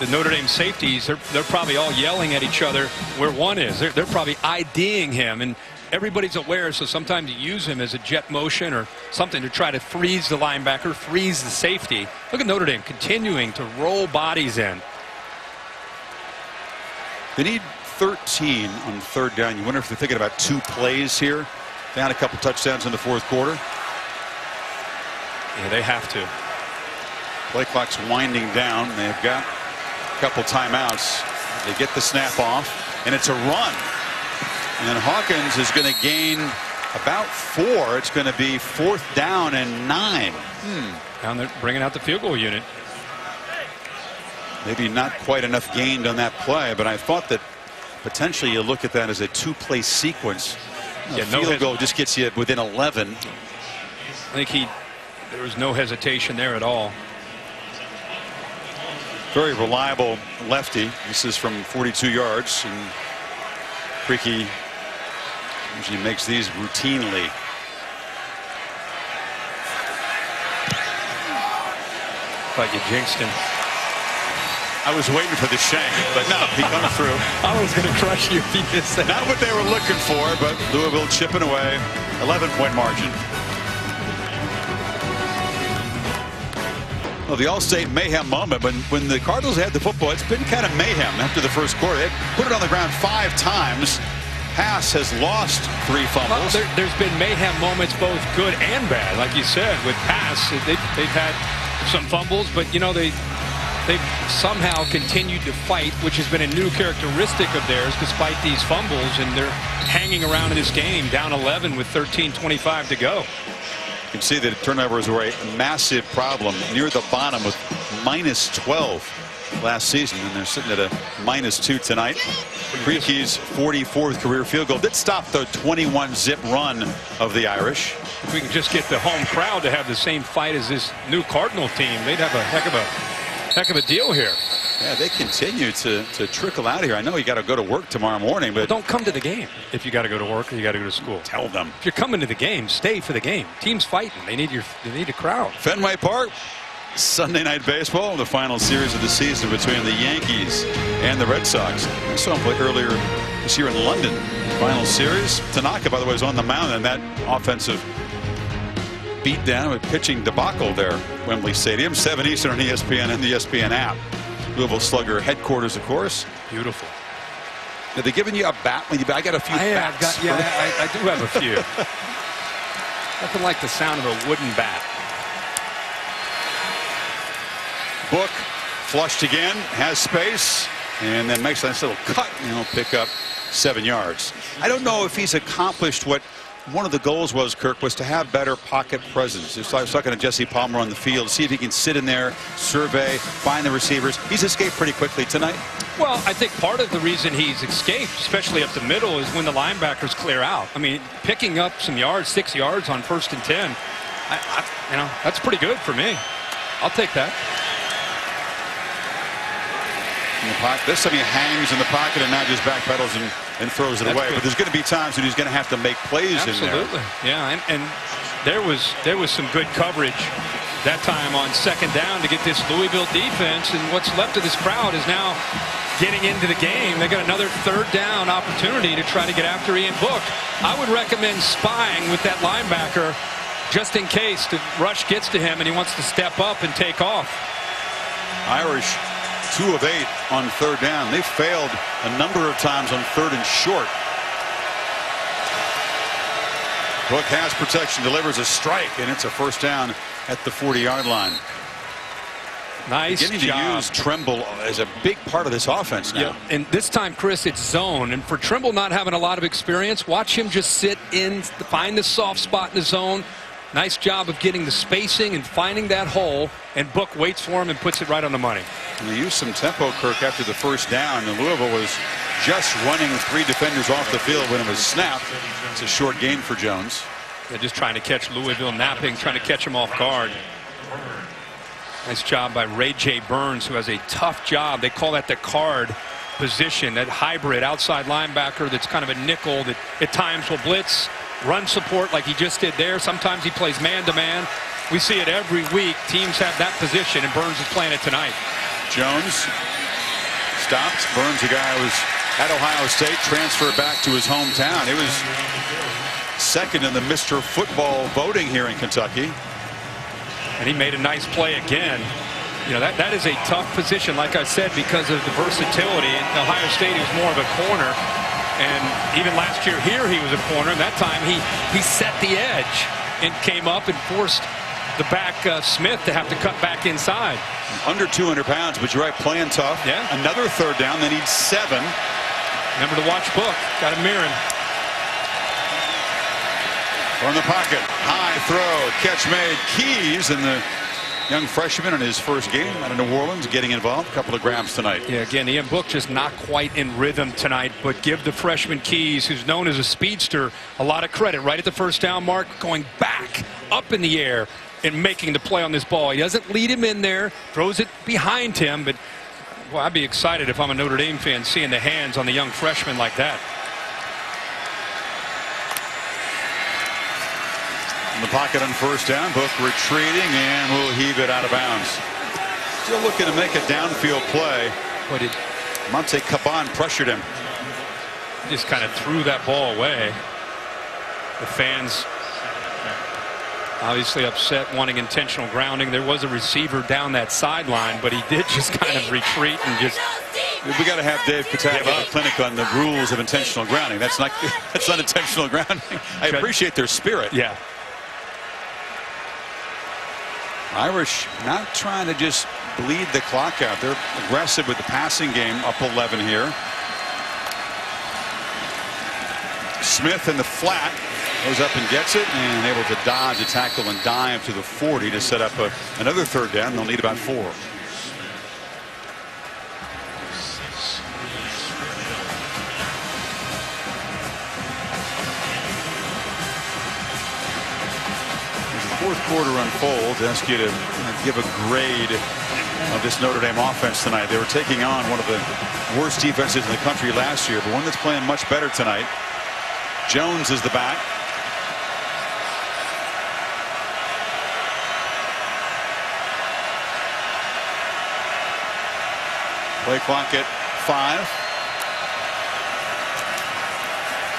Notre Dame safeties, they're probably all yelling at each other where one is. They're probably IDing him, and everybody's aware, so sometimes you use him as a jet motion or something to try to freeze the linebacker, freeze the safety. Look at Notre Dame continuing to roll bodies in. They need 13 on third down. You wonder if they're thinking about 2 plays here. Down a couple touchdowns in the fourth quarter. Yeah, they have to. Play clock's winding down. They've got a couple timeouts. They get the snap off, and it's a run. And Hawkins is going to gain about 4. It's going to be 4th down and 9. Down there bringing out the field goal unit. Maybe not quite enough gained on that play, but I thought that potentially you look at that as a 2-play sequence. Yeah, field goal just gets you within 11. I think there was no hesitation there at all. Very reliable lefty. This is from 42 yards, and Creaky usually makes these routinely. Thought you jinxed him. I was waiting for the shank, but no, he comes through. I was going to crush you if he missed that. Not what they were looking for, but Louisville chipping away. 11-point margin. Well, the All-State mayhem moment, when the Cardinals had the football, it's been kind of mayhem after the first quarter. They put it on the ground 5 times. pass has lost 3 fumbles. Well, there's been mayhem moments, both good and bad. Like you said, with pass, they've had some fumbles, but you know they've somehow continued to fight, which has been a new characteristic of theirs despite these fumbles, and they're hanging around in this game, down 11 with 13:25 to go. You can see that turnovers were a massive problem near the bottom with -12 last season, and they're sitting at a -2 tonight. Creaky's 44th career field goal did stop the 21-zip run of the Irish. If we can just get the home crowd to have the same fight as this new Cardinal team, they'd have a heck of a deal here. Yeah, they continue to trickle out here. I know you got to go to work tomorrow morning, but well, don't come to the game if you got to go to work or you got to go to school. Tell them. If you're coming to the game, stay for the game. Team's fighting. They need a crowd. Fenway Park, Sunday Night Baseball, the final series of the season between the Yankees and the Red Sox. I saw them play earlier this year in London. Final series. Tanaka, by the way, was on the mound in that offensive beatdown with pitching debacle there, Wembley Stadium. 7 Eastern on ESPN and the ESPN app. Louisville Slugger headquarters, of course. Beautiful. Are they giving you a bat when you bat? I got a few bats. I do have a few. Nothing like the sound of a wooden bat. Book flushed again, has space, and then makes a nice little cut, and he'll pick up 7 yards. I don't know if he's accomplished what one of the goals was, Kirk, was to have better pocket presence. I was talking to Jesse Palmer on the field, see if he can sit in there, survey, find the receivers. He's escaped pretty quickly tonight. Well, I think part of the reason he's escaped, especially up the middle, is when the linebackers clear out. I mean, picking up some yards, 6 yards on 1st and 10, you know, that's pretty good for me. I'll take that. In the pocket. This time he hangs in the pocket and now just backpedals and throws it away. Good. But there's going to be times when he's going to have to make plays in there. Absolutely. Yeah, and there was some good coverage that time on 2nd down to get this Louisville defense, and what's left of this crowd is now getting into the game. They got another 3rd down opportunity to try to get after Ian Book. I would recommend spying with that linebacker just in case the rush gets to him and he wants to step up and take off. Irish 2 of 8 on 3rd down. They failed a number of times on 3rd and short. Book has protection, delivers a strike, and it's a 1st down at the 40-yard line. Nice Beginning job. to use Tremble as a big part of this offense now. Yeah, and this time, Chris, it's zone. And for Tremble not having a lot of experience, watch him just sit in, find the soft spot in the zone. Nice job of getting the spacing and finding that hole, and Book waits for him and puts it right on the money. And they used some tempo, Kirk, after the 1st down, and Louisville was just running 3 defenders off the field when it was snapped. It's a short gain for Jones. They're just trying to catch Louisville napping, trying to catch him off guard. Nice job by Ray J. Burns, who has a tough job. They call that the card position, that hybrid outside linebacker that's kind of a nickel that at times will blitz, run support like he just did there. Sometimes he plays man-to-man. We see it every week. Teams have that position, and Burns is playing it tonight. Jones stopped. Burns, a guy who was at Ohio State, transferred back to his hometown. He was 2nd in the Mr. Football voting here in Kentucky. And he made a nice play again. You know, that is a tough position, like I said, because of the versatility. In Ohio State, he was more of a corner. And even last year here, he was a corner. And that time, he set the edge and came up and forced the back Smith to have to cut back inside. Under 200 pounds, but you're right, playing tough. Yeah. Another 3rd down. They need 7. Remember to watch Book. Got him mirroring. From the pocket, high throw, catch made. Keys, and the young freshman in his 1st game out of New Orleans getting involved. A couple of grabs tonight. Yeah, again, Ian Book just not quite in rhythm tonight, but give the freshman Keys, who's known as a speedster, a lot of credit. Right at the 1st down mark, going back up in the air and making the play on this ball. He doesn't lead him in there, throws it behind him, but well, I'd be excited if I'm a Notre Dame fan seeing the hands on the young freshman like that. In the pocket on 1st down, Book retreating and will heave it out of bounds. Still looking to make a downfield play. But Monte Caban pressured him. Just kind of threw that ball away. The fans obviously upset, wanting intentional grounding. There was a receiver down that sideline, but he did just kind of retreat and just We got to have Dave Patak give a clinic on the rules of intentional grounding. That's not intentional grounding. I appreciate their spirit. Yeah. Irish not trying to just bleed the clock out. They're aggressive with the passing game, up 11 here. Smith in the flat goes up and gets it, and able to dodge a tackle and dive to the 40 to set up another third down. They'll need about 4. As the fourth quarter unfolds, I ask you to give a grade of this Notre Dame offense tonight. They were taking on one of the worst defenses in the country last year, but one that's playing much better tonight. Jones is the back. Play clock at 5.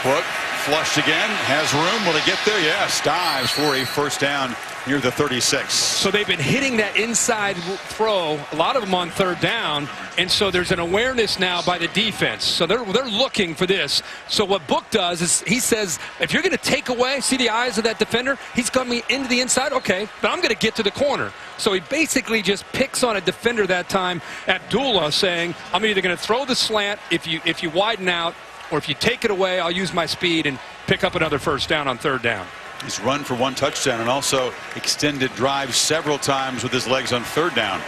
Hook flushed again. Has room. Will he get there? Yes. Dives for a first down near the 36. So they've been hitting that inside throw, a lot of them on third down, and so there's an awareness now by the defense. So they're looking for this. So what Book does is he says, if you're going to take away, see the eyes of that defender, he's coming into the inside, okay, but I'm going to get to the corner. So he basically just picks on a defender that time, Abdullah, saying, I'm either going to throw the slant if you widen out, or if you take it away, I'll use my speed and pick up another first down on third down. He's run for 1 touchdown and also extended drives several times with his legs on third down.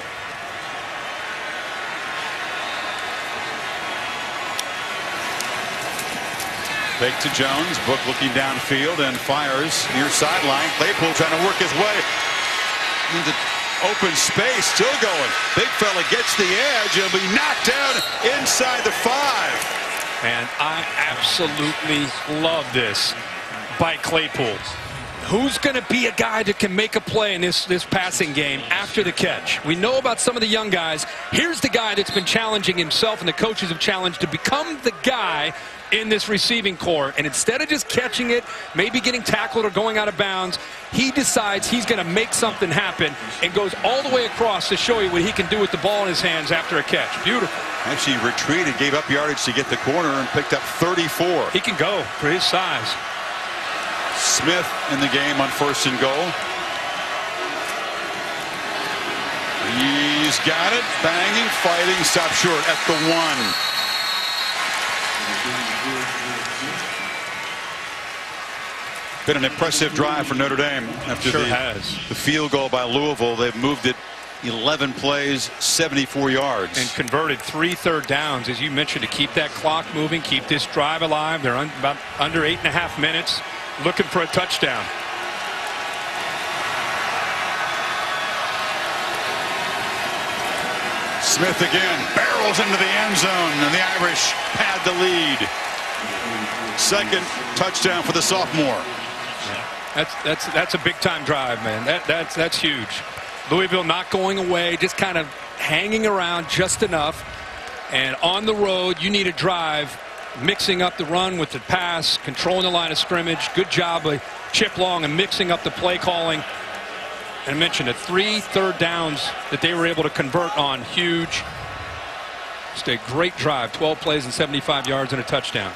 Fake to Jones. Book looking downfield and fires near sideline. Claypool trying to work his way into open space. Still going. Big fella gets the edge. He'll be knocked down inside the 5. And I absolutely love this by Claypool. Who's going to be a guy that can make a play in this passing game after the catch? We know about some of the young guys. Here's the guy that's been challenging himself, and the coaches have challenged to become the guy in this receiving core. And instead of just catching it, maybe getting tackled or going out of bounds, he decides he's going to make something happen and goes all the way across to show you what he can do with the ball in his hands after a catch. Beautiful. Actually retreated, gave up yardage to get the corner, and picked up 34. He can go for his size. Smith in the game on 1st and goal. He's got it. Banging, fighting, stop short at the 1. Been an impressive drive for Notre Dame after the field goal by Louisville. They've moved it 11 plays, 74 yards. And converted 3 third downs, as you mentioned, to keep that clock moving, keep this drive alive. They're about under 8.5 minutes. Looking for a touchdown. Smith again barrels into the end zone, and the Irish had the lead. 2nd touchdown for the sophomore. That's a big time drive, man. That's huge. Louisville not going away, just kind of hanging around just enough. And on the road, you need a drive, mixing up the run with the pass, controlling the line of scrimmage. Good job by Chip Long and mixing up the play calling. And I mentioned the 3 third downs that they were able to convert on. Huge. Just a great drive. 12 plays and 75 yards and a touchdown.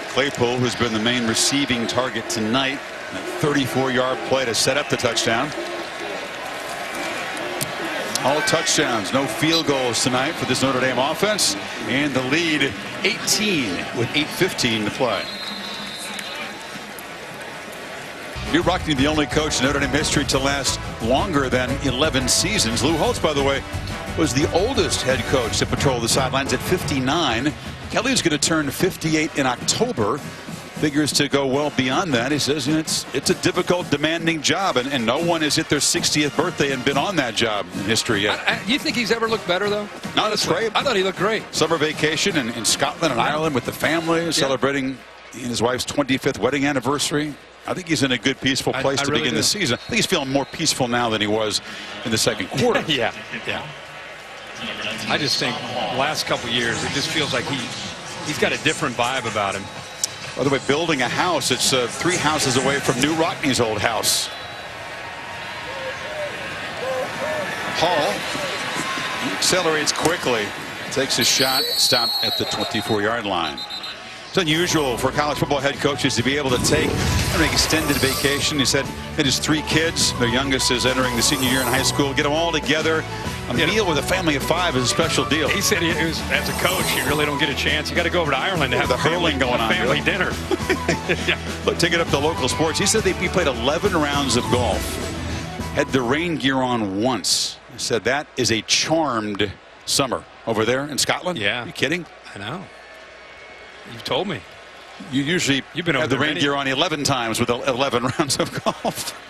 Claypool, who's been the main receiving target tonight, a 34-yard play to set up the touchdown. All touchdowns, no field goals tonight for this Notre Dame offense, and the lead 18 with 8:15 to play. Hugh Rockne, the only coach in Notre Dame history to last longer than 11 seasons. Lou Holtz, by the way, was the oldest head coach to patrol the sidelines at 59. Kelly's going to turn 58 in October. Figures to go well beyond that. He says it's a difficult, demanding job, and no one has hit their 60th birthday and been on that job in history yet. Do you think he's ever looked better, though? No, that's great. I thought he looked great. Summer vacation in Scotland and Ireland with the family, celebrating his wife's 25th wedding anniversary. I think he's in a good, peaceful place to begin the season. I think he's feeling more peaceful now than he was in the second quarter. Yeah. I just think last couple years, it just feels like he's got a different vibe about him. By the way, building a house, it's 3 houses away from New Rockne's old house. Hall accelerates quickly. Takes a shot, stopped at the 24-yard line. It's unusual for college football head coaches to be able to take an extended vacation. He said that his 3 kids, their youngest is entering the senior year in high school, get them all together. A meal with a family of 5 is a special deal. He said as a coach, you really don't get a chance. You got to go over to Ireland to have the hurling going on. Family dinner. Yeah. Look, take it up to local sports. He said he played 11 rounds of golf. Had the rain gear on once. He said that is a charmed summer over there in Scotland. Yeah. Are you kidding? I know. You've told me. You usually You've been have the over rain gear on 11 times with 11 rounds of golf.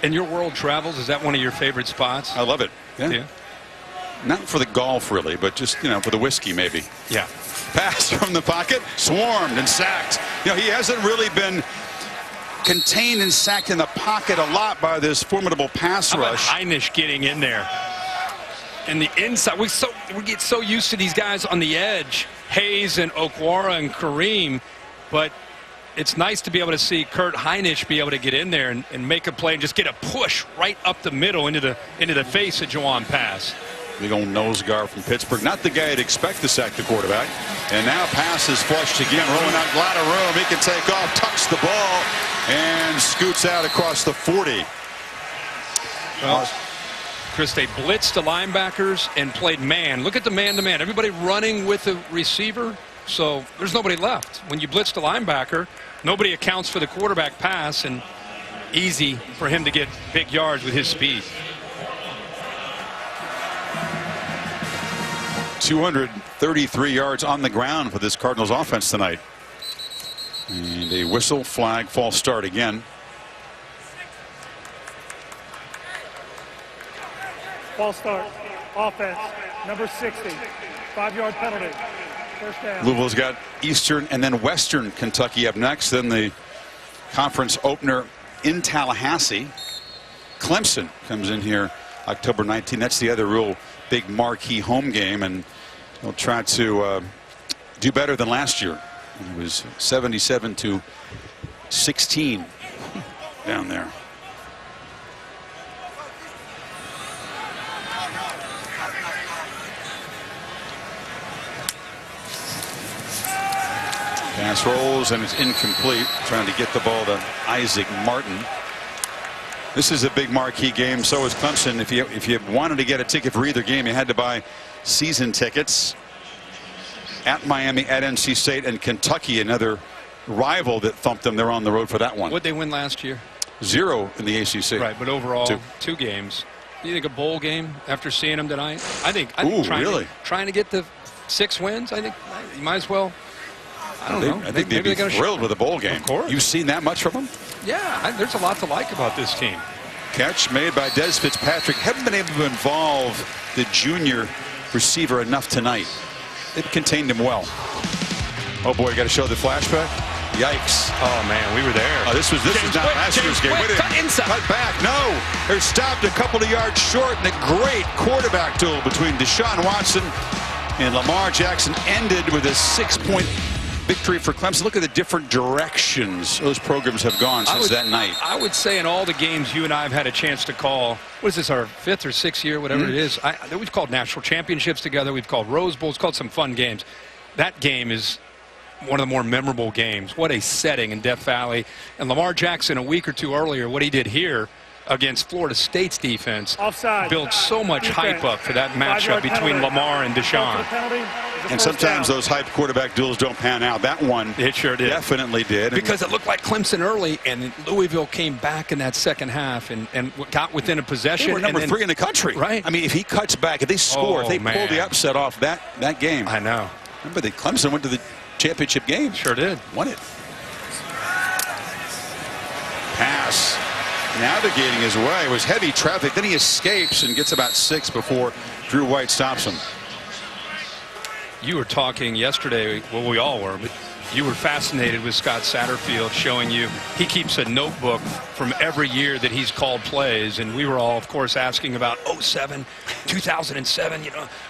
And your world travels, is that one of your favorite spots? I love it. Yeah. Not for the golf, really, but just, for the whiskey, maybe. Yeah. Pass from the pocket, swarmed and sacked. He hasn't really been contained and sacked in the pocket a lot by this formidable pass rush. Heinisch getting in there. And the inside, we get so used to these guys on the edge, Hayes and Okwara and Kareem, but it's nice to be able to see Kurt Heinisch be able to get in there and make a play and just get a push right up the middle into the face of Juwan Pass. Big old nose guard from Pittsburgh. Not the guy you'd expect to sack the quarterback. And now pass is flushed again, rolling out a lot of room. He can take off, tucks the ball, and scoots out across the 40. Well, Chris, they blitzed the linebackers and played man. Look at the man-to-man. Everybody running with the receiver, so there's nobody left. When you blitz the linebacker, nobody accounts for the quarterback pass, and easy for him to get big yards with his speed. 233 yards on the ground for this Cardinals offense tonight. And a whistle, flag, false start again. False start. Offense. Number 60. 5-yard penalty. First down. Louisville's got Eastern and then Western Kentucky up next. Then the conference opener in Tallahassee. Clemson comes in here October 19th. That's the other real big marquee home game, and they'll try to do better than last year. It was 77-16 down there. Pass rolls and it's incomplete. Trying to get the ball to Isaac Martin. This is a big marquee game. So is Clemson. If you wanted to get a ticket for either game, you had to buy season tickets. At Miami, at NC State, and Kentucky, another rival that thumped them. They're on the road for that one. What'd they win last year? 0 in the ACC. Right, but overall, 2 games. Do you think a bowl game after seeing them tonight? I think trying to get the 6 wins. I think you might as well. I don't know. I think they'd be thrilled with a bowl game. Of course. You've seen that much from them? Yeah, there's a lot to like about this team. Catch made by Des Fitzpatrick. Haven't been able to involve the junior receiver enough tonight. They've contained him well. Oh boy, got to show the flashback. Yikes! Oh man, we were there. Oh, this was not last year's game. Wait a minute. Cut back. No, they're stopped a couple of yards short, and a great quarterback duel between Deshaun Watson and Lamar Jackson ended with a 6-point victory for Clemson. Look at the different directions those programs have gone since that night. I would say in all the games you and I have had a chance to call, what is this, our 5th or 6th year, whatever it is, we've called national championships together, we've called Rose Bowls, called some fun games. That game is one of the more memorable games. What a setting in Death Valley. And Lamar Jackson, a week or 2 earlier, what he did here against Florida State's defense built so much hype up for that matchup between Lamar and Deshaun. And sometimes those hype quarterback duels don't pan out. That one it sure did. Definitely did. Because it looked like Clemson early, and Louisville came back in that second half and got within a possession. They were number 3 in the country. Right. I mean, if he cuts back, if they score, if they pull the upset off that game. I know. Remember that Clemson went to the championship game. Sure did. Won it. Pass. Navigating his way. It was heavy traffic. Then he escapes and gets about 6 before Drew White stops him. You were talking yesterday, well, we all were, but you were fascinated with Scott Satterfield showing you he keeps a notebook from every year that he's called plays, and we were all, of course, asking about 2007,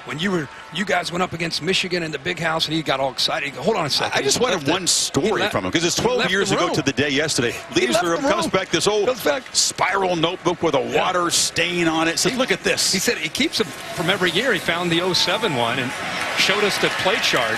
when you guys went up against Michigan in the big house, and he got all excited. He go, hold on a second. I just wanted one story from him, because it's 12 years ago to the day yesterday. Leaves the room, comes back, this old spiral notebook with a water stain on it. Says, look at this. He said he keeps them from every year. He found the 07 one, and showed us the play chart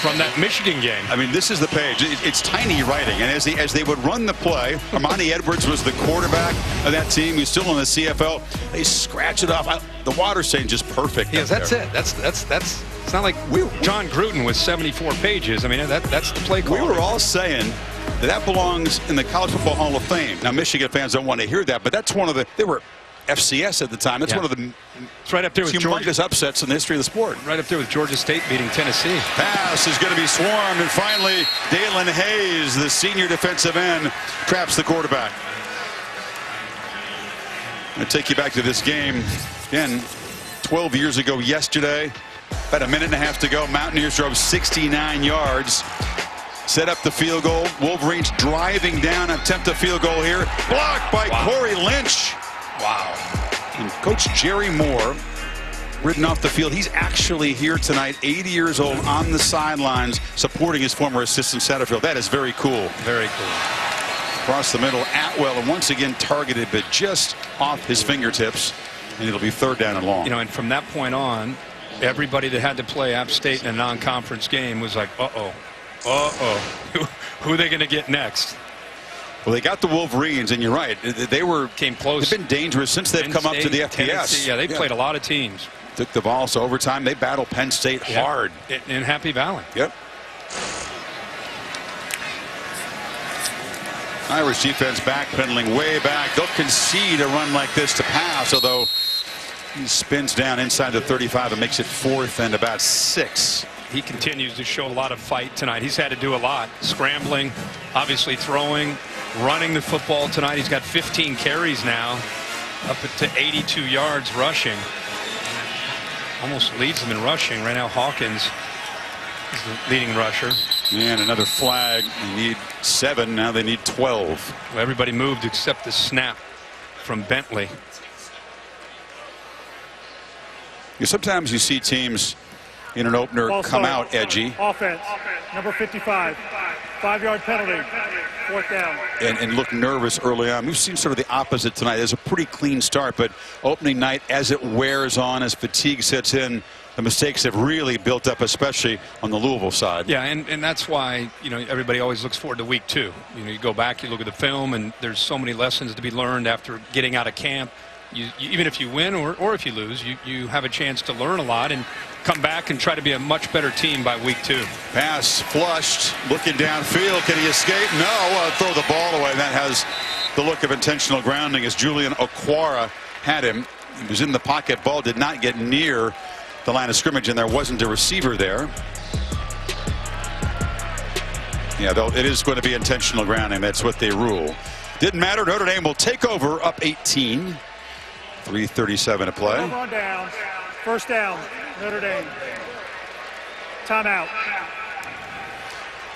from that Michigan game. I mean, this is the page. It's tiny writing. And as they would run the play, Armani Edwards was the quarterback of that team. He's still in the CFL. They scratch it off. The water saying just perfect. Yes, that's it. That's it's not like John Gruden with 74 pages. I mean, that's the play call. We were all saying that belongs in the College Football Hall of Fame. Now, Michigan fans don't want to hear that, but that's one of the, they were FCS at the time. That's one of the it's right up there with humongous upsets in the history of the sport. Right up there with Georgia State beating Tennessee. Pass is going to be swarmed, and finally, Dalen Hayes, the senior defensive end, traps the quarterback. I'm going to take you back to this game. Again, 12 years ago yesterday, about a minute and a half to go. Mountaineers drove 69 yards. Set up the field goal. Wolverines driving down, attempt a field goal here. Blocked by Corey Lynch. Wow. And Coach Jerry Moore, ridden off the field. He's actually here tonight, 80 years old, on the sidelines, supporting his former assistant Satterfield. That is very cool. Very cool. Across the middle, Atwell, and once again targeted, but just off his fingertips. And it'll be third down and long. You know, and from that point on, everybody that had to play App State in a non-conference game was like, uh-oh. Who are they going to get next? Well, they got the Wolverines, and you're right. They came close. They've been dangerous since they've come up to the FBS. Tennessee, yeah, they played a lot of teams. Took the ball, so overtime they battled Penn State hard. In Happy Valley. Yep. Irish defense backpedaling way back. They'll concede a run like this to pass, although he spins down inside the 35 and makes it fourth and about 6. He continues to show a lot of fight tonight. He's had to do a lot. Scrambling, obviously throwing, running the football tonight. He's got 15 carries now, up to 82 yards rushing. Almost leads them in rushing. Right now, Hawkins is the leading rusher. And another flag. They need 7. Now they need 12. Well, everybody moved except the snap from Bentley. Sometimes you see teams in an opener come out edgy. Offense, number 55. 5-yard penalty. Fourth down. And look nervous early on. We've seen sort of the opposite tonight. There's a pretty clean start, but opening night, as it wears on, as fatigue sets in, the mistakes have really built up, especially on the Louisville side. Yeah, and that's why, you know, everybody always looks forward to week 2. You know, you go back, you look at the film, and there's so many lessons to be learned after getting out of camp. Even if you win or if you lose, you have a chance to learn a lot and come back and try to be a much better team by week 2. Pass flushed, looking downfield. Can he escape? No. Throw the ball away. That has the look of intentional grounding as Julian Okwara had him. He was in the pocket. Ball did not get near the line of scrimmage, and there wasn't a receiver there. Yeah, though it is going to be intentional grounding. That's what they rule. Didn't matter. Notre Dame will take over, up 18. 3:37 to play. On downs. First down, Notre Dame. Timeout.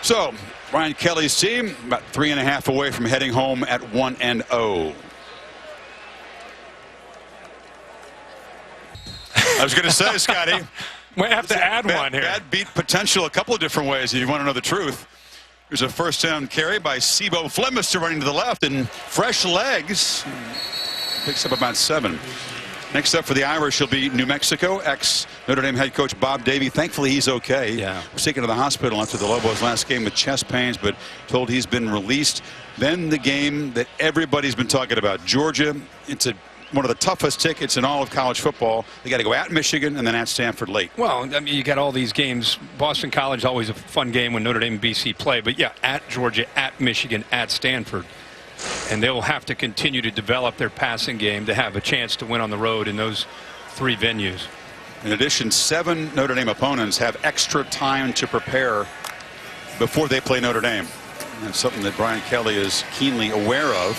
So, Brian Kelly's team about 3.5 away from heading home at 1-0. I was going to say, Scotty, we have to add one here. Bad beat potential a couple of different ways if you want to know the truth. There's a first down carry by Sibo Flemister running to the left, and fresh legs. Picks up about 7. Next up for the Irish will be New Mexico. Ex-Notre Dame head coach Bob Davie. Thankfully, he's okay. Yeah. Was taken to the hospital after the Lobos' last game with chest pains, but told he's been released. Then the game that everybody's been talking about, Georgia. It's one of the toughest tickets in all of college football. They got to go at Michigan and then at Stanford late. Well, I mean, you got all these games. Boston College is always a fun game when Notre Dame and BC play. But, yeah, at Georgia, at Michigan, at Stanford. And they'll have to continue to develop their passing game to have a chance to win on the road in those 3 venues. In addition, 7 Notre Dame opponents have extra time to prepare before they play Notre Dame. That's something that Brian Kelly is keenly aware of.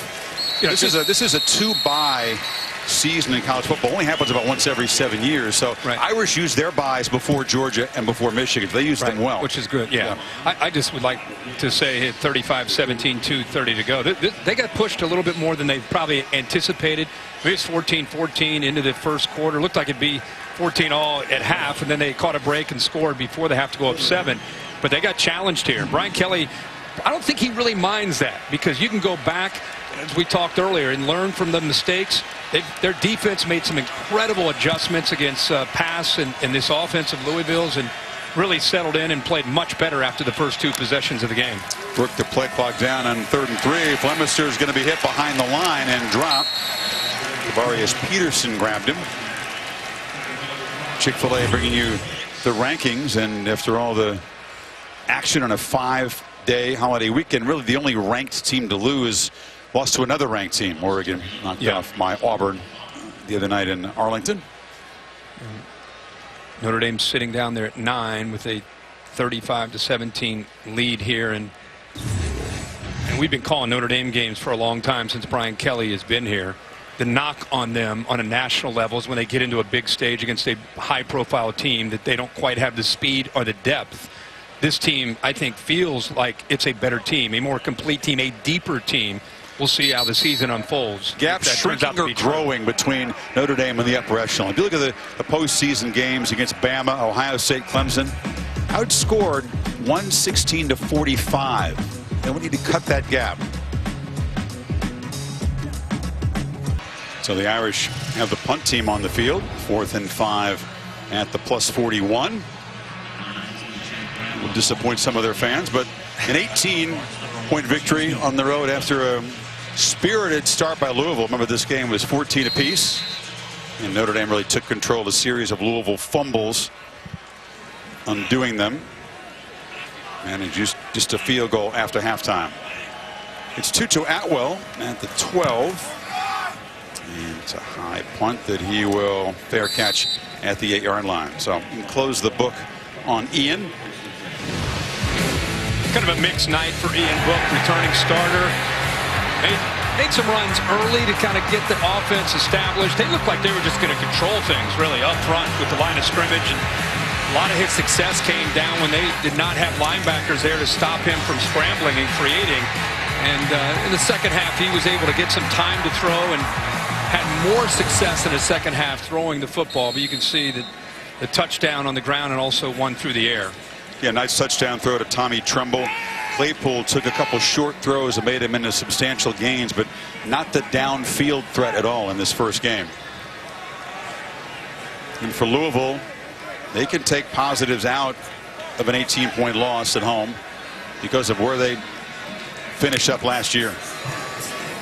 You know, this is a 2-bye season in college football. Only happens about once every 7 years. So Irish use their buys before Georgia and before Michigan. They use them well. Which is good, yeah. I just would like to say 35-17, 2:30 to go. They got pushed a little bit more than they probably anticipated. Maybe it's 14-14 into the first quarter. Looked like it'd be 14 all at half, and then they caught a break and scored before they have to go up 7. But they got challenged here. Brian Kelly, I don't think he really minds that, because you can go back as we talked earlier, and learn from the mistakes. Their defense made some incredible adjustments against pass and this offense of Louisville's, and really settled in and played much better after the first 2 possessions of the game. Brook the play clock down on 3rd and 3. Flemister is going to be hit behind the line and dropped. Tavarius Peterson grabbed him. Chick-fil-A bringing you the rankings, and after all the action on a 5-day holiday weekend, really the only ranked team to lose lost to another ranked team. Oregon knocked off my Auburn the other night in Arlington. Notre Dame sitting down there at 9 with a 35-17 lead here, and we've been calling Notre Dame games for a long time since Brian Kelly has been here. The knock on them on a national level is when they get into a big stage against a high-profile team that they don't quite have the speed or the depth. This team, I think, feels like it's a better team, a more complete team, a deeper team. We'll see how the season unfolds. Gap shrinking or growing between Notre Dame and the upper echelon. If you look at the postseason games against Bama, Ohio State, Clemson, outscored 116-45. And we need to cut that gap. So the Irish have the punt team on the field. 4th and 5 at the +41. Will disappoint some of their fans, but an 18-point victory on the road after a spirited start by Louisville. Remember, this game was 14 apiece, and Notre Dame really took control of a series of Louisville fumbles, undoing them, and just a field goal after halftime. It's Tutu Atwell at the 12, and it's a high punt that he will fair catch at the 8-yard line. So we can close the book on Ian. Kind of a mixed night for Ian Book, returning starter. Made some runs early to kind of get the offense established. They looked like they were just going to control things really up front with the line of scrimmage, and a lot of his success came down when they did not have linebackers there to stop him from scrambling and creating. And in the second half, he was able to get some time to throw and had more success in the second half throwing the football. But you can see that the touchdown on the ground and also one through the air. Yeah, nice touchdown throw to Tommy Tremble. Claypool took a couple short throws and made him into substantial gains, but not the downfield threat at all in this first game. And for Louisville, they can take positives out of an 18-point loss at home because of where they finished up last year.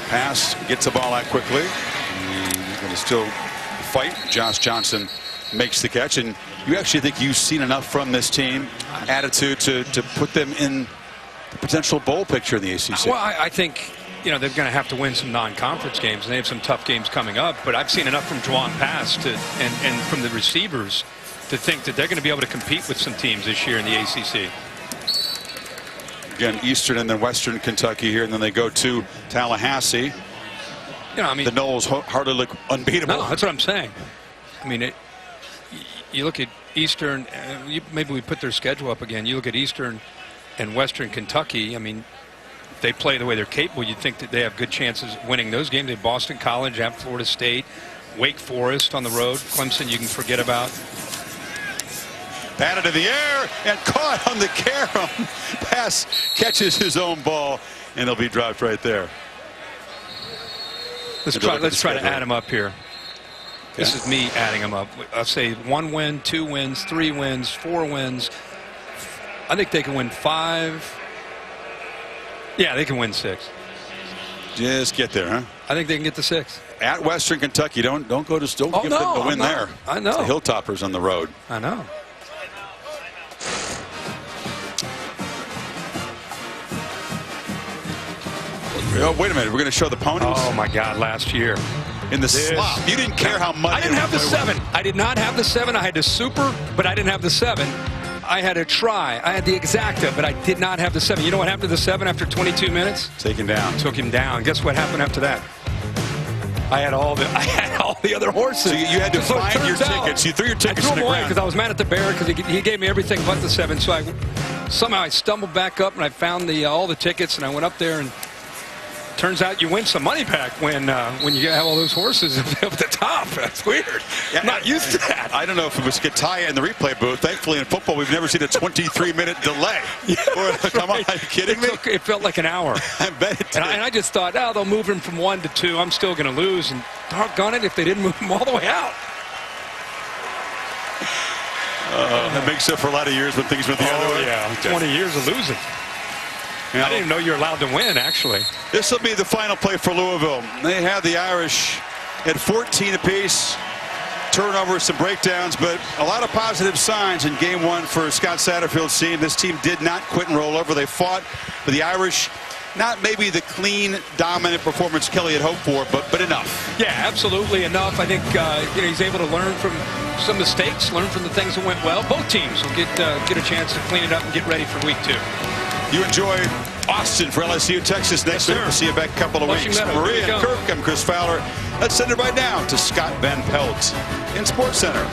Pass, gets the ball out quickly. And they're going to still fight. Josh Johnson makes the catch, and you actually think you've seen enough from this team, attitude, to put them in the potential bowl picture in the ACC? Well, I think, they're going to have to win some non-conference games, and they have some tough games coming up. But I've seen enough from Juwan Pass and from the receivers to think that they're going to be able to compete with some teams this year in the ACC. Again, Eastern and then Western Kentucky here, and then they go to Tallahassee. The Noles hardly look unbeatable. No, that's what I'm saying. You look at Eastern, maybe we put their schedule up again. You look at Eastern and Western Kentucky. If they play the way they're capable, you'd think that they have good chances of winning those games. They have Boston College, at Florida State, Wake Forest on the road. Clemson you can forget about. Batted in the air and caught on the carom. Pass catches his own ball, and it'll be dropped right there. Let's try to add him up here. Okay. This is me adding them up. I'll say 1 win, 2 wins, 3 wins, 4 wins. I think they can win 5. Yeah, they can win 6. Just get there, huh? I think they can get to 6. At Western Kentucky, don't give them the win there. I know. It's the Hilltoppers on the road. I know. Oh, wait a minute. We're going to show the ponies? Oh, my God, last year. In the slop. You didn't care how much. I didn't have the 7. I did not have the 7. I had the super, but I didn't have the 7. I had a try. I had the exacta, but I did not have the 7. You know what happened to the 7 after 22 minutes? Taken down. Took him down. Guess what happened after that? I had all the other horses. So you had to find your tickets. You threw your tickets in the ground. Because I was mad at the bear because he gave me everything but the 7. So somehow I stumbled back up and I found all the tickets, and I went up there and turns out you win some money back when you have all those horses up at the top. That's weird. Yeah, Not used to that. I don't know if it was Kataya in the replay booth. Thankfully, in football, we've never seen a 23-minute delay. Yeah, Come on, are you kidding me? It felt like an hour. I bet it did. And I just thought, oh, they'll move him from 1 to 2. I'm still going to lose. And doggone it if they didn't move him all the way out. That makes up for a lot of years when things went the other way. Yeah, 20 years of losing. I didn't even know you were allowed to win, actually. This will be the final play for Louisville. They have the Irish at 14 apiece. Turnovers, some breakdowns, but a lot of positive signs in game one for Scott Satterfield's team. This team did not quit and roll over. They fought for the Irish. Not maybe the clean, dominant performance Kelly had hoped for, but enough. Yeah, absolutely enough. I think he's able to learn from some mistakes, learn from the things that went well. Both teams will get a chance to clean it up and get ready for week 2. You enjoy Austin for LSU, Texas next week. We'll see you back a couple of weeks. Maria and Kirk, I'm Chris Fowler. Let's send it right now to Scott Van Pelt in SportsCenter.